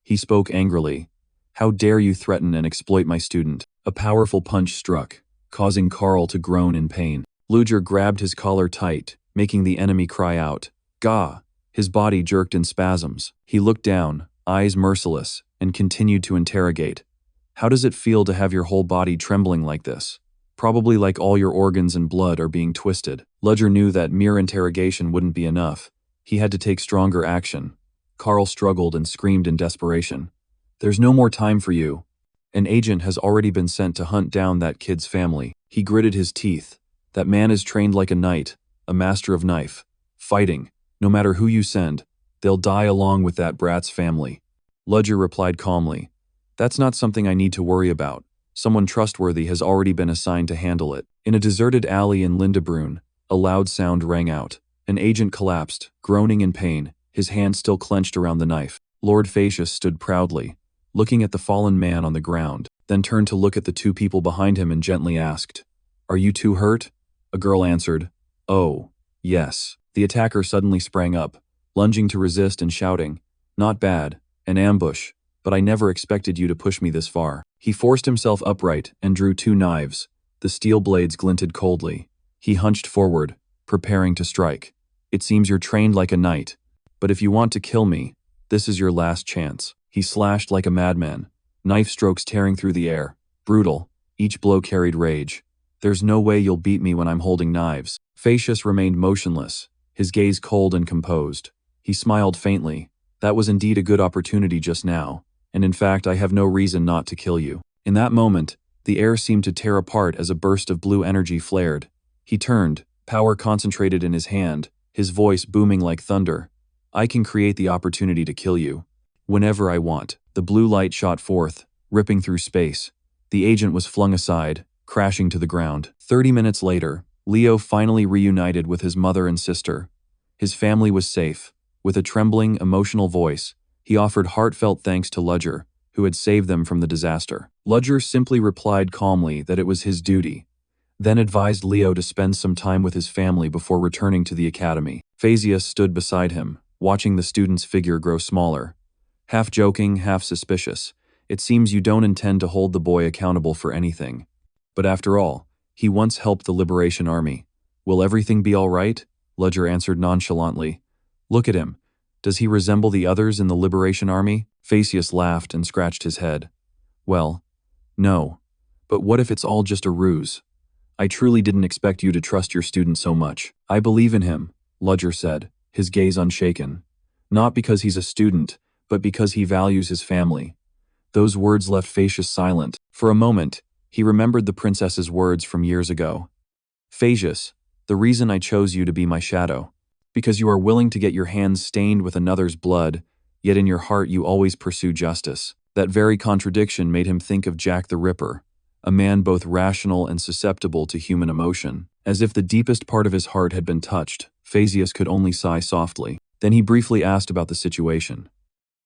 He spoke angrily. How dare you threaten and exploit my student? A powerful punch struck, causing Carl to groan in pain. Ludger grabbed his collar tight, making the enemy cry out. Gah! His body jerked in spasms. He looked down, eyes merciless, and continued to interrogate. How does it feel to have your whole body trembling like this? Probably like all your organs and blood are being twisted. Ludger knew that mere interrogation wouldn't be enough. He had to take stronger action. Carl struggled and screamed in desperation. There's no more time for you. An agent has already been sent to hunt down that kid's family. He gritted his teeth. That man is trained like a knight, a master of knife. Fighting. No matter who you send, they'll die along with that brat's family. Ludger replied calmly. That's not something I need to worry about. Someone trustworthy has already been assigned to handle it. In a deserted alley in Lindebrunn, a loud sound rang out. An agent collapsed, groaning in pain, his hand still clenched around the knife. Lord Phaseus stood proudly, looking at the fallen man on the ground, then turned to look at the two people behind him and gently asked, Are you two hurt? A girl answered, Oh, yes. The attacker suddenly sprang up, lunging to resist and shouting, Not bad, an ambush, but I never expected you to push me this far. He forced himself upright and drew two knives. The steel blades glinted coldly. He hunched forward, preparing to strike. It seems you're trained like a knight, but if you want to kill me, this is your last chance. He slashed like a madman, knife strokes tearing through the air. Brutal, each blow carried rage. There's no way you'll beat me when I'm holding knives. Phaetus remained motionless, his gaze cold and composed. He smiled faintly. That was indeed a good opportunity just now, and in fact I have no reason not to kill you. In that moment, the air seemed to tear apart as a burst of blue energy flared. He turned, power concentrated in his hand, his voice booming like thunder. I can create the opportunity to kill you. Whenever I want. The blue light shot forth, ripping through space. The agent was flung aside, crashing to the ground. 30 minutes later, Leo finally reunited with his mother and sister. His family was safe. With a trembling, emotional voice, he offered heartfelt thanks to Ludger, who had saved them from the disaster. Ludger simply replied calmly that it was his duty, then advised Leo to spend some time with his family before returning to the academy. Phaetus stood beside him, watching the student's figure grow smaller. Half joking, half suspicious. It seems you don't intend to hold the boy accountable for anything. But after all, he once helped the Liberation Army. Will everything be all right? Ludger answered nonchalantly. Look at him. Does he resemble the others in the Liberation Army? Phaetus laughed and scratched his head. Well, no. But what if it's all just a ruse? I truly didn't expect you to trust your student so much. I believe in him, Ludger said, his gaze unshaken. Not because he's a student, but because he values his family. Those words left Phaetus silent. For a moment, he remembered the princess's words from years ago. Phaetus, the reason I chose you to be my shadow. Because you are willing to get your hands stained with another's blood, yet in your heart you always pursue justice. That very contradiction made him think of Jack the Ripper, a man both rational and susceptible to human emotion. As if the deepest part of his heart had been touched, Phaetus could only sigh softly. Then he briefly asked about the situation.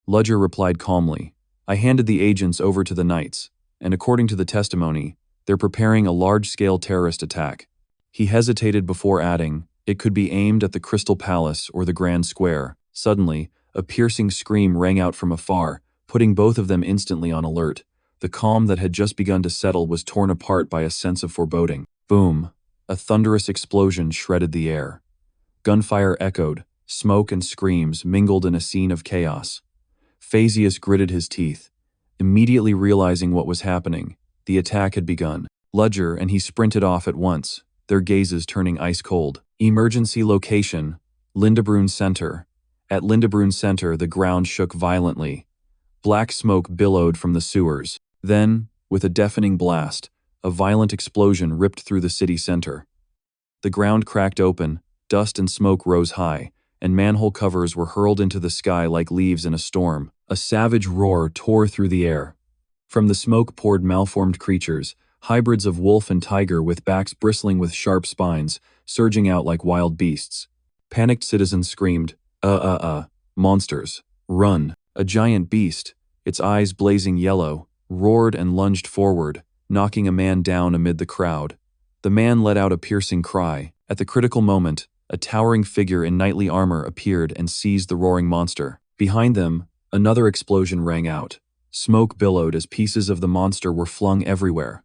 Ludger replied calmly, I handed the agents over to the knights, and according to the testimony, they're preparing a large-scale terrorist attack. He hesitated before adding, it could be aimed at the Crystal Palace or the Grand Square. Suddenly, a piercing scream rang out from afar, putting both of them instantly on alert. The calm that had just begun to settle was torn apart by a sense of foreboding. Boom! A thunderous explosion shredded the air. Gunfire echoed, smoke and screams mingled in a scene of chaos. Phaetus gritted his teeth. Immediately realizing what was happening, the attack had begun. Ludger and he sprinted off at once, their gazes turning ice-cold. Emergency location, Lindebrun Center. At Lindebrun Center, the ground shook violently. Black smoke billowed from the sewers. Then, with a deafening blast, a violent explosion ripped through the city center. The ground cracked open, dust and smoke rose high, and manhole covers were hurled into the sky like leaves in a storm. A savage roar tore through the air. From the smoke poured malformed creatures, hybrids of wolf and tiger with backs bristling with sharp spines, surging out like wild beasts. Panicked citizens screamed, monsters, run. A giant beast, its eyes blazing yellow, roared and lunged forward, knocking a man down amid the crowd. The man let out a piercing cry. At the critical moment, a towering figure in knightly armor appeared and seized the roaring monster. Behind them, another explosion rang out. Smoke billowed as pieces of the monster were flung everywhere.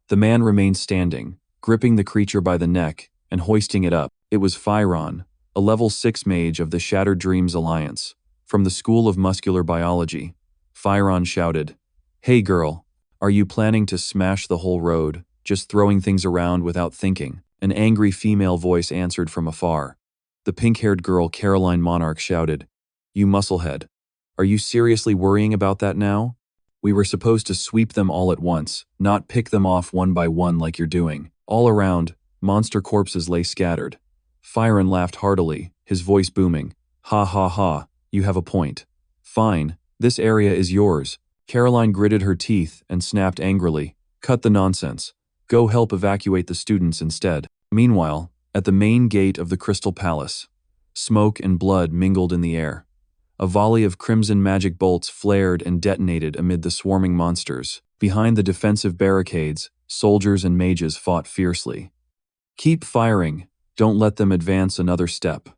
The man remained standing, gripping the creature by the neck and hoisting it up. It was Phyron, a level 6 mage of the Shattered Dreams Alliance. From the School of Muscular Biology, Phyron shouted, Hey girl, are you planning to smash the whole road, just throwing things around without thinking? An angry female voice answered from afar. The pink-haired girl Caroline Monarch shouted, You musclehead. Are you seriously worrying about that now? We were supposed to sweep them all at once, not pick them off one by one like you're doing. All around, monster corpses lay scattered. Phyron laughed heartily, his voice booming. Ha ha ha, you have a point. Fine, this area is yours. Caroline gritted her teeth and snapped angrily. Cut the nonsense. Go help evacuate the students instead. Meanwhile, at the main gate of the Crystal Palace, smoke and blood mingled in the air. A volley of crimson magic bolts flared and detonated amid the swarming monsters. Behind the defensive barricades, soldiers and mages fought fiercely. Keep firing. Don't let them advance another step.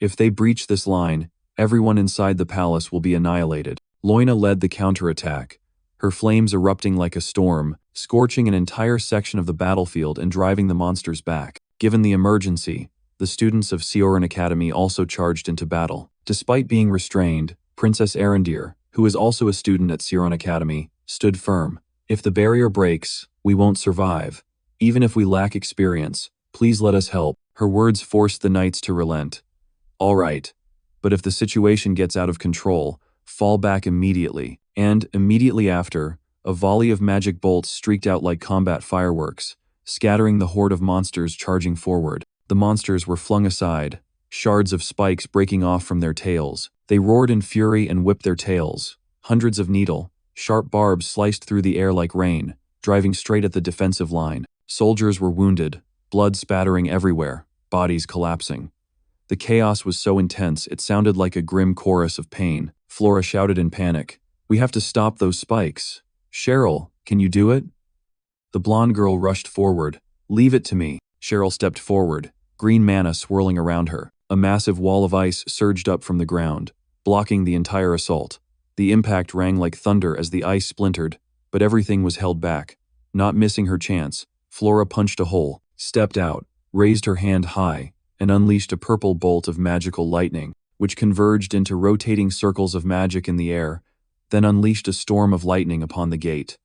If they breach this line, everyone inside the palace will be annihilated. Loina led the counterattack, her flames erupting like a storm, scorching an entire section of the battlefield and driving the monsters back. Given the emergency, the students of Sioran Academy also charged into battle. Despite being restrained, Princess Arendir, who is also a student at Sioran Academy, stood firm. If the barrier breaks, we won't survive. Even if we lack experience, please let us help. Her words forced the knights to relent. All right. But if the situation gets out of control, fall back immediately. And, immediately after, a volley of magic bolts streaked out like combat fireworks, scattering the horde of monsters charging forward. The monsters were flung aside, shards of spikes breaking off from their tails. They roared in fury and whipped their tails. Hundreds of sharp barbs sliced through the air like rain, driving straight at the defensive line. Soldiers were wounded, blood spattering everywhere, bodies collapsing. The chaos was so intense it sounded like a grim chorus of pain. Flora shouted in panic, "We have to stop those spikes. Cheryl, can you do it?" The blonde girl rushed forward. "Leave it to me." Cheryl stepped forward, green mana swirling around her. A massive wall of ice surged up from the ground, blocking the entire assault. The impact rang like thunder as the ice splintered, but everything was held back. Not missing her chance, Flora punched a hole, stepped out, raised her hand high, and unleashed a purple bolt of magical lightning, which converged into rotating circles of magic in the air, then unleashed a storm of lightning upon the gate.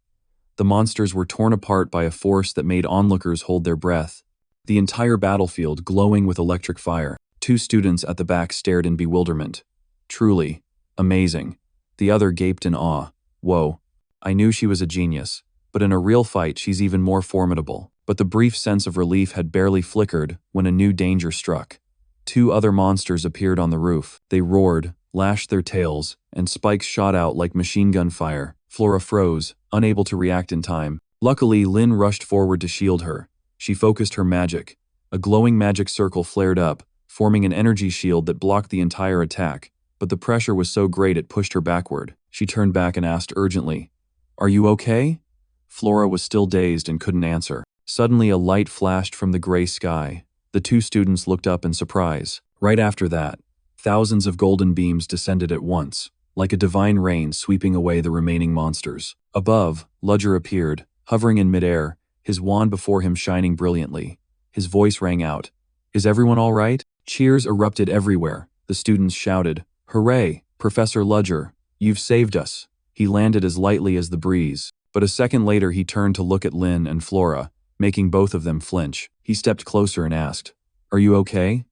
The monsters were torn apart by a force that made onlookers hold their breath, the entire battlefield glowing with electric fire. Two students at the back stared in bewilderment. Truly amazing. The other gaped in awe. Whoa. I knew she was a genius, but in a real fight she's even more formidable. But the brief sense of relief had barely flickered when a new danger struck. Two other monsters appeared on the roof. They roared, lashed their tails, and spikes shot out like machine gun fire. Flora froze, unable to react in time. Luckily, Lynn rushed forward to shield her. She focused her magic. A glowing magic circle flared up, forming an energy shield that blocked the entire attack, but the pressure was so great it pushed her backward. She turned back and asked urgently, "Are you okay?" Flora was still dazed and couldn't answer. Suddenly a light flashed from the gray sky. The two students looked up in surprise. Right after that, thousands of golden beams descended at once, like a divine rain sweeping away the remaining monsters. Above, Ludger appeared, hovering in midair, his wand before him shining brilliantly. His voice rang out, "Is everyone all right?" Cheers erupted everywhere. The students shouted, "Hooray, Professor Ludger, you've saved us." He landed as lightly as the breeze, but a second later he turned to look at Lynn and Flora, making both of them flinch. He stepped closer and asked, "Are you okay?"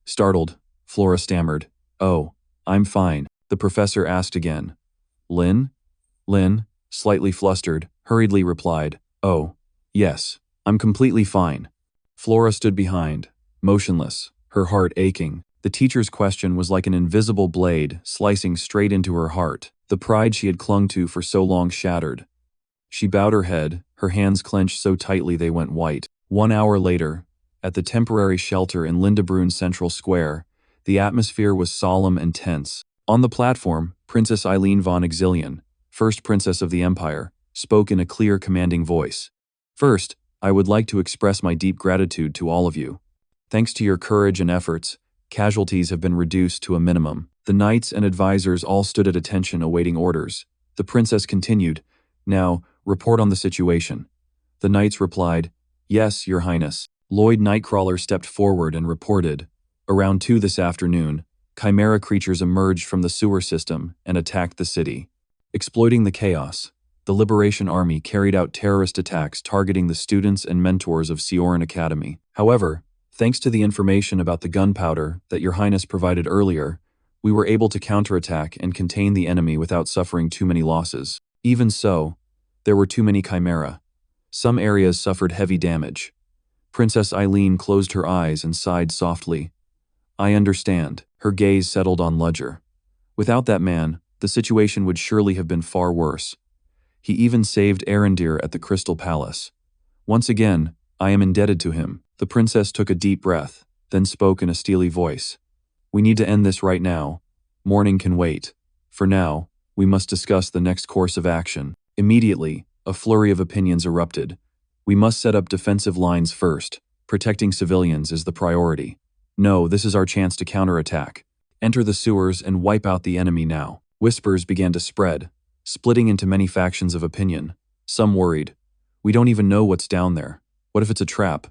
Startled, Flora stammered, "Oh, I'm fine." The professor asked again, "Lynn?" Lynn, slightly flustered, hurriedly replied, "Oh, yes, I'm completely fine." Flora stood behind, motionless, her heart aching. The teacher's question was like an invisible blade slicing straight into her heart. The pride she had clung to for so long shattered. She bowed her head, her hands clenched so tightly they went white. 1 hour later, at the temporary shelter in Lindebrunn Central Square, the atmosphere was solemn and tense. On the platform, Princess Eileen von Exilian, first princess of the Empire, spoke in a clear, commanding voice. "First, I would like to express my deep gratitude to all of you. Thanks to your courage and efforts, casualties have been reduced to a minimum." The knights and advisors all stood at attention awaiting orders. The princess continued, "Now, report on the situation." The knights replied, "Yes, Your Highness." Lloyd Nightcrawler stepped forward and reported, "Around 2 this afternoon, chimera creatures emerged from the sewer system and attacked the city. Exploiting the chaos, the Liberation Army carried out terrorist attacks targeting the students and mentors of Sioran Academy. However, thanks to the information about the gunpowder that Your Highness provided earlier, we were able to counterattack and contain the enemy without suffering too many losses. Even so, there were too many chimera. Some areas suffered heavy damage." Princess Eileen closed her eyes and sighed softly. "I understand." Her gaze settled on Ludger. "Without that man, the situation would surely have been far worse. He even saved Arendir at the Crystal Palace. Once again, I am indebted to him." The princess took a deep breath, then spoke in a steely voice. "We need to end this right now. Morning can wait. For now, we must discuss the next course of action." Immediately, a flurry of opinions erupted. "We must set up defensive lines first. Protecting civilians is the priority. No, this is our chance to counterattack. Enter the sewers and wipe out the enemy now." Whispers began to spread, splitting into many factions of opinion. Some worried, "We don't even know what's down there. What if it's a trap?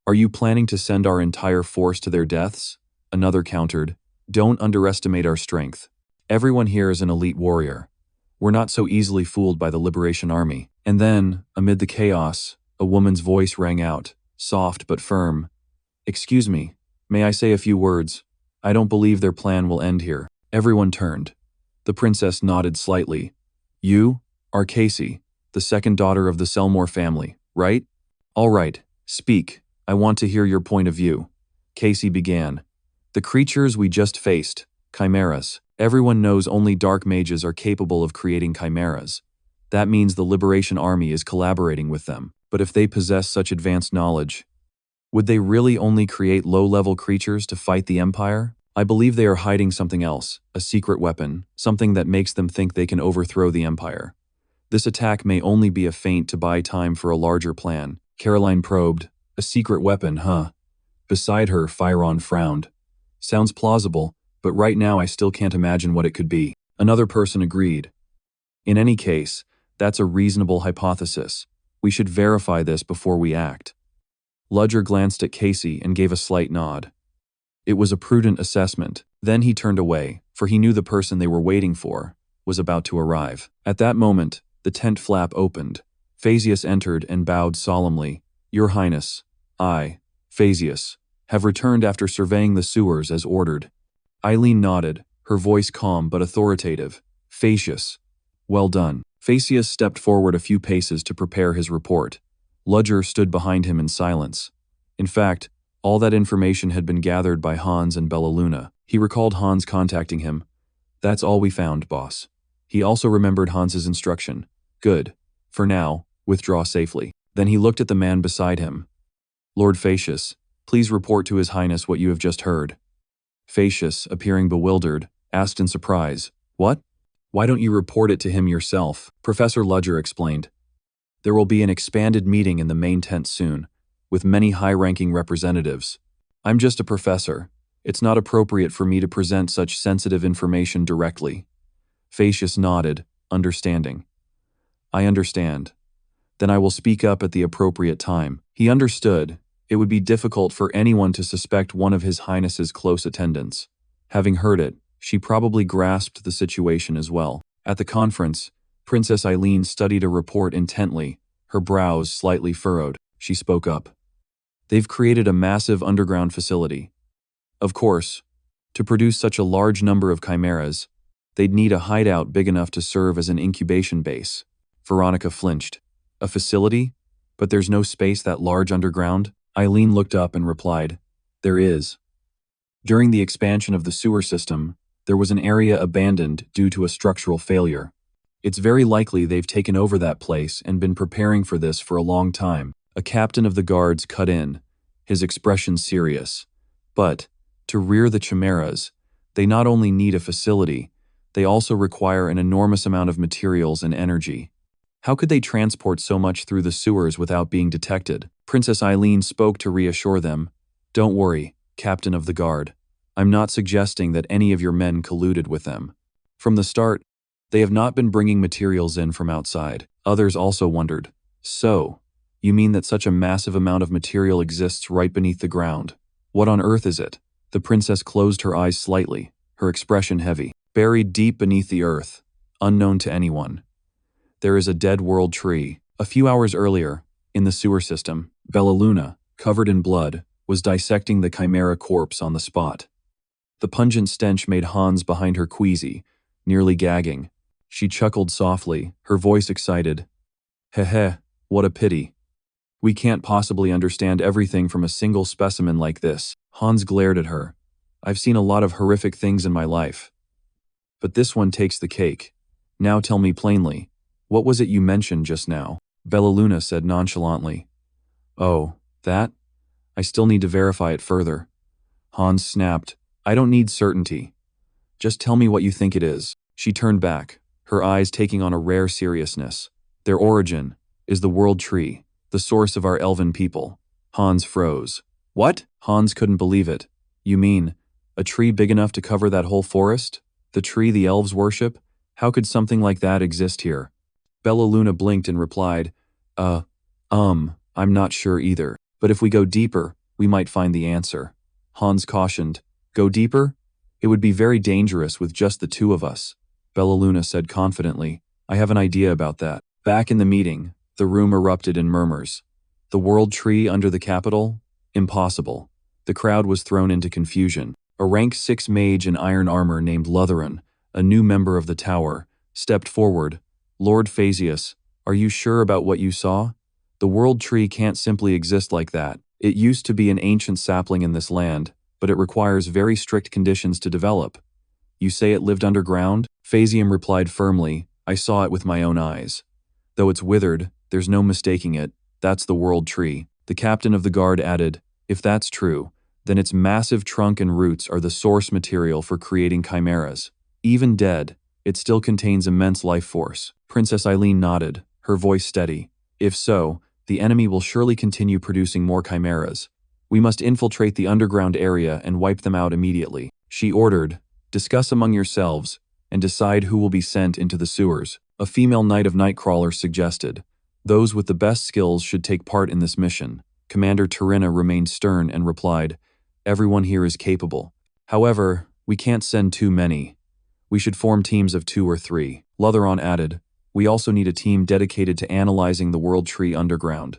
Are you planning to send our entire force to their deaths?" Another countered, "Don't underestimate our strength. Everyone here is an elite warrior. We're not so easily fooled by the Liberation Army." And then, amid the chaos, A woman's voice rang out, soft but firm. "Excuse me, may I say a few words? I don't believe their plan will end here." Everyone turned. The princess nodded slightly. "You are Casey, the second daughter of the Selmore family, right?" "All right, speak. I want to hear your point of view." Casey began. "The creatures we just faced, chimeras. Everyone knows only dark mages are capable of creating chimeras. That means the Liberation Army is collaborating with them. But if they possess such advanced knowledge, would they really only create low-level creatures to fight the Empire? I believe they are hiding something else, a secret weapon, something that makes them think they can overthrow the Empire. This attack may only be a feint to buy time for a larger plan." Caroline probed. "A secret weapon, huh?" Beside her, Fyron frowned. "Sounds plausible, but right now I still can't imagine what it could be." Another person agreed. "In any case, that's a reasonable hypothesis. We should verify this before we act." Ludger glanced at Casey and gave a slight nod. It was a prudent assessment. Then he turned away, for he knew the person they were waiting for was about to arrive. At that moment, the tent flap opened. Phasius entered and bowed solemnly. "Your Highness, I, Phasius, have returned after surveying the sewers as ordered." Eileen nodded, her voice calm but authoritative. "Phasius, well done." Phasius stepped forward a few paces to prepare his report. Ludger stood behind him in silence. In fact, all that information had been gathered by Hans and Bellaluna. He recalled Hans contacting him. "That's all we found, boss." He also remembered Hans's instruction. "Good. For now, withdraw safely." Then he looked at the man beside him. "Lord Phasius, please report to His Highness what you have just heard." Phasius, appearing bewildered, asked in surprise, "What? Why don't you report it to him yourself?" Professor Ludger explained. "There will be an expanded meeting in the main tent soon, with many high-ranking representatives. I'm just a professor. It's not appropriate for me to present such sensitive information directly." Phasius nodded, understanding. "I understand. Then I will speak up at the appropriate time." He understood. It would be difficult for anyone to suspect one of His Highness's close attendants. Having heard it, she probably grasped the situation as well. At the conference, Princess Eileen studied a report intently, her brows slightly furrowed. She spoke up. "They've created a massive underground facility. Of course, to produce such a large number of chimeras, they'd need a hideout big enough to serve as an incubation base." Veronica flinched. "A facility? But there's no space that large underground?" Eileen looked up and replied, "There is. During the expansion of the sewer system, there was an area abandoned due to a structural failure. It's very likely they've taken over that place and been preparing for this for a long time." A captain of the guards cut in, his expression serious. "But, to rear the chimeras, they not only need a facility, they also require an enormous amount of materials and energy. How could they transport so much through the sewers without being detected?" Princess Eileen spoke to reassure them. "Don't worry, Captain of the Guard. I'm not suggesting that any of your men colluded with them. From the start, they have not been bringing materials in from outside." Others also wondered. "So, you mean that such a massive amount of material exists right beneath the ground? What on earth is it?" The princess closed her eyes slightly, her expression heavy. "Buried deep beneath the earth, unknown to anyone. There is a dead world tree." A few hours earlier, in the sewer system, Bellaluna, covered in blood, was dissecting the chimera corpse on the spot. The pungent stench made Hans behind her queasy, nearly gagging. She chuckled softly, her voice excited. "Heh, what a pity. We can't possibly understand everything from a single specimen like this." Hans glared at her. "I've seen a lot of horrific things in my life, but this one takes the cake. Now tell me plainly, what was it you mentioned just now?" Bellaluna said nonchalantly. "Oh, that? I still need to verify it further." Hans snapped. "I don't need certainty. Just tell me what you think it is." She turned back, her eyes taking on a rare seriousness. "Their origin is the world tree, the source of our elven people." Hans froze. "What?" Hans couldn't believe it. "You mean, a tree big enough to cover that whole forest? The tree the elves worship? How could something like that exist here?" Bellaluna blinked and replied, I'm not sure either. But if we go deeper, we might find the answer." Hans cautioned. "Go deeper? It would be very dangerous with just the two of us." Bellaluna said confidently, "I have an idea about that." Back in the meeting, the room erupted in murmurs. The World Tree under the Capitol? Impossible. The crowd was thrown into confusion. A rank 6 mage in iron armor named Lutheran, a new member of the tower, stepped forward. Lord Phasius, are you sure about what you saw? The World Tree can't simply exist like that. It used to be an ancient sapling in this land, but it requires very strict conditions to develop. You say it lived underground? Phasium replied firmly, I saw it with my own eyes. Though it's withered, there's no mistaking it. That's the World Tree. The captain of the guard added, if that's true, then its massive trunk and roots are the source material for creating chimeras. Even dead, it still contains immense life force. Princess Eileen nodded, her voice steady. If so, the enemy will surely continue producing more chimeras. We must infiltrate the underground area and wipe them out immediately. She ordered, discuss among yourselves, and decide who will be sent into the sewers. A female knight of Nightcrawler suggested, those with the best skills should take part in this mission. Commander Tarina remained stern and replied, everyone here is capable. However, we can't send too many. We should form teams of 2 or 3. Lutheran added, we also need a team dedicated to analyzing the World Tree underground.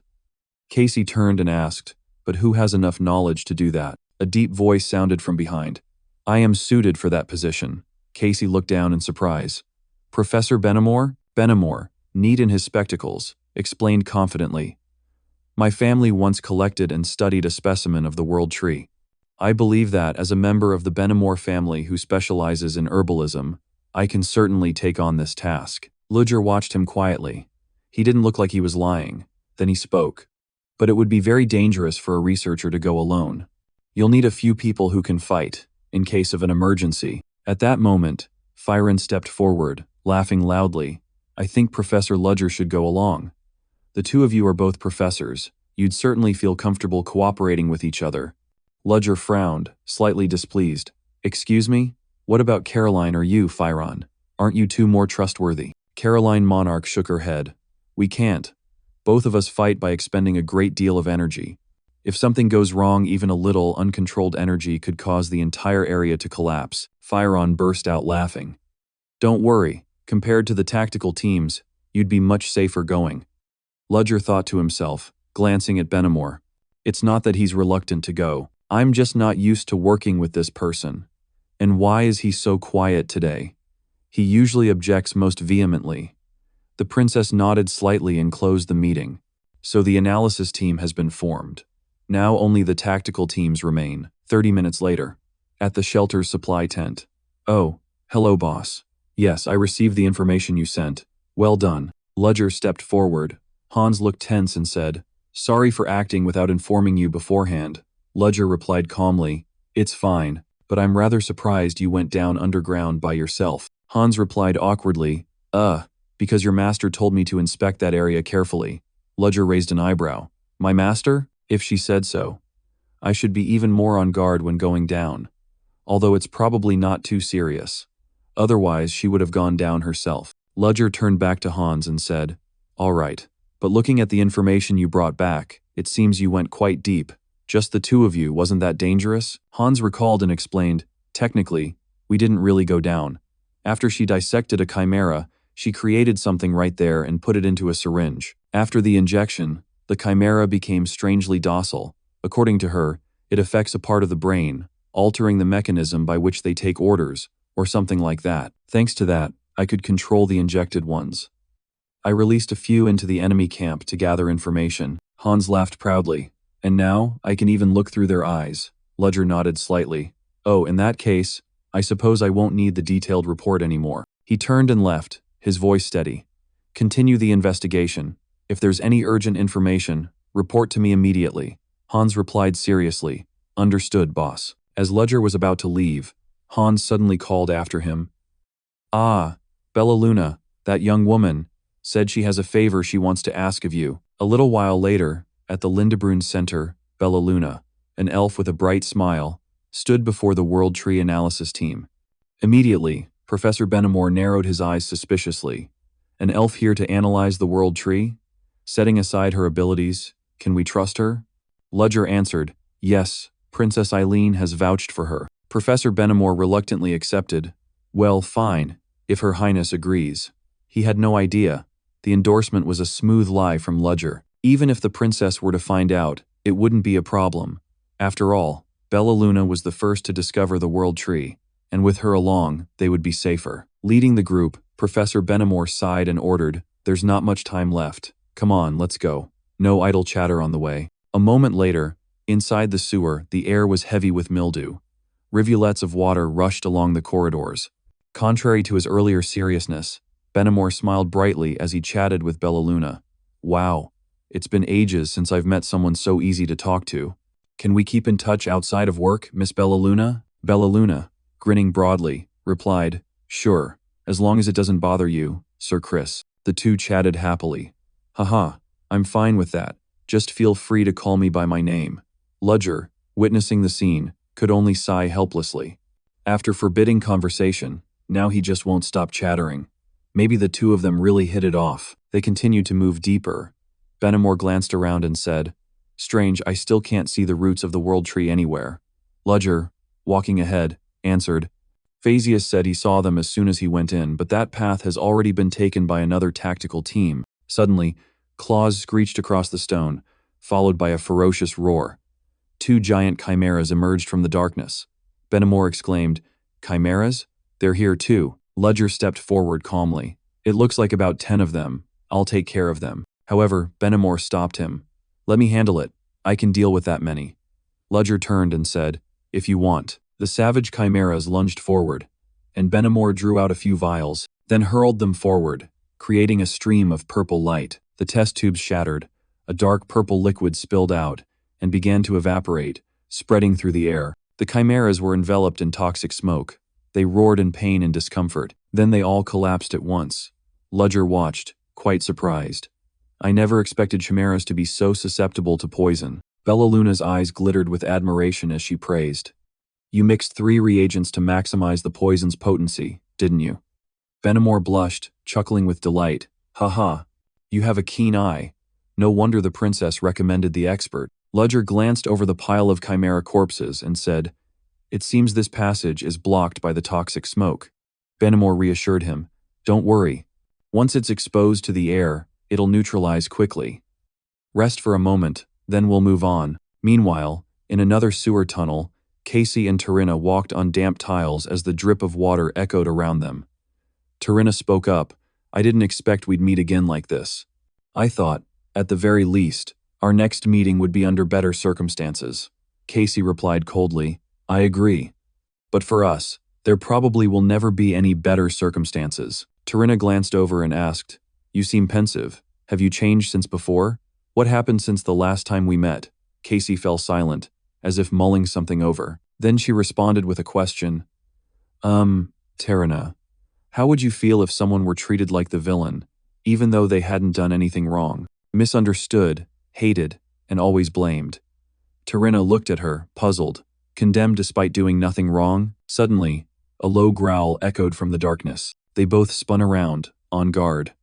Casey turned and asked, but who has enough knowledge to do that? A deep voice sounded from behind. I am suited for that position. Casey looked down in surprise. Professor Benamor? Benamor, neat in his spectacles, explained confidently. My family once collected and studied a specimen of the World Tree. I believe that, as a member of the Benamor family who specializes in herbalism, I can certainly take on this task. Ludger watched him quietly. He didn't look like he was lying. Then he spoke. But it would be very dangerous for a researcher to go alone. You'll need a few people who can fight, in case of an emergency. At that moment, Fyron stepped forward, laughing loudly. I think Professor Ludger should go along. The two of you are both professors. You'd certainly feel comfortable cooperating with each other. Ludger frowned, slightly displeased. Excuse me? What about Caroline or you, Fyron? Aren't you two more trustworthy? Caroline Monarch shook her head. We can't. Both of us fight by expending a great deal of energy. If something goes wrong, even a little uncontrolled energy could cause the entire area to collapse. Fyron burst out laughing. Don't worry. Compared to the tactical teams, you'd be much safer going. Ludger thought to himself, glancing at Benamor. It's not that he's reluctant to go. I'm just not used to working with this person. And why is he so quiet today? He usually objects most vehemently. The princess nodded slightly and closed the meeting. So the analysis team has been formed. Now only the tactical teams remain. 30 minutes later. At the shelter's supply tent. Oh, hello boss. Yes, I received the information you sent. Well done. Ludger stepped forward. Hans looked tense and said, sorry for acting without informing you beforehand. Ludger replied calmly, it's fine, but I'm rather surprised you went down underground by yourself. Hans replied awkwardly, because your master told me to inspect that area carefully. Ludger raised an eyebrow. My master? If she said so. I should be even more on guard when going down. Although it's probably not too serious. Otherwise, she would have gone down herself. Ludger turned back to Hans and said, all right, but looking at the information you brought back, it seems you went quite deep. Just the two of you, wasn't that dangerous? Hans recalled and explained, technically, we didn't really go down. After she dissected a chimera, she created something right there and put it into a syringe. After the injection, the chimera became strangely docile. According to her, it affects a part of the brain, altering the mechanism by which they take orders, or something like that. Thanks to that, I could control the injected ones. I released a few into the enemy camp to gather information. Hans laughed proudly. And now, I can even look through their eyes. Ludger nodded slightly. Oh, in that case, I suppose I won't need the detailed report anymore. He turned and left, his voice steady. Continue the investigation. If there's any urgent information, report to me immediately. Hans replied seriously. Understood, boss. As Ludger was about to leave, Hans suddenly called after him. Ah, Bella Luna, that young woman, said she has a favor she wants to ask of you. A little while later, at the Lindebrun Center, Bella Luna, an elf with a bright smile, stood before the World Tree analysis team. Immediately, Professor Benamor narrowed his eyes suspiciously. An elf here to analyze the World Tree? Setting aside her abilities, can we trust her? Ludger answered, yes, Princess Eileen has vouched for her. Professor Benamor reluctantly accepted. Well, fine, if Her Highness agrees. He had no idea. The endorsement was a smooth lie from Ludger. Even if the princess were to find out, it wouldn't be a problem. After all, Bella Luna was the first to discover the world tree, and with her along, they would be safer. Leading the group, Professor Benamor sighed and ordered, "There's not much time left. Come on, let's go. No idle chatter on the way." A moment later, inside the sewer, the air was heavy with mildew. Rivulets of water rushed along the corridors. Contrary to his earlier seriousness, Benamor smiled brightly as he chatted with Bella Luna. "Wow, it's been ages since I've met someone so easy to talk to. Can we keep in touch outside of work, Miss Bella Luna?" Bella Luna, grinning broadly, replied, "Sure, as long as it doesn't bother you, Sir Chris." The two chatted happily. "Haha, I'm fine with that. Just feel free to call me by my name." Ludger, witnessing the scene, could only sigh helplessly. After forbidding conversation, now he just won't stop chattering. Maybe the two of them really hit it off. They continued to move deeper. Benamor glanced around and said, "Strange, I still can't see the roots of the world tree anywhere." Ludger, walking ahead, answered, "Phasius said he saw them as soon as he went in, but that path has already been taken by another tactical team." Suddenly, claws screeched across the stone, followed by a ferocious roar. Two giant chimeras emerged from the darkness. Benamor exclaimed, "Chimeras? They're here too." Ludger stepped forward calmly. "It looks like about 10 of them. I'll take care of them." However, Benamor stopped him. "Let me handle it. I can deal with that many." Ludger turned and said, "If you want." The savage chimeras lunged forward, and Benamor drew out a few vials, then hurled them forward, creating a stream of purple light. The test tubes shattered, a dark purple liquid spilled out, and began to evaporate, spreading through the air. The chimeras were enveloped in toxic smoke. They roared in pain and discomfort. Then they all collapsed at once. Ludger watched, quite surprised. "I never expected chimeras to be so susceptible to poison." Bella Luna's eyes glittered with admiration as she praised. "You mixed 3 reagents to maximize the poison's potency, didn't you?" Benamor blushed, chuckling with delight. "Haha, you have a keen eye. No wonder the princess recommended the expert." Ludger glanced over the pile of chimera corpses and said, "It seems this passage is blocked by the toxic smoke." Benamor reassured him, "Don't worry. Once it's exposed to the air, it'll neutralize quickly. Rest for a moment, then we'll move on." Meanwhile, in another sewer tunnel, Casey and Tarina walked on damp tiles as the drip of water echoed around them. Tarina spoke up, "I didn't expect we'd meet again like this. I thought, at the very least, our next meeting would be under better circumstances." Casey replied coldly, "I agree. But for us, there probably will never be any better circumstances." Tarina glanced over and asked, "You seem pensive. Have you changed since before? What happened since the last time we met?" Casey fell silent, as if mulling something over. Then she responded with a question. Tarina, how would you feel if someone were treated like the villain, even though they hadn't done anything wrong? Misunderstood, hated, and always blamed." Tarina looked at her, puzzled. Condemned despite doing nothing wrong? Suddenly, a low growl echoed from the darkness. They both spun around, on guard.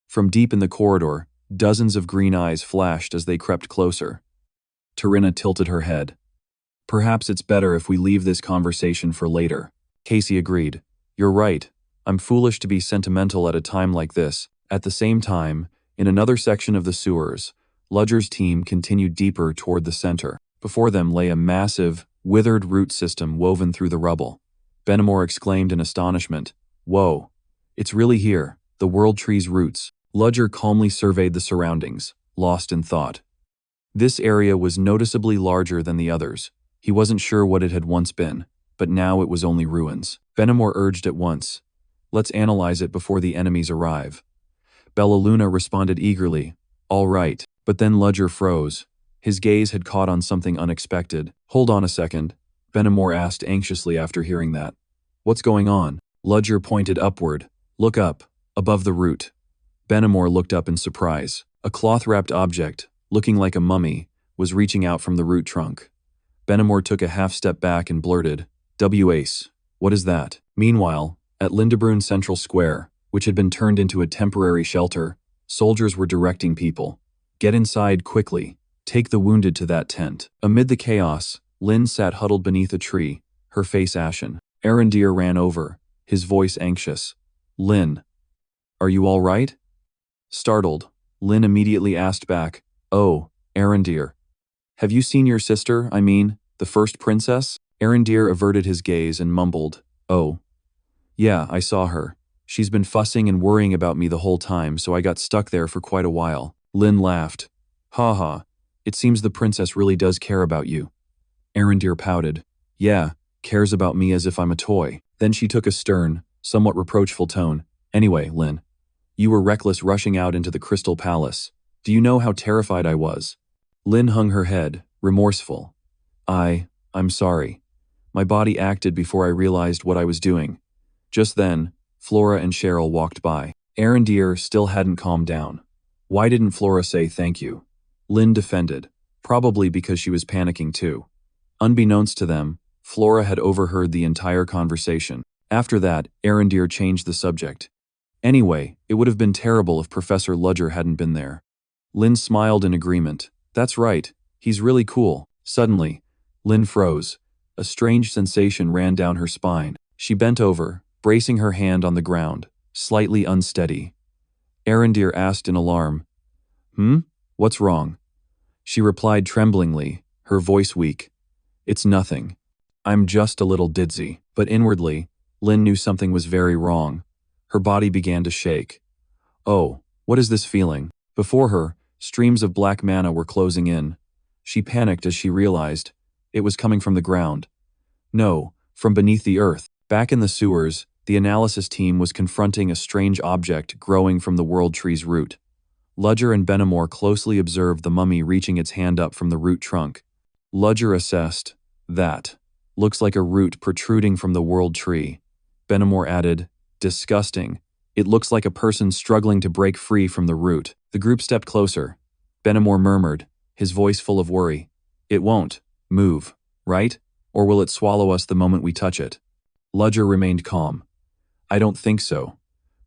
From deep in the corridor, dozens of green eyes flashed as they crept closer. Tarina tilted her head. "Perhaps it's better if we leave this conversation for later." Casey agreed. "You're right. I'm foolish to be sentimental at a time like this." At the same time, in another section of the sewers, Ludger's team continued deeper toward the center. Before them lay a massive, withered root system woven through the rubble. Benamor exclaimed in astonishment, "Whoa, it's really here, the world tree's roots." Ludger calmly surveyed the surroundings, lost in thought. This area was noticeably larger than the others. He wasn't sure what it had once been, but now it was only ruins. Benamor urged at once, "Let's analyze it before the enemies arrive." Bella Luna responded eagerly, "All right." But then Ludger froze. His gaze had caught on something unexpected. "Hold on a second," Benamor asked anxiously after hearing that. "What's going on?" Ludger pointed upward. "Look up, above the root." Benamor looked up in surprise. A cloth-wrapped object, looking like a mummy, was reaching out from the root trunk. Benamor took a half-step back and blurted, "W-Ace, what is that?" Meanwhile, at Lindebrun Central Square, which had been turned into a temporary shelter, soldiers were directing people. "Get inside quickly. Take the wounded to that tent." Amid the chaos, Lynn sat huddled beneath a tree, her face ashen. Arendir ran over, his voice anxious. "Lynn, are you all right?" Startled, Lynn immediately asked back, Oh, Arendir. Have you seen your sister, I mean, the first princess? Arendir averted his gaze and mumbled, oh. Yeah, I saw her. She's been fussing and worrying about me the whole time, so I got stuck there for quite a while. Lin laughed. Ha ha. It seems the princess really does care about you. Arendir pouted. Yeah, cares about me as if I'm a toy. Then she took a stern, somewhat reproachful tone. Anyway, Lin, you were reckless rushing out into the Crystal Palace. Do you know how terrified I was? Lin hung her head, remorseful. I'm sorry. My body acted before I realized what I was doing. Just then, Flora and Cheryl walked by. Arendir still hadn't calmed down. Why didn't Flora say thank you? Lin defended, probably because she was panicking too. Unbeknownst to them, Flora had overheard the entire conversation. After that, Arendir changed the subject. Anyway, it would have been terrible if Professor Ludger hadn't been there. Lin smiled in agreement. That's right, he's really cool. Suddenly, Lin froze. A strange sensation ran down her spine. She bent over, bracing her hand on the ground, slightly unsteady. Arendir asked in alarm, What's wrong? She replied tremblingly, her voice weak. It's nothing. I'm just a little dizzy. But inwardly, Lin knew something was very wrong. Her body began to shake. Oh, what is this feeling? Before her, streams of black mana were closing in. She panicked as she realized it was coming from the ground. No, from beneath the earth. Back in the sewers, the analysis team was confronting a strange object growing from the world tree's root. Ludger and Benamor closely observed the mummy reaching its hand up from the root trunk. Ludger assessed, that looks like a root protruding from the world tree. Benamor added, disgusting. It looks like a person struggling to break free from the root. The group stepped closer. Benamor murmured, his voice full of worry. It won't move, right? Or will it swallow us the moment we touch it? Ludger remained calm. I don't think so.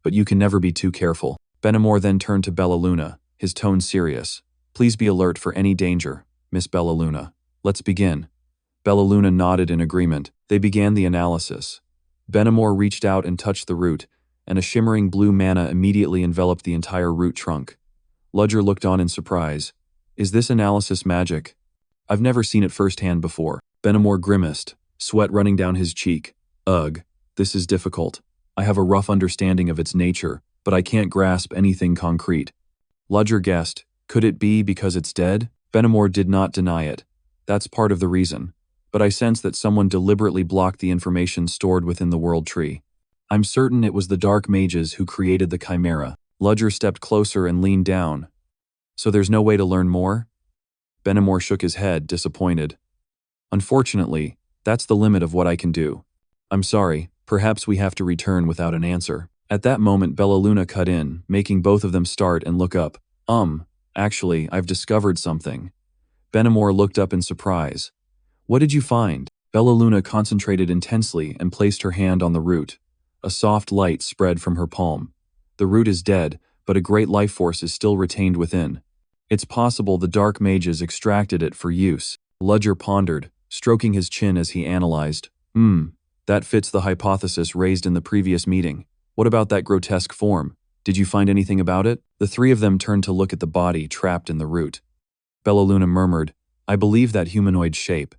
But you can never be too careful. Benamor then turned to Bellaluna, his tone serious. Please be alert for any danger, Miss Bellaluna. Let's begin. Bellaluna nodded in agreement. They began the analysis. Benamor reached out and touched the root, and a shimmering blue mana immediately enveloped the entire root trunk. Ludger looked on in surprise. Is this analysis magic? I've never seen it firsthand before. Benamor grimaced, sweat running down his cheek. Ugh, this is difficult. I have a rough understanding of its nature, but I can't grasp anything concrete. Ludger guessed, could it be because it's dead? Benamor did not deny it. That's part of the reason. But I sense that someone deliberately blocked the information stored within the world tree. I'm certain it was the dark mages who created the chimera. Ludger stepped closer and leaned down. So there's no way to learn more? Benamor shook his head, disappointed. Unfortunately, that's the limit of what I can do. I'm sorry, perhaps we have to return without an answer. At that moment Bellaluna cut in, making both of them start and look up. Actually, I've discovered something. Benamor looked up in surprise. What did you find? Bellaluna concentrated intensely and placed her hand on the root. A soft light spread from her palm. The root is dead, but a great life force is still retained within. It's possible the dark mages extracted it for use. Ludger pondered, stroking his chin as he analyzed. That fits the hypothesis raised in the previous meeting. What about that grotesque form? Did you find anything about it? The three of them turned to look at the body trapped in the root. Bellaluna murmured, I believe that humanoid shape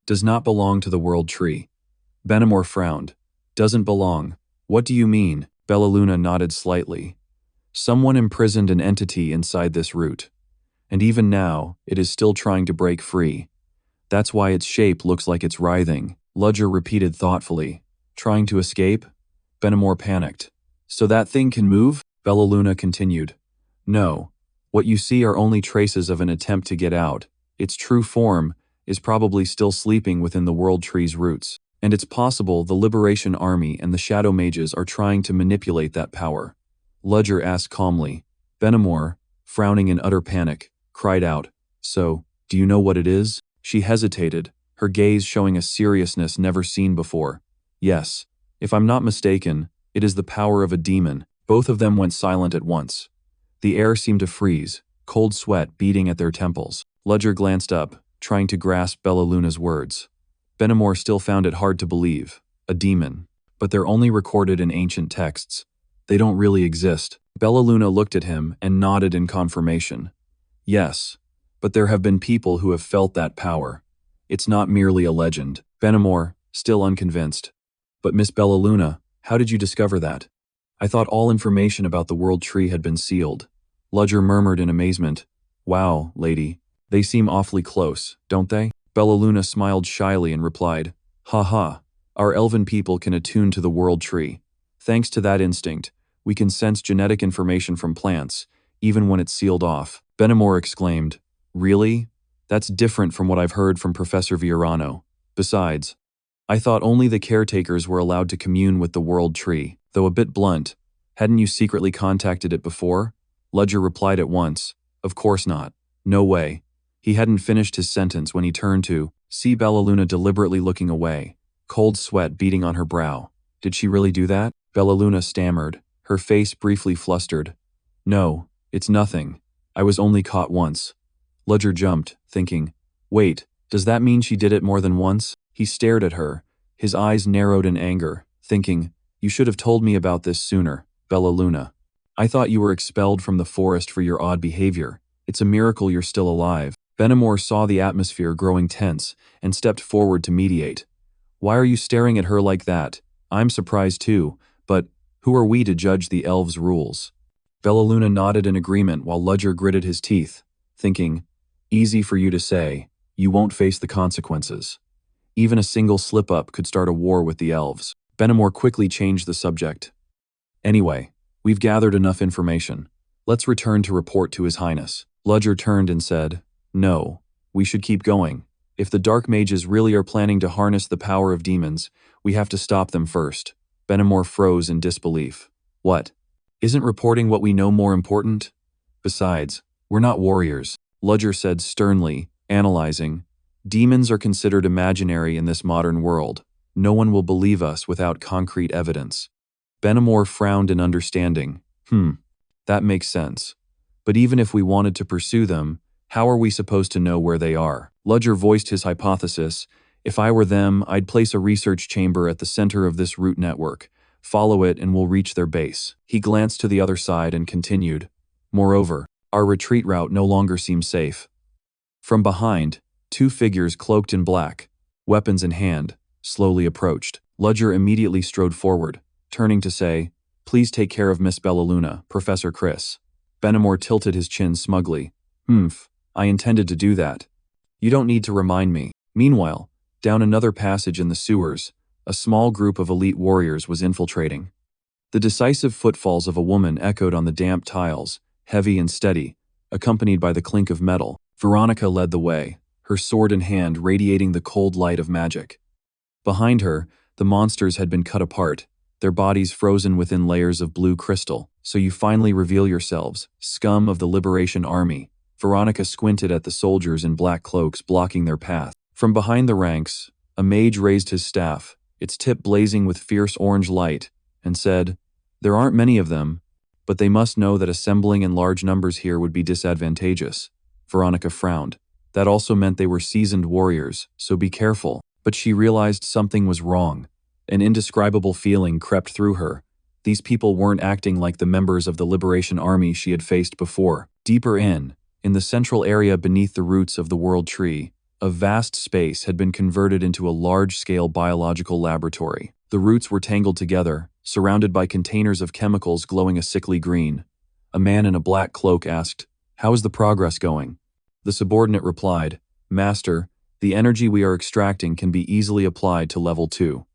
does not belong to the world tree. Benamor frowned. Doesn't belong. What do you mean? Bellaluna nodded slightly. Someone imprisoned an entity inside this root. And even now, it is still trying to break free. That's why its shape looks like it's writhing. Ludger repeated thoughtfully. Trying to escape? Benamor panicked. So that thing can move? Bellaluna continued. No. What you see are only traces of an attempt to get out. Its true form is probably still sleeping within the world tree's roots. And it's possible the Liberation Army and the Shadow Mages are trying to manipulate that power. Ludger asked calmly. Benamor, frowning in utter panic, cried out, So, do you know what it is? She hesitated, her gaze showing a seriousness never seen before. Yes. If I'm not mistaken, it is the power of a demon. Both of them went silent at once. The air seemed to freeze, cold sweat beating at their temples. Ludger glanced up, trying to grasp Bellaluna's words. Benamor still found it hard to believe. A demon. But they're only recorded in ancient texts. They don't really exist. Bellaluna looked at him and nodded in confirmation. Yes. But there have been people who have felt that power. It's not merely a legend. Benamor, still unconvinced. But Miss Bellaluna, how did you discover that? I thought all information about the World Tree had been sealed. Ludger murmured in amazement. Wow, lady. They seem awfully close, don't they? Bellaluna smiled shyly and replied, Ha ha, our elven people can attune to the World Tree. Thanks to that instinct, we can sense genetic information from plants, even when it's sealed off. Benamor exclaimed, Really? That's different from what I've heard from Professor Viorano. Besides, I thought only the caretakers were allowed to commune with the World Tree. Though a bit blunt, hadn't you secretly contacted it before? Ludger replied at once, Of course not. No way. He hadn't finished his sentence when he turned to see Bellaluna deliberately looking away, cold sweat beading on her brow. Did she really do that? Bellaluna stammered, her face briefly flustered. No, it's nothing. I was only caught once. Ludger jumped, thinking, Wait, does that mean she did it more than once? He stared at her, his eyes narrowed in anger, thinking, You should have told me about this sooner, Bellaluna. I thought you were expelled from the forest for your odd behavior. It's a miracle you're still alive. Benamor saw the atmosphere growing tense and stepped forward to mediate. Why are you staring at her like that? I'm surprised too, but who are we to judge the elves' rules? Bellaluna nodded in agreement while Ludger gritted his teeth, thinking, Easy for you to say, you won't face the consequences. Even a single slip-up could start a war with the elves. Benamor quickly changed the subject. Anyway, we've gathered enough information. Let's return to report to His Highness. Ludger turned and said, No, we should keep going. If the dark mages really are planning to harness the power of demons, we have to stop them first. Benamor froze in disbelief. What? Isn't reporting what we know more important? Besides, we're not warriors, Ludger said sternly, analyzing. Demons are considered imaginary in this modern world. No one will believe us without concrete evidence. Benamor frowned in understanding. That makes sense. But even if we wanted to pursue them, how are we supposed to know where they are? Ludger voiced his hypothesis. If I were them, I'd place a research chamber at the center of this route network. Follow it and we'll reach their base. He glanced to the other side and continued. Moreover, our retreat route no longer seems safe. From behind, two figures cloaked in black, weapons in hand, slowly approached. Ludger immediately strode forward, turning to say, Please take care of Miss Bellaluna, Professor Chris. Benamor tilted his chin smugly. I intended to do that. You don't need to remind me. Meanwhile, down another passage in the sewers, a small group of elite warriors was infiltrating. The decisive footfalls of a woman echoed on the damp tiles, heavy and steady, accompanied by the clink of metal. Veronica led the way, her sword in hand radiating the cold light of magic. Behind her, the monsters had been cut apart, their bodies frozen within layers of blue crystal. So you finally reveal yourselves, scum of the Liberation Army. Veronica squinted at the soldiers in black cloaks blocking their path. From behind the ranks, a mage raised his staff, its tip blazing with fierce orange light, and said, There aren't many of them, but they must know that assembling in large numbers here would be disadvantageous. Veronica frowned. That also meant they were seasoned warriors, so be careful. But she realized something was wrong. An indescribable feeling crept through her. These people weren't acting like the members of the Liberation Army she had faced before. Deeper in the central area beneath the roots of the World Tree, a vast space had been converted into a large-scale biological laboratory. The roots were tangled together, surrounded by containers of chemicals glowing a sickly green. A man in a black cloak asked, How is the progress going? The subordinate replied, Master, the energy we are extracting can be easily applied to level 2.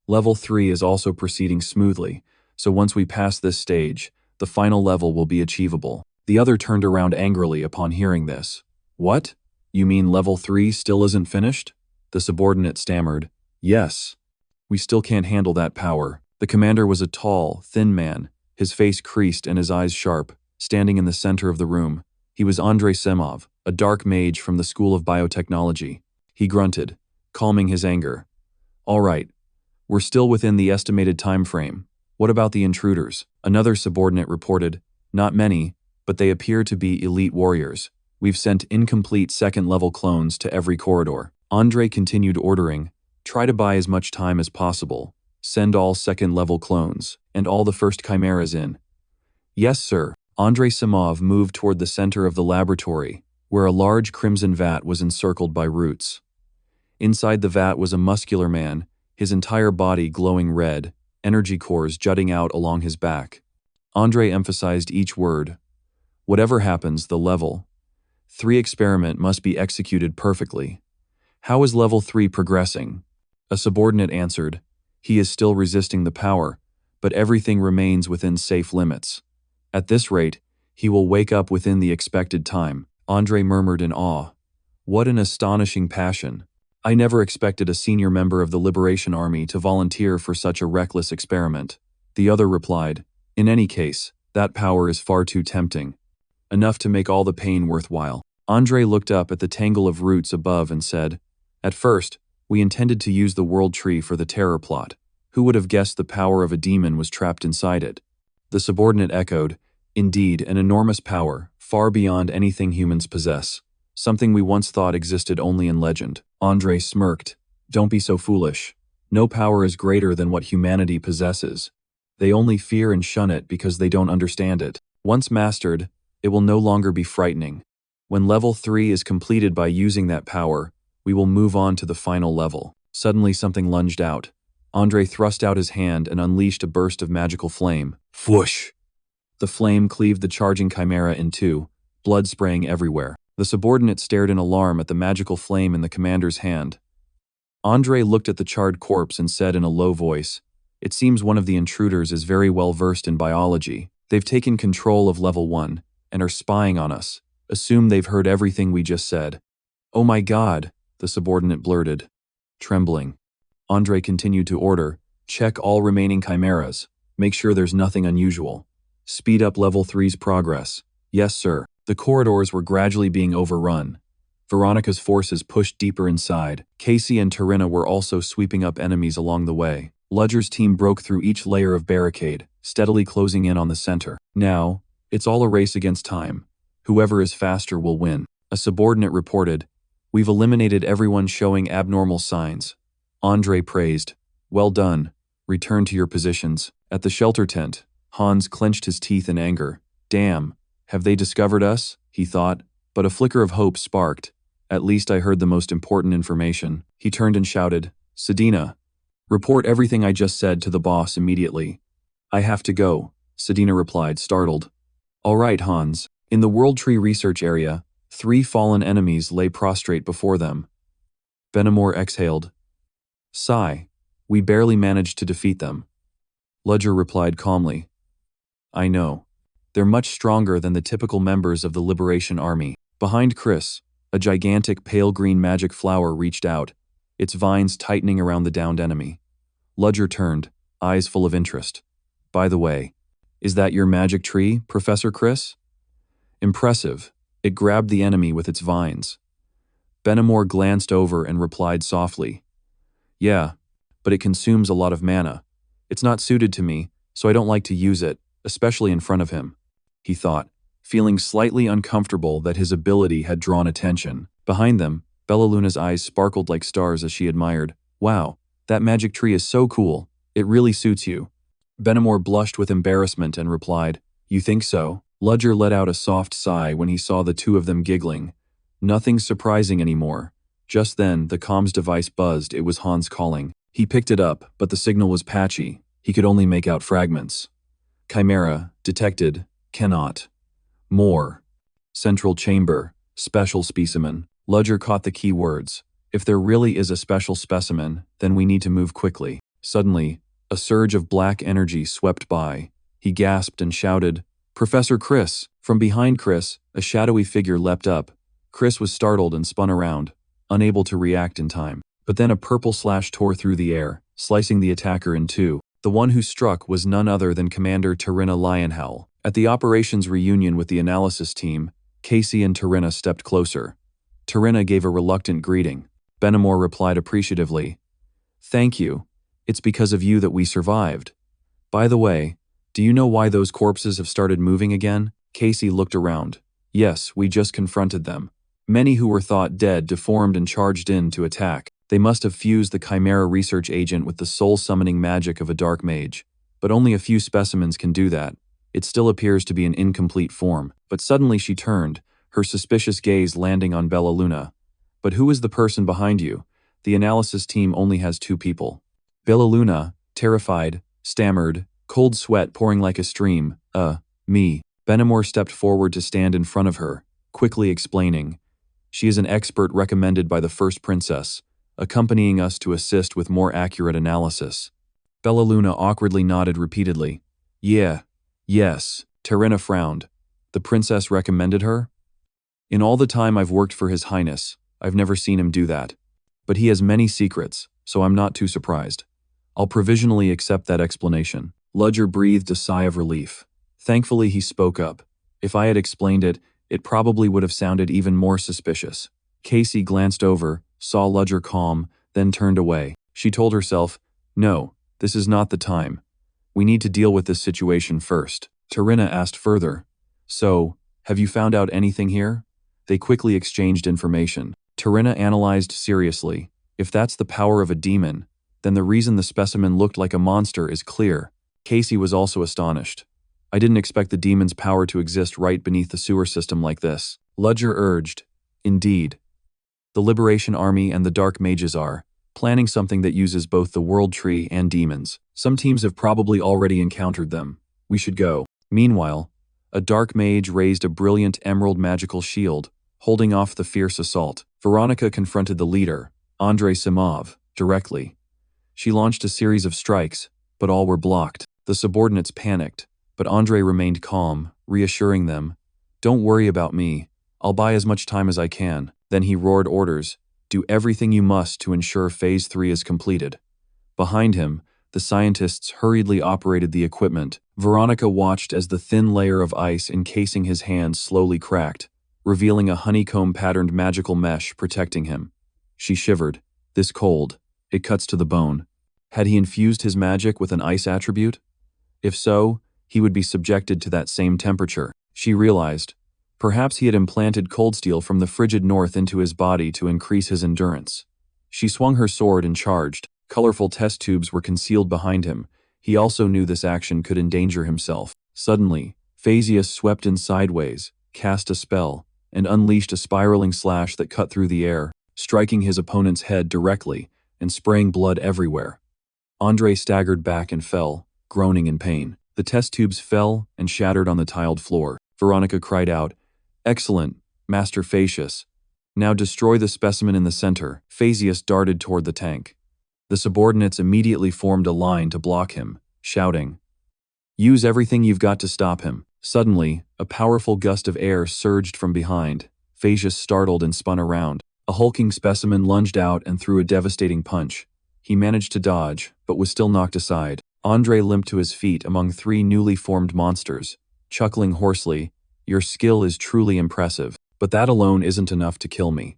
Level 3 is also proceeding smoothly, so once we pass this stage, the final level will be achievable. The other turned around angrily upon hearing this. What? You mean level 3 still isn't finished? The subordinate stammered. Yes. We still can't handle that power. The commander was a tall, thin man, his face creased and his eyes sharp, standing in the center of the room. He was Andrei Semov, a dark mage from the School of Biotechnology. He grunted, calming his anger. All right. We're still within the estimated time frame. What about the intruders? Another subordinate reported, Not many, but they appear to be elite warriors. We've sent incomplete second-level clones to every corridor. Andrei continued ordering, Try to buy as much time as possible. Send all second-level clones, and all the first chimeras in. Yes, sir. Andrei Semov moved toward the center of the laboratory, where a large crimson vat was encircled by roots. Inside the vat was a muscular man, his entire body glowing red, energy cores jutting out along his back. Andre emphasized each word. Whatever happens, the level 3 experiment must be executed perfectly. How is level 3 progressing? A subordinate answered, he is still resisting the power, but everything remains within safe limits. At this rate, he will wake up within the expected time. Andre murmured in awe. What an astonishing passion. I never expected a senior member of the Liberation Army to volunteer for such a reckless experiment. The other replied, in any case, that power is far too tempting. Enough to make all the pain worthwhile. Andre looked up at the tangle of roots above and said, at first, we intended to use the world tree for the terror plot. Who would have guessed the power of a demon was trapped inside it? The subordinate echoed, indeed, an enormous power, far beyond anything humans possess. Something we once thought existed only in legend. Andre smirked. Don't be so foolish. No power is greater than what humanity possesses. They only fear and shun it because they don't understand it. Once mastered, it will no longer be frightening. When level 3 is completed by using that power, we will move on to the final level. Suddenly something lunged out. Andre thrust out his hand and unleashed a burst of magical flame. Whoosh! The flame cleaved the charging chimera in two, blood spraying everywhere. The subordinate stared in alarm at the magical flame in the commander's hand. Andre looked at the charred corpse and said in a low voice, it seems one of the intruders is very well versed in biology. They've taken control of level 1 and are spying on us. Assume they've heard everything we just said. Oh my God, the subordinate blurted, trembling. Andre continued to order, check all remaining chimeras. Make sure there's nothing unusual. Speed up level 3's progress. Yes, sir. The corridors were gradually being overrun. Veronica's forces pushed deeper inside. Casey and Tarina were also sweeping up enemies along the way. Ludger's team broke through each layer of barricade, steadily closing in on the center. Now, it's all a race against time. Whoever is faster will win. A subordinate reported, we've eliminated everyone showing abnormal signs. Andre praised, well done. Return to your positions. At the shelter tent, Hans clenched his teeth in anger. Damn, have they discovered us? He thought, but a flicker of hope sparked. At least I heard the most important information. He turned and shouted, Sedina, report everything I just said to the boss immediately. I have to go, Sedina replied, startled. All right, Hans. In the World Tree research area, 3 fallen enemies lay prostrate before them. Benamor exhaled. Sigh, we barely managed to defeat them. Ludger replied calmly. I know. They're much stronger than the typical members of the Liberation Army. Behind Chris, a gigantic pale green magic flower reached out, its vines tightening around the downed enemy. Ludger turned, eyes full of interest. By the way, is that your magic tree, Professor Chris? Impressive. It grabbed the enemy with its vines. Benamor glanced over and replied softly. Yeah, but it consumes a lot of mana. It's not suited to me, so I don't like to use it, especially in front of him, he thought, feeling slightly uncomfortable that his ability had drawn attention. Behind them, Bellaluna's eyes sparkled like stars as she admired. Wow, that magic tree is so cool. It really suits you. Benamor blushed with embarrassment and replied, You think so? Ludger let out a soft sigh when he saw the two of them giggling. Nothing surprising anymore. Just then, the comms device buzzed. It was Hans calling. He picked it up, but the signal was patchy. He could only make out fragments. Chimera, detected, cannot. More. Central chamber, special specimen. Ludger caught the key words. If there really is a special specimen, then we need to move quickly. Suddenly, a surge of black energy swept by. He gasped and shouted, Professor Chris! From behind Chris, a shadowy figure leapt up. Chris was startled and spun around, unable to react in time. But then a purple slash tore through the air, slicing the attacker in two. The one who struck was none other than Commander Tarina Lionhowl. At the operations reunion with the analysis team, Casey and Tarina stepped closer. Tarina gave a reluctant greeting. Benamor replied appreciatively, Thank you. It's because of you that we survived. By the way, do you know why those corpses have started moving again? Casey looked around. Yes, we just confronted them. Many who were thought dead deformed and charged in to attack. They must have fused the Chimera research agent with the soul-summoning magic of a dark mage. But only a few specimens can do that. It still appears to be an incomplete form. But suddenly she turned, her suspicious gaze landing on Bella Luna. But who is the person behind you? The analysis team only has 2 people. Bella Luna, terrified, stammered, cold sweat pouring like a stream. Me. Benamor stepped forward to stand in front of her, quickly explaining. She is an expert recommended by the First Princess, accompanying us to assist with more accurate analysis. Bella Luna awkwardly nodded repeatedly. Yeah. Yes. Terina frowned. The princess recommended her? In all the time I've worked for His Highness, I've never seen him do that. But he has many secrets, so I'm not too surprised. I'll provisionally accept that explanation. Ludger breathed a sigh of relief. Thankfully he spoke up. If I had explained it, it probably would have sounded even more suspicious. Casey glanced over, saw Ludger calm, then turned away. She told herself, no, this is not the time. We need to deal with this situation first. Terina asked further, so, have you found out anything here? They quickly exchanged information. Terina analyzed seriously. If that's the power of a demon, then the reason the specimen looked like a monster is clear. Casey was also astonished. I didn't expect the demon's power to exist right beneath the sewer system like this. Ludger urged, indeed. The Liberation Army and the Dark Mages are planning something that uses both the World Tree and demons. Some teams have probably already encountered them. We should go. Meanwhile, a dark mage raised a brilliant emerald magical shield, holding off the fierce assault. Veronica confronted the leader, Andrei Simov, directly. She launched a series of strikes, but all were blocked. The subordinates panicked, but Andrei remained calm, reassuring them, don't worry about me. I'll buy as much time as I can. Then he roared orders, do everything you must to ensure Phase 3 is completed. Behind him, the scientists hurriedly operated the equipment. Veronica watched as the thin layer of ice encasing his hands slowly cracked, revealing a honeycomb-patterned magical mesh protecting him. She shivered. This cold, it cuts to the bone. Had he infused his magic with an ice attribute? If so, he would be subjected to that same temperature. She realized. Perhaps he had implanted cold steel from the frigid north into his body to increase his endurance. She swung her sword and charged. Colorful test tubes were concealed behind him. He also knew this action could endanger himself. Suddenly, Phasius swept in sideways, cast a spell, and unleashed a spiraling slash that cut through the air, striking his opponent's head directly and spraying blood everywhere. Andrei staggered back and fell, groaning in pain. The test tubes fell and shattered on the tiled floor. Veronica cried out, excellent, Master Phasius. Now destroy the specimen in the center. Phasius darted toward the tank. The subordinates immediately formed a line to block him, shouting, use everything you've got to stop him. Suddenly, a powerful gust of air surged from behind. Phasius startled and spun around. A hulking specimen lunged out and threw a devastating punch. He managed to dodge, but was still knocked aside. Andrei limped to his feet among 3 newly formed monsters, chuckling hoarsely, your skill is truly impressive, but that alone isn't enough to kill me.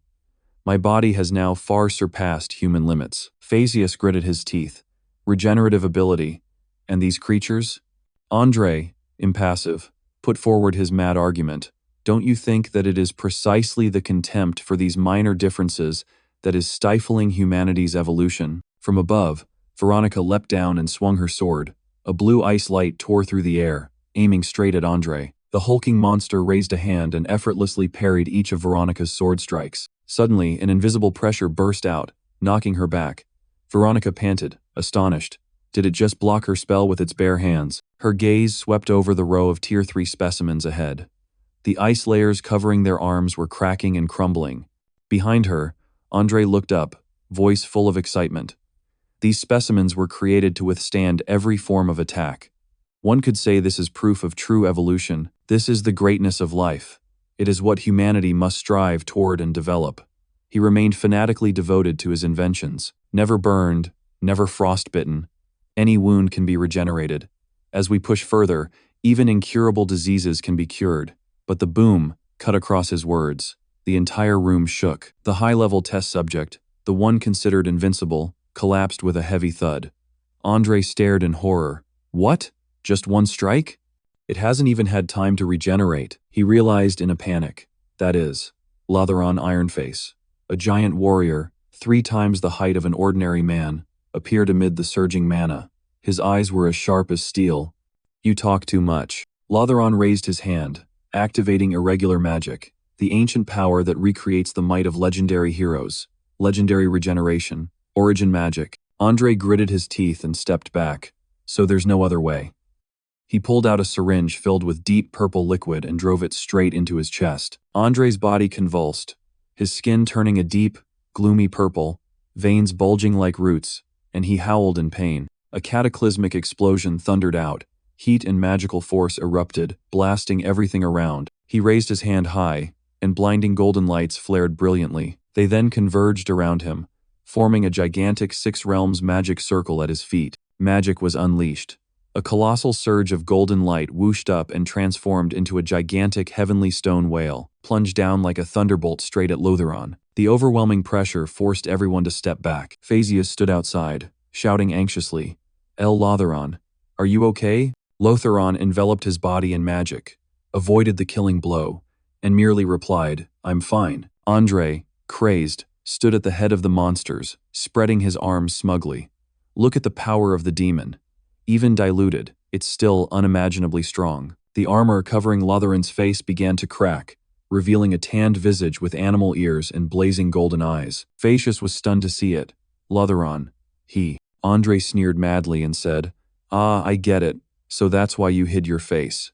My body has now far surpassed human limits. Phasius gritted his teeth. Regenerative ability. And these creatures? Andrei, impassive, put forward his mad argument. Don't you think that it is precisely the contempt for these minor differences that is stifling humanity's evolution? From above, Veronica leapt down and swung her sword. A blue ice light tore through the air, aiming straight at Andrei. The hulking monster raised a hand and effortlessly parried each of Veronica's sword strikes. Suddenly, an invisible pressure burst out, knocking her back. Veronica panted, astonished. Did it just block her spell with its bare hands? Her gaze swept over the row of Tier 3 specimens ahead. The ice layers covering their arms were cracking and crumbling. Behind her, Andrei looked up, voice full of excitement. These specimens were created to withstand every form of attack. One could say this is proof of true evolution. This is the greatness of life. It is what humanity must strive toward and develop. He remained fanatically devoted to his inventions. Never burned, never frostbitten. Any wound can be regenerated. As we push further, even incurable diseases can be cured. But the boom cut across his words. The entire room shook. The high-level test subject, the one considered invincible, collapsed with a heavy thud. Andrei stared in horror. What? Just one strike? It hasn't even had time to regenerate, he realized in a panic. That is, Latheron Ironface, a giant warrior, 3 times the height of an ordinary man, appeared amid the surging mana. His eyes were as sharp as steel. You talk too much. Latheron raised his hand, activating irregular magic. the ancient power that recreates the might of legendary heroes, legendary regeneration, origin magic. Andre gritted his teeth and stepped back. So there's no other way. He pulled out a syringe filled with deep purple liquid and drove it straight into his chest. Andre's body convulsed, his skin turning a deep, gloomy purple, veins bulging like roots, and he howled in pain. A cataclysmic explosion thundered out. Heat and magical force erupted, blasting everything around. He raised his hand high, and blinding golden lights flared brilliantly. They then converged around him, forming a gigantic Six Realms magic circle at his feet. Magic was unleashed. A colossal surge of golden light whooshed up and transformed into a gigantic heavenly stone whale, plunged down like a thunderbolt straight at Lotheron. The overwhelming pressure forced everyone to step back. Phasius stood outside, shouting anxiously, "El Lotheron, are you okay?" Lotheron enveloped his body in magic, avoided the killing blow, and merely replied, "I'm fine." Andre, crazed, stood at the head of the monsters, spreading his arms smugly. Look at the power of the demon. Even diluted, it's still unimaginably strong. The armor covering Lotheron's face began to crack, revealing a tanned visage with animal ears and blazing golden eyes. Phasius was stunned to see it. "Lotheron, Andre sneered madly and said, "Ah, I get it. So that's why you hid your face.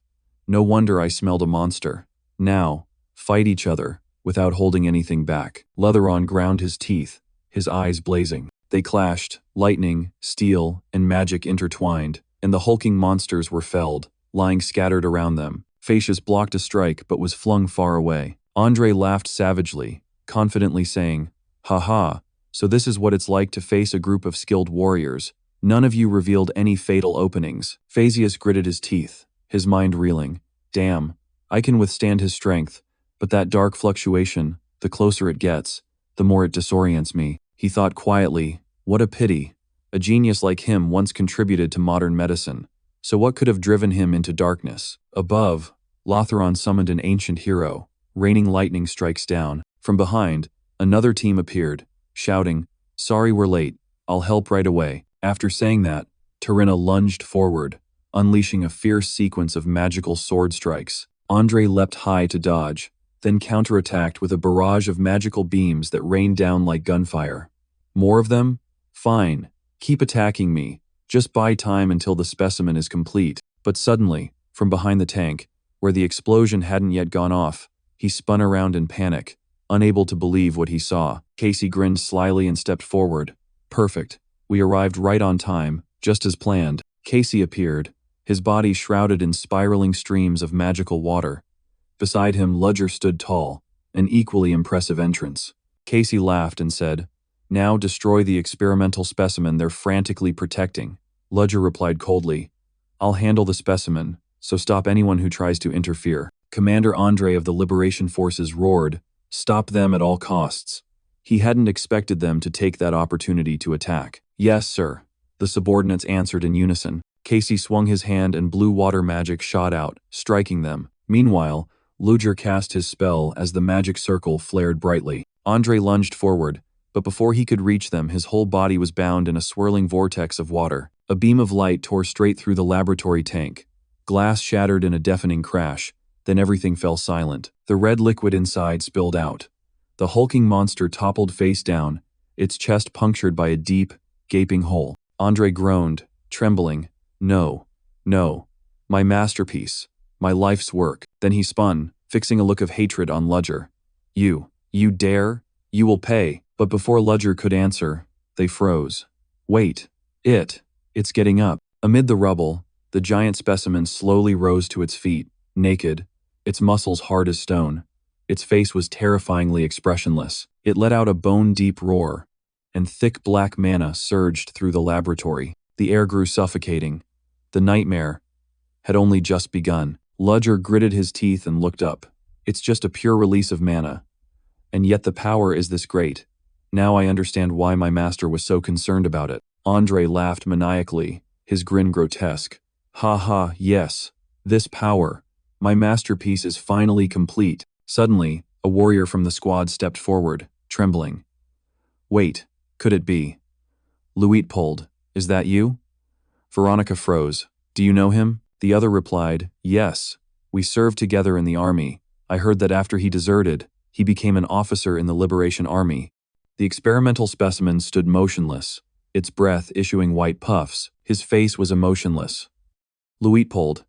No wonder I smelled a monster. Now, fight each other, without holding anything back." Lotheron ground his teeth, his eyes blazing. They clashed, lightning, steel, and magic intertwined, and the hulking monsters were felled, lying scattered around them. Phasius blocked a strike but was flung far away. Andre laughed savagely, confidently saying, "Ha ha, so this is what it's like to face a group of skilled warriors. None of you revealed any fatal openings." Phasius gritted his teeth, his mind reeling. Damn, I can withstand his strength, but that dark fluctuation, the closer it gets, the more it disorients me. He thought quietly, what a pity. A genius like him once contributed to modern medicine. So what could have driven him into darkness? Above, Lotheron summoned an ancient hero. Raining lightning strikes down. From behind, another team appeared, shouting, "Sorry we're late. I'll help right away." After saying that, Tarinna lunged forward, unleashing a fierce sequence of magical sword strikes. Andre leapt high to dodge, then counterattacked with a barrage of magical beams that rained down like gunfire. More of them? Fine. Keep attacking me. Just buy time until the specimen is complete. But suddenly, from behind the tank, where the explosion hadn't yet gone off, he spun around in panic, unable to believe what he saw. Casey grinned slyly and stepped forward. Perfect. We arrived right on time, just as planned. Casey appeared, his body shrouded in spiraling streams of magical water. Beside him, Ludger stood tall, an equally impressive entrance. Casey laughed and said, "Now destroy the experimental specimen they're frantically protecting." Ludger replied coldly, "I'll handle the specimen, so stop anyone who tries to interfere." Commander Andre of the Liberation Forces roared, "Stop them at all costs." He hadn't expected them to take that opportunity to attack. "Yes, sir," the subordinates answered in unison. Casey swung his hand and blue water magic shot out, striking them. Meanwhile, Ludger cast his spell as the magic circle flared brightly. Andre lunged forward, but before he could reach them, his whole body was bound in a swirling vortex of water. A beam of light tore straight through the laboratory tank. Glass shattered in a deafening crash, then everything fell silent. The red liquid inside spilled out. The hulking monster toppled face down, its chest punctured by a deep, gaping hole. Andre groaned, trembling. No, my masterpiece, my life's work. Then he spun, fixing a look of hatred on Ludger. You dare? You will pay." But before Ludger could answer, they froze. "Wait, it's getting up." Amid the rubble, the giant specimen slowly rose to its feet, naked, its muscles hard as stone. Its face was terrifyingly expressionless. It let out a bone-deep roar, and thick black mana surged through the laboratory. The air grew suffocating. The nightmare had only just begun. Ludger gritted his teeth and looked up. "It's just a pure release of mana. And yet the power is this great. Now I understand why my master was so concerned about it." Andre laughed maniacally, his grin grotesque. "Ha ha, yes. This power. My masterpiece is finally complete." Suddenly, a warrior from the squad stepped forward, trembling. "Wait, could it be?" Luitpold, is that you?" Veronica froze. "Do you know him?" The other replied, "Yes. We served together in the army. I heard that after he deserted, he became an officer in the Liberation Army. The experimental specimen stood motionless, its breath issuing white puffs. His face was emotionless. Luitpold.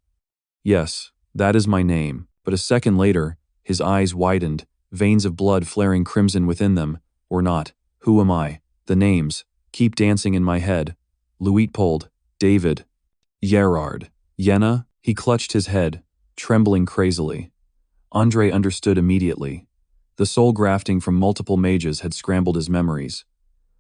Yes, that is my name. But a second later, his eyes widened, veins of blood flaring crimson within them. Or not. Who am I? The names keep dancing in my head. Luitpold, David, Gerard, Yenna. He clutched his head, trembling crazily. Andre understood immediately. The soul grafting from multiple mages had scrambled his memories.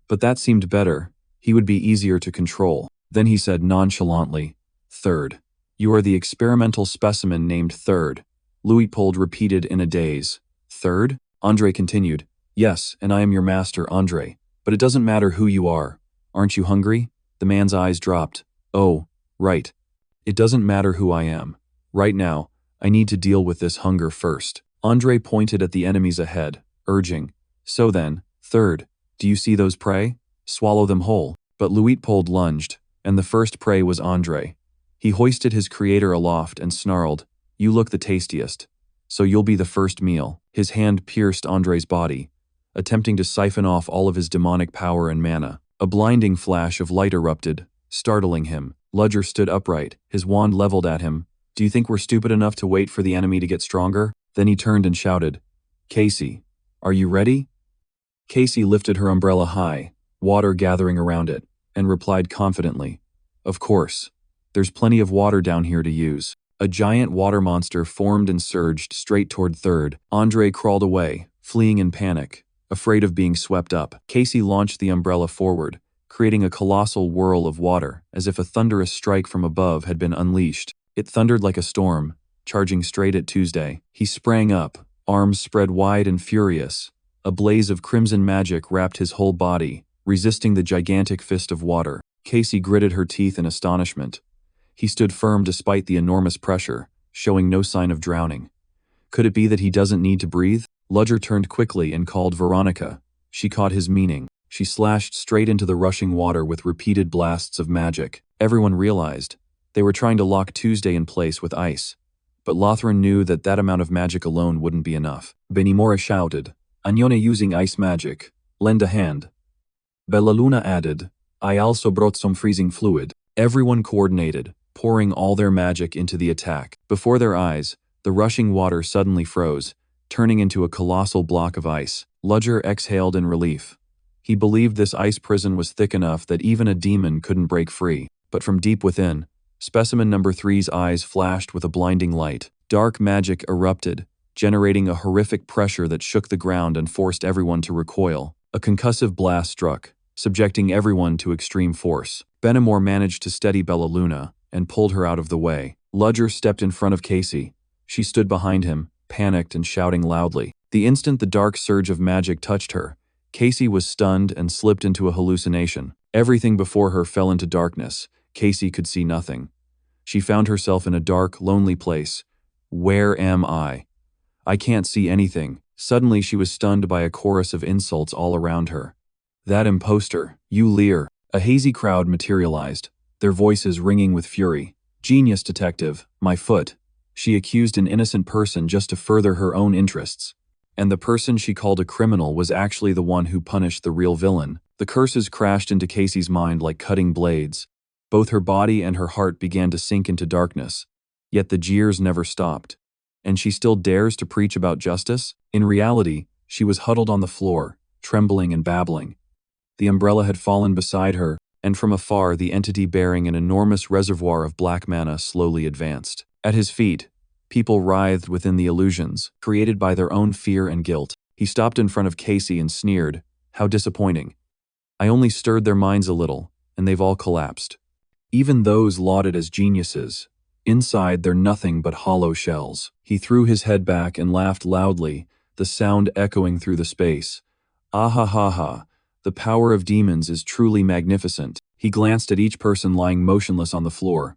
But that seemed better. He would be easier to control. Then he said nonchalantly, Third. You are the experimental specimen named Third. Luitpold repeated in a daze. Third? Andre continued. Yes, and I am your master, Andre. But it doesn't matter who you are. Aren't you hungry? The man's eyes dropped. Oh, right. It doesn't matter who I am. Right now, I need to deal with this hunger first. Andre pointed at the enemies ahead, urging, So then, Third, do you see those prey? Swallow them whole. But Luitpold lunged, and the first prey was Andre. He hoisted his creator aloft and snarled, You look the tastiest. So you'll be the first meal. His hand pierced Andre's body, attempting to siphon off all of his demonic power and mana. A blinding flash of light erupted, startling him. Ludger stood upright, his wand leveled at him. Do you think we're stupid enough to wait for the enemy to get stronger? Then he turned and shouted, Casey, are you ready? Casey lifted her umbrella high, water gathering around it, and replied confidently, Of course. There's plenty of water down here to use. A giant water monster formed and surged straight toward Third. Andre crawled away, fleeing in panic, afraid of being swept up. Casey launched the umbrella forward, creating a colossal whirl of water, as if a thunderous strike from above had been unleashed. It thundered like a storm, charging straight at Tuesday. He sprang up, arms spread wide and furious. A blaze of crimson magic wrapped his whole body, resisting the gigantic fist of water. Casey gritted her teeth in astonishment. He stood firm despite the enormous pressure, showing no sign of drowning. Could it be that he doesn't need to breathe? Ludger turned quickly and called Veronica. She caught his meaning. She slashed straight into the rushing water with repeated blasts of magic. Everyone realized they were trying to lock Tuesday in place with ice. But Lothran knew that that amount of magic alone wouldn't be enough. Benimora shouted, Agnone using ice magic. Lend a hand. Bellaluna added, I also brought some freezing fluid. Everyone coordinated, pouring all their magic into the attack. Before their eyes, the rushing water suddenly froze, turning into a colossal block of ice. Ludger exhaled in relief. He believed this ice prison was thick enough that even a demon couldn't break free. But from deep within, specimen number 3's eyes flashed with a blinding light. Dark magic erupted, generating a horrific pressure that shook the ground and forced everyone to recoil. A concussive blast struck, subjecting everyone to extreme force. Benamor managed to steady Bellaluna and pulled her out of the way. Ludger stepped in front of Casey. She stood behind him, panicked and shouting loudly. The instant the dark surge of magic touched her, Casey was stunned and slipped into a hallucination. Everything before her fell into darkness. Casey could see nothing. She found herself in a dark, lonely place. Where am I? I can't see anything. Suddenly she was stunned by a chorus of insults all around her. That imposter, you Lear. A hazy crowd materialized, their voices ringing with fury. Genius detective, my foot. She accused an innocent person just to further her own interests. And the person she called a criminal was actually the one who punished the real villain. The curses crashed into Casey's mind like cutting blades. Both her body and her heart began to sink into darkness. Yet the jeers never stopped. And she still dares to preach about justice? In reality, she was huddled on the floor, trembling and babbling. The umbrella had fallen beside her, and from afar the entity bearing an enormous reservoir of black mana slowly advanced. At his feet, people writhed within the illusions, created by their own fear and guilt. He stopped in front of Casey and sneered, How disappointing. I only stirred their minds a little, and they've all collapsed. Even those lauded as geniuses. Inside they're nothing but hollow shells. He threw his head back and laughed loudly, the sound echoing through the space. Ah ha ha ha. The power of demons is truly magnificent. He glanced at each person lying motionless on the floor.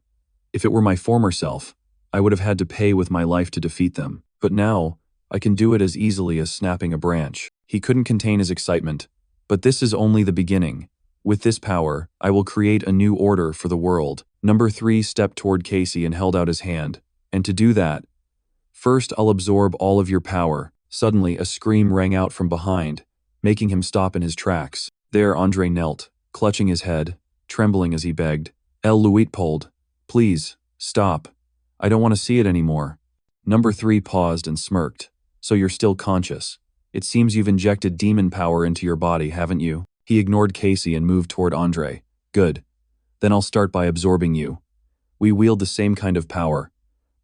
If it were my former self, I would have had to pay with my life to defeat them. But now, I can do it as easily as snapping a branch. He couldn't contain his excitement. But this is only the beginning. With this power, I will create a new order for the world. Number 3 stepped toward Casey and held out his hand. And to do that, First, I'll absorb all of your power. Suddenly, a scream rang out from behind, making him stop in his tracks. There, Andre knelt, clutching his head, trembling as he begged. El Luitpold, please, stop. I don't want to see it anymore. Number 3 paused and smirked. So you're still conscious. It seems you've injected demon power into your body, haven't you? He ignored Casey and moved toward Andre. Good. Then I'll start by absorbing you. We wield the same kind of power.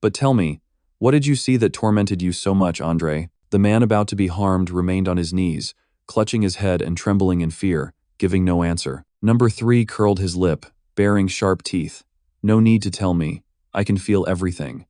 But tell me, what did you see that tormented you so much, Andre? The man about to be harmed remained on his knees, clutching his head and trembling in fear, giving no answer. Number 3 curled his lip, baring sharp teeth. No need to tell me. I can feel everything.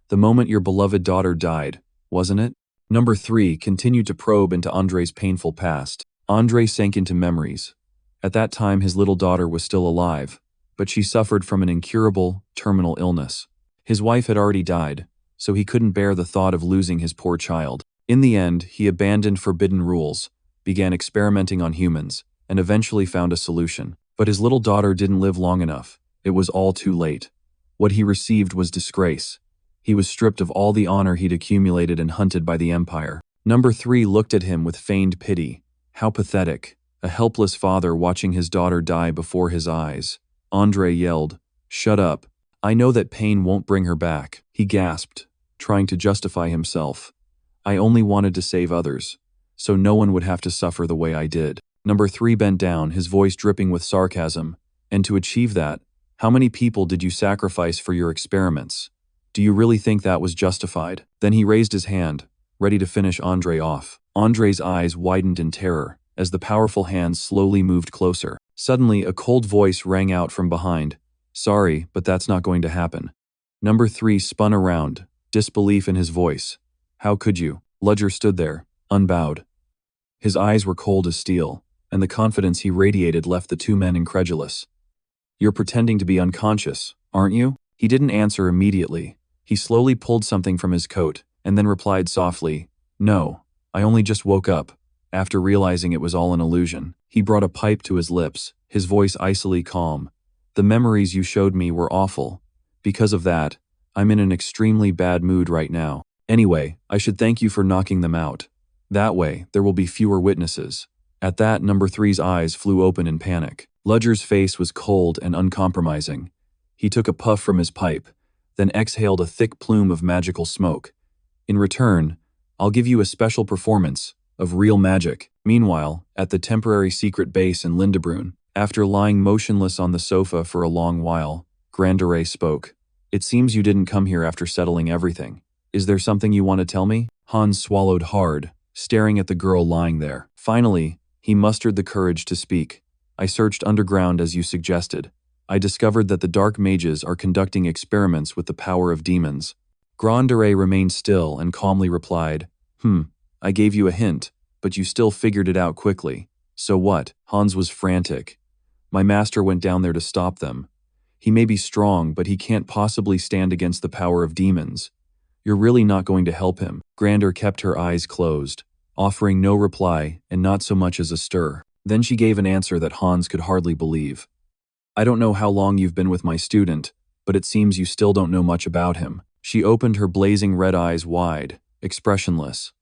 The moment your beloved daughter died, wasn't it? Number 3 continued to probe into Andre's painful past. Andre sank into memories. At that time, his little daughter was still alive, but she suffered from an incurable, terminal illness. His wife had already died, so he couldn't bear the thought of losing his poor child. In the end, he abandoned forbidden rules, began experimenting on humans, and eventually found a solution. But his little daughter didn't live long enough. It was all too late. What he received was disgrace. He was stripped of all the honor he'd accumulated and hunted by the Empire. Number 3 looked at him with feigned pity. How pathetic. A helpless father watching his daughter die before his eyes. Andre yelled, "Shut up. I know that pain won't bring her back." He gasped, trying to justify himself. I only wanted to save others, so no one would have to suffer the way I did. Number 3 bent down, his voice dripping with sarcasm. And to achieve that, how many people did you sacrifice for your experiments? Do you really think that was justified? Then he raised his hand, ready to finish Andre off. Andre's eyes widened in terror as the powerful hands slowly moved closer. Suddenly, a cold voice rang out from behind. Sorry, but that's not going to happen. Number 3 spun around, disbelief in his voice. How could you? Ludger stood there, unbowed. His eyes were cold as steel, and the confidence he radiated left the two men incredulous. You're pretending to be unconscious, aren't you? He didn't answer immediately. He slowly pulled something from his coat, and then replied softly, No, I only just woke up, after realizing it was all an illusion. He brought a pipe to his lips, his voice icily calm. The memories you showed me were awful. Because of that, I'm in an extremely bad mood right now. Anyway, I should thank you for knocking them out. That way, there will be fewer witnesses. At that, Number 3's eyes flew open in panic. Ludger's face was cold and uncompromising. He took a puff from his pipe, then exhaled a thick plume of magical smoke. In return, I'll give you a special performance of real magic. Meanwhile, at the temporary secret base in Lindebrunn, after lying motionless on the sofa for a long while, Grandere spoke. It seems you didn't come here after settling everything. Is there something you want to tell me? Hans swallowed hard, staring at the girl lying there. Finally, he mustered the courage to speak. I searched underground as you suggested. I discovered that the dark mages are conducting experiments with the power of demons. Grandere remained still and calmly replied, I gave you a hint, but you still figured it out quickly. So what? Hans was frantic. My master went down there to stop them. He may be strong, but he can't possibly stand against the power of demons. You're really not going to help him. Grander kept her eyes closed, offering no reply and not so much as a stir. Then she gave an answer that Hans could hardly believe. I don't know how long you've been with my student, but it seems you still don't know much about him. She opened her blazing red eyes wide, expressionless.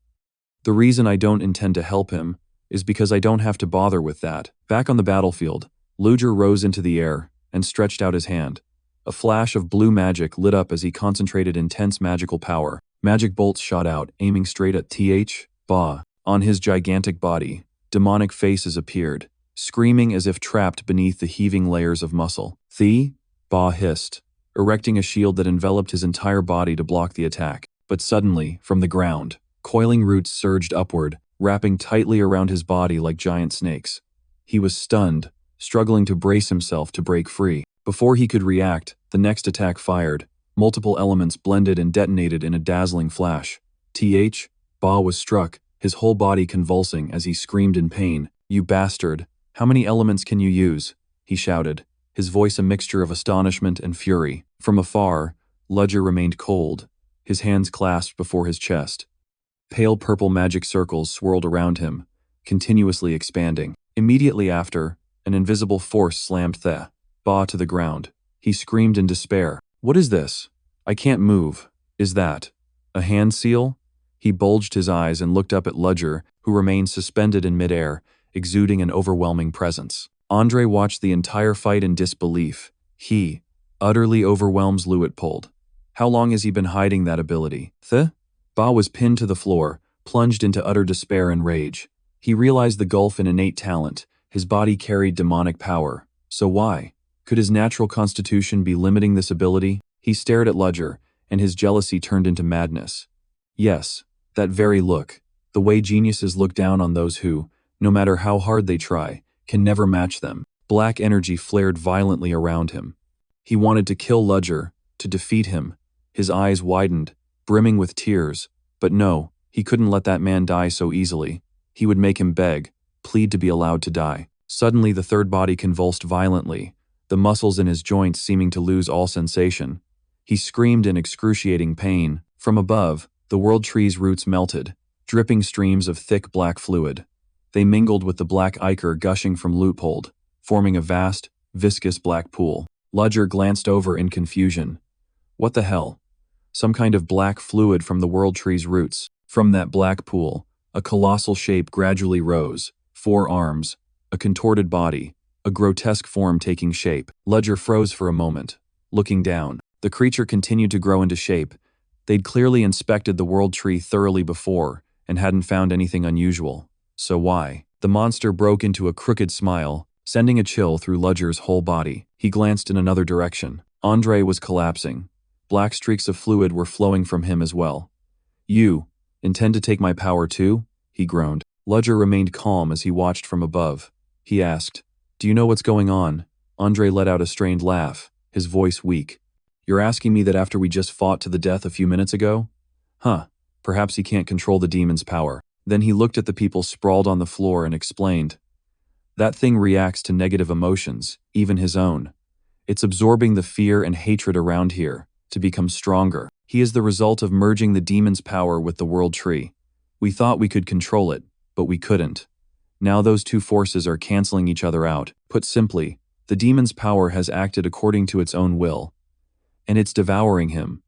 The reason I don't intend to help him is because I don't have to bother with that. Back on the battlefield, Ludger rose into the air and stretched out his hand. A flash of blue magic lit up as he concentrated intense magical power. Magic bolts shot out, aiming straight at Ba. On his gigantic body, demonic faces appeared, screaming as if trapped beneath the heaving layers of muscle. Ba hissed, erecting a shield that enveloped his entire body to block the attack. But suddenly, from the ground, coiling roots surged upward, wrapping tightly around his body like giant snakes. He was stunned, struggling to brace himself to break free. Before he could react, the next attack fired. Multiple elements blended and detonated in a dazzling flash. Ba was struck, his whole body convulsing as he screamed in pain. You bastard! How many elements can you use? He shouted, his voice a mixture of astonishment and fury. From afar, Ludger remained cold, his hands clasped before his chest. Pale purple magic circles swirled around him, continuously expanding. Immediately after, an invisible force slammed Ba to the ground. He screamed in despair. What is this? I can't move. Is that A hand seal? He bulged his eyes and looked up at Ludger, who remained suspended in midair, exuding an overwhelming presence. Andre watched the entire fight in disbelief. He utterly overwhelms Luitpold. How long has he been hiding that ability? Ba was pinned to the floor, plunged into utter despair and rage. He realized the gulf in innate talent. His body carried demonic power. So why? Could his natural constitution be limiting this ability? He stared at Ludger, and his jealousy turned into madness. Yes, that very look. The way geniuses look down on those who, no matter how hard they try, can never match them. Black energy flared violently around him. He wanted to kill Ludger, to defeat him. His eyes widened, brimming with tears. But no, he couldn't let that man die so easily. He would make him beg, plead to be allowed to die. Suddenly the third body convulsed violently, the muscles in his joints seeming to lose all sensation. He screamed in excruciating pain. From above, the world tree's roots melted, dripping streams of thick black fluid. They mingled with the black ichor gushing from Luitpold, forming a vast, viscous black pool. Ludger glanced over in confusion. What the hell? Some kind of black fluid from the world tree's roots. From that black pool, a colossal shape gradually rose, 4 arms, a contorted body, a grotesque form taking shape. Ludger froze for a moment, looking down. The creature continued to grow into shape. They'd clearly inspected the world tree thoroughly before and hadn't found anything unusual. So why? The monster broke into a crooked smile, sending a chill through Ludger's whole body. He glanced in another direction. Andre was collapsing. Black streaks of fluid were flowing from him as well. You intend to take my power too? He groaned. Ludger remained calm as he watched from above. He asked, Do you know what's going on? Andre let out a strained laugh, his voice weak. You're asking me that after we just fought to the death a few minutes ago? Perhaps he can't control the demon's power. Then he looked at the people sprawled on the floor and explained. That thing reacts to negative emotions, even his own. It's absorbing the fear and hatred around here, to become stronger. He is the result of merging the demon's power with the world tree. We thought we could control it, but we couldn't. Now those two forces are canceling each other out. Put simply, the demon's power has acted according to its own will. And it's devouring him.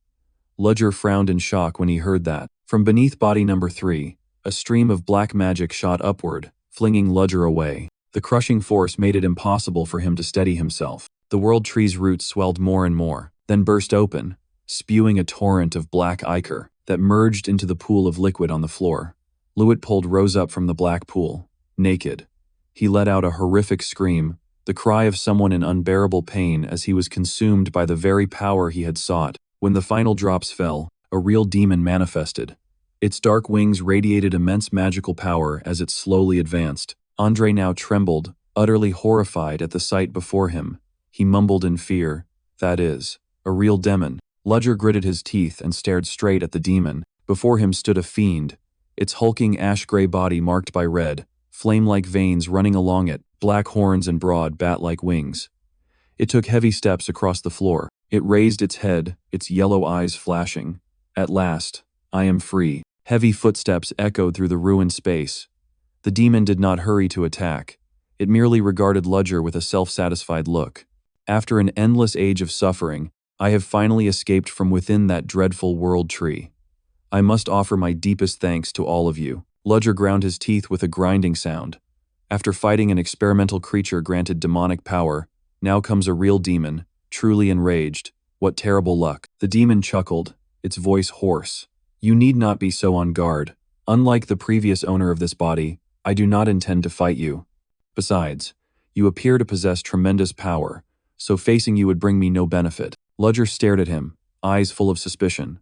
Ludger frowned in shock when he heard that. From beneath body number 3, a stream of black magic shot upward, flinging Ludger away. The crushing force made it impossible for him to steady himself. The world tree's roots swelled more and more, then burst open, spewing a torrent of black ichor that merged into the pool of liquid on the floor. Luitpold rose up from the black pool, naked. He let out a horrific scream, the cry of someone in unbearable pain as he was consumed by the very power he had sought. When the final drops fell, a real demon manifested. Its dark wings radiated immense magical power as it slowly advanced. Andre now trembled, utterly horrified at the sight before him. He mumbled in fear, That is, a real demon. Ludger gritted his teeth and stared straight at the demon. Before him stood a fiend, its hulking ash-gray body marked by red, flame-like veins running along it, black horns and broad bat-like wings. It took heavy steps across the floor. It raised its head, its yellow eyes flashing. At last, I am free. Heavy footsteps echoed through the ruined space. The demon did not hurry to attack. It merely regarded Ludger with a self-satisfied look. After an endless age of suffering, I have finally escaped from within that dreadful world tree. I must offer my deepest thanks to all of you. Ludger ground his teeth with a grinding sound. After fighting an experimental creature granted demonic power, now comes a real demon, truly enraged. What terrible luck. The demon chuckled, its voice hoarse. You need not be so on guard. Unlike the previous owner of this body, I do not intend to fight you. Besides, you appear to possess tremendous power, so facing you would bring me no benefit. Ludger stared at him, eyes full of suspicion.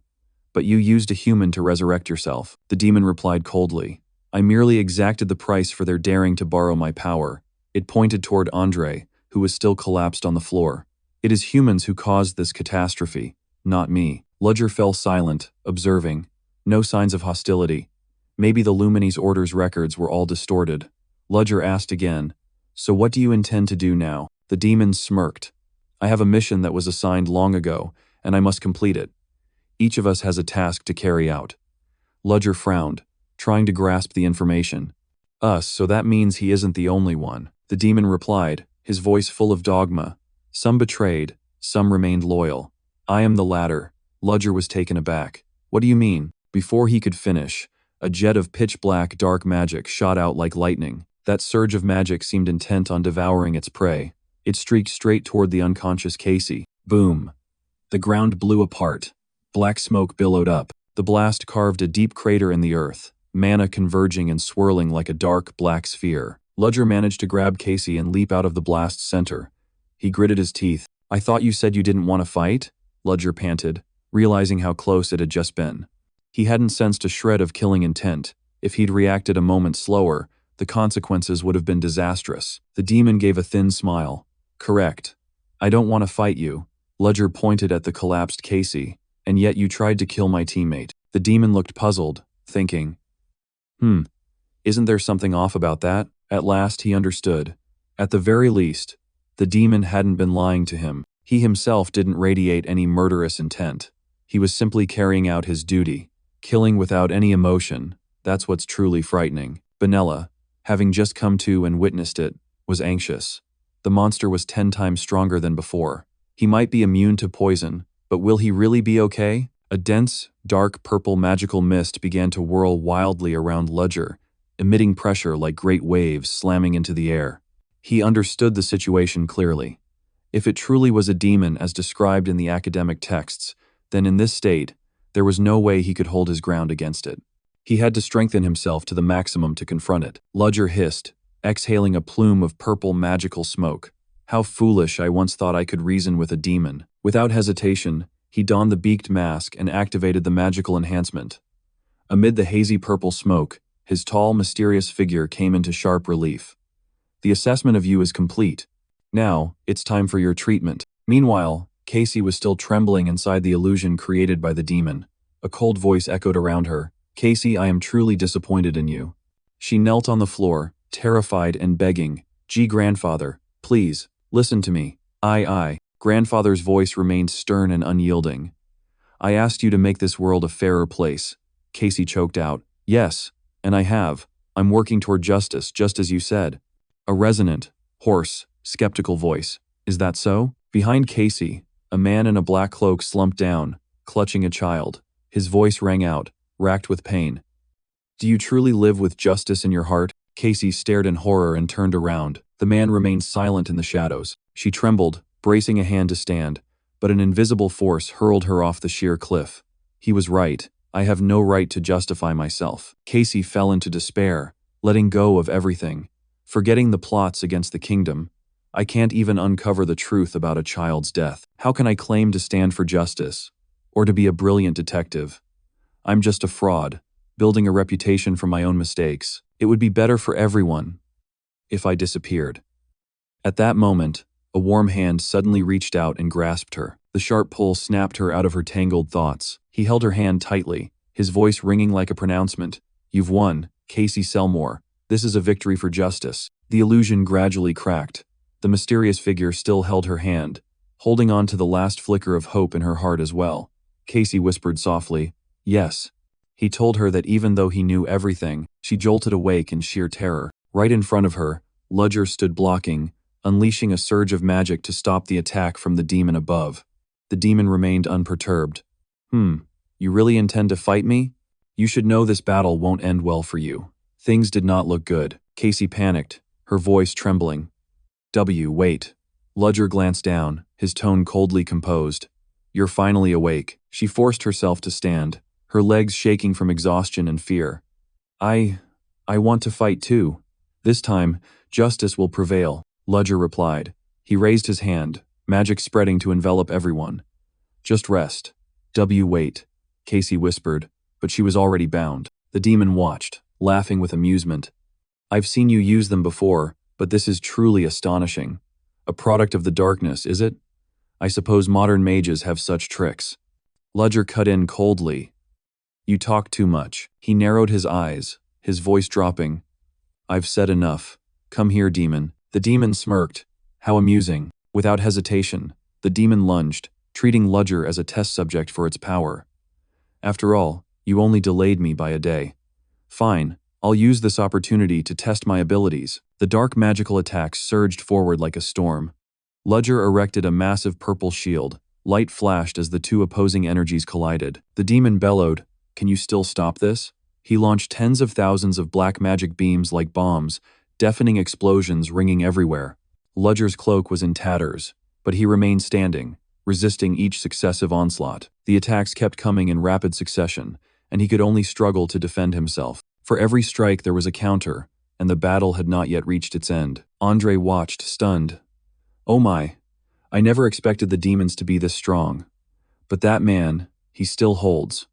But you used a human to resurrect yourself. The demon replied coldly. I merely exacted the price for their daring to borrow my power. It pointed toward Andre, who was still collapsed on the floor. It is humans who caused this catastrophe, not me. Ludger fell silent, observing. No signs of hostility. Maybe the Lumini's orders records were all distorted. Ludger asked again, So what do you intend to do now? The demon smirked. I have a mission that was assigned long ago, and I must complete it. Each of us has a task to carry out. Ludger frowned, trying to grasp the information. Us, so that means he isn't the only one. The demon replied, his voice full of dogma. Some betrayed, some remained loyal. I am the latter. Ludger was taken aback. What do you mean? Before he could finish, a jet of pitch-black dark magic shot out like lightning. That surge of magic seemed intent on devouring its prey. It streaked straight toward the unconscious Casey. Boom! The ground blew apart. Black smoke billowed up. The blast carved a deep crater in the earth, mana converging and swirling like a dark, black sphere. Ludger managed to grab Casey and leap out of the blast's center. He gritted his teeth. "I thought you said you didn't want to fight?" Ludger panted, realizing how close it had just been. He hadn't sensed a shred of killing intent. If he'd reacted a moment slower, the consequences would have been disastrous. The demon gave a thin smile. "Correct. I don't want to fight you." Ludger pointed at the collapsed Casey. "And yet you tried to kill my teammate." The demon looked puzzled, thinking, isn't there something off about that? At last he understood. At the very least, the demon hadn't been lying to him. He himself didn't radiate any murderous intent. He was simply carrying out his duty. Killing without any emotion, that's what's truly frightening. Benella, having just come to and witnessed it, was anxious. The monster was 10 times stronger than before. He might be immune to poison, but will he really be okay? A dense, dark purple magical mist began to whirl wildly around Ludger, emitting pressure like great waves slamming into the air. He understood the situation clearly. If it truly was a demon as described in the academic texts, then in this state, there was no way he could hold his ground against it. He had to strengthen himself to the maximum to confront it. Ludger hissed, exhaling a plume of purple magical smoke. "How foolish, I once thought I could reason with a demon." Without hesitation, he donned the beaked mask and activated the magical enhancement. Amid the hazy purple smoke, his tall, mysterious figure came into sharp relief. "The assessment of you is complete. Now, it's time for your treatment." Meanwhile, Casey was still trembling inside the illusion created by the demon. A cold voice echoed around her. "Casey, I am truly disappointed in you." She knelt on the floor, terrified and begging. "Grandfather, please, listen to me." I. Grandfather's voice remained stern and unyielding. "I asked you to make this world a fairer place." Casey choked out. "Yes, and I have. I'm working toward justice, just as you said." A resonant, hoarse, skeptical voice. "Is that so?" Behind Casey, a man in a black cloak slumped down, clutching a child. His voice rang out, racked with pain. "Do you truly live with justice in your heart?" Casey stared in horror and turned around. The man remained silent in the shadows. She trembled, bracing a hand to stand, but an invisible force hurled her off the sheer cliff. He was right. I have no right to justify myself. Casey fell into despair, letting go of everything, forgetting the plots against the kingdom. I can't even uncover the truth about a child's death. How can I claim to stand for justice? Or to be a brilliant detective? I'm just a fraud, building a reputation from my own mistakes. It would be better for everyone if I disappeared. At that moment, a warm hand suddenly reached out and grasped her. The sharp pull snapped her out of her tangled thoughts. He held her hand tightly, his voice ringing like a pronouncement. "You've won, Casey Selmore. This is a victory for justice." The illusion gradually cracked. The mysterious figure still held her hand, holding on to the last flicker of hope in her heart as well. Casey whispered softly, "Yes." He told her that even though he knew everything, she jolted awake in sheer terror. Right in front of her, Ludger stood blocking, unleashing a surge of magic to stop the attack from the demon above. The demon remained unperturbed. You really intend to fight me? You should know this battle won't end well for you." Things did not look good. Casey panicked, her voice trembling. Wait." Ludger glanced down, his tone coldly composed. "You're finally awake." She forced herself to stand, her legs shaking from exhaustion and fear. I want to fight too. This time, justice will prevail," Ludger replied. He raised his hand, magic spreading to envelop everyone. "Just rest. Wait," Casey whispered, but she was already bound. The demon watched, laughing with amusement. "I've seen you use them before, but this is truly astonishing. A product of the darkness, is it? I suppose modern mages have such tricks." Ludger cut in coldly. "You talk too much." He narrowed his eyes, his voice dropping. "I've said enough. Come here, demon." The demon smirked. How amusing. Without hesitation, the demon lunged, treating Ludger as a test subject for its power. "After all, you only delayed me by a day. Fine, I'll use this opportunity to test my abilities." The dark magical attack surged forward like a storm. Ludger erected a massive purple shield. Light flashed as the two opposing energies collided. The demon bellowed, Can you still stop this? He launched tens of thousands of black magic beams like bombs, deafening explosions ringing everywhere. Ludger's cloak was in tatters, but he remained standing, resisting each successive onslaught. The attacks kept coming in rapid succession, and he could only struggle to defend himself. For every strike there was a counter, and the battle had not yet reached its end. Andre watched, stunned. Oh my, I never expected the demons to be this strong. But that man, he still holds.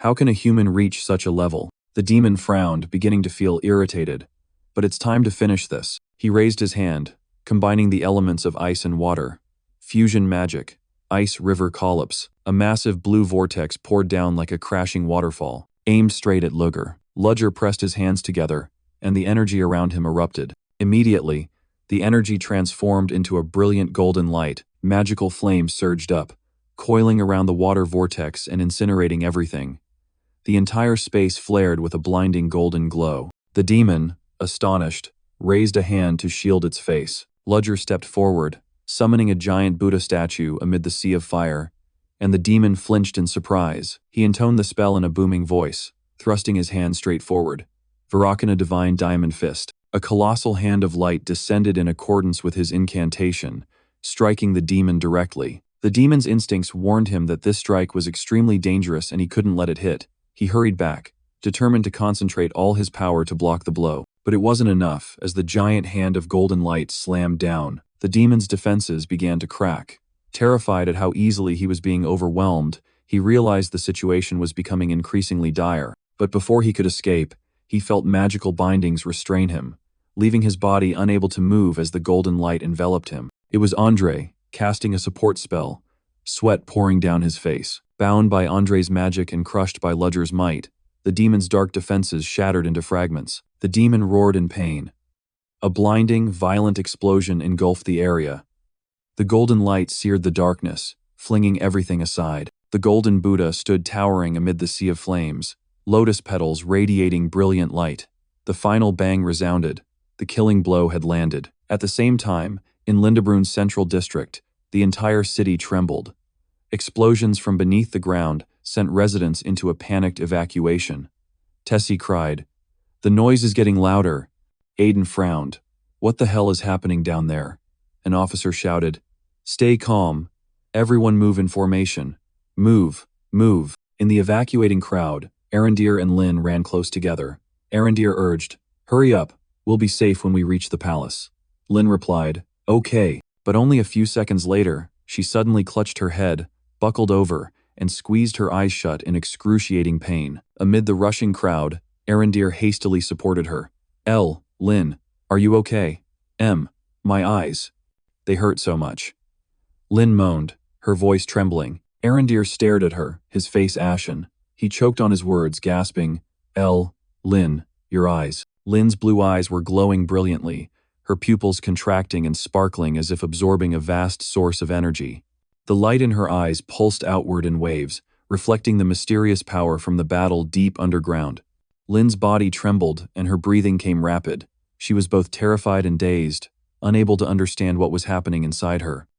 How can a human reach such a level? The demon frowned, beginning to feel irritated. But it's time to finish this. He raised his hand, combining the elements of ice and water. Fusion magic, ice river collapse. A massive blue vortex poured down like a crashing waterfall, aimed straight at Ludger. Ludger pressed his hands together, and the energy around him erupted. Immediately, the energy transformed into a brilliant golden light. Magical flames surged up, coiling around the water vortex and incinerating everything. The entire space flared with a blinding golden glow. The demon, astonished, raised a hand to shield its face. Ludger stepped forward, summoning a giant Buddha statue amid the sea of fire, and the demon flinched in surprise. He intoned the spell in a booming voice, thrusting his hand straight forward. Virakana Divine Diamond Fist. A colossal hand of light descended in accordance with his incantation, striking the demon directly. The demon's instincts warned him that this strike was extremely dangerous and he couldn't let it hit. He hurried back, determined to concentrate all his power to block the blow. But it wasn't enough. As the giant hand of golden light slammed down, the demon's defenses began to crack. Terrified at how easily he was being overwhelmed, he realized the situation was becoming increasingly dire. But before he could escape, he felt magical bindings restrain him, leaving his body unable to move as the golden light enveloped him. It was Andre, casting a support spell, sweat pouring down his face. Bound by Andre's magic and crushed by Ludger's might, the demon's dark defenses shattered into fragments. The demon roared in pain. A blinding, violent explosion engulfed the area. The golden light seared the darkness, flinging everything aside. The golden Buddha stood towering amid the sea of flames, lotus petals radiating brilliant light. The final bang resounded. The killing blow had landed. At the same time, in Lindebrun's central district, the entire city trembled. Explosions from beneath the ground sent residents into a panicked evacuation. Tessie cried, "The noise is getting louder." Aiden frowned. "What the hell is happening down there?" An officer shouted, "Stay calm. Everyone move in formation. Move, move." In the evacuating crowd, Arendir and Lin ran close together. Arendir urged, "Hurry up. We'll be safe when we reach the palace." Lin replied, "Okay." But only a few seconds later, she suddenly clutched her head, buckled over, and squeezed her eyes shut in excruciating pain. Amid the rushing crowd, Arendir hastily supported her. Lin, are you okay?" My eyes. They hurt so much." Lin moaned, her voice trembling. Arendir stared at her, his face ashen. He choked on his words, gasping, Lin, your eyes." Lin's blue eyes were glowing brilliantly, her pupils contracting and sparkling as if absorbing a vast source of energy. The light in her eyes pulsed outward in waves, reflecting the mysterious power from the battle deep underground. Lin's body trembled and her breathing came rapid. She was both terrified and dazed, unable to understand what was happening inside her.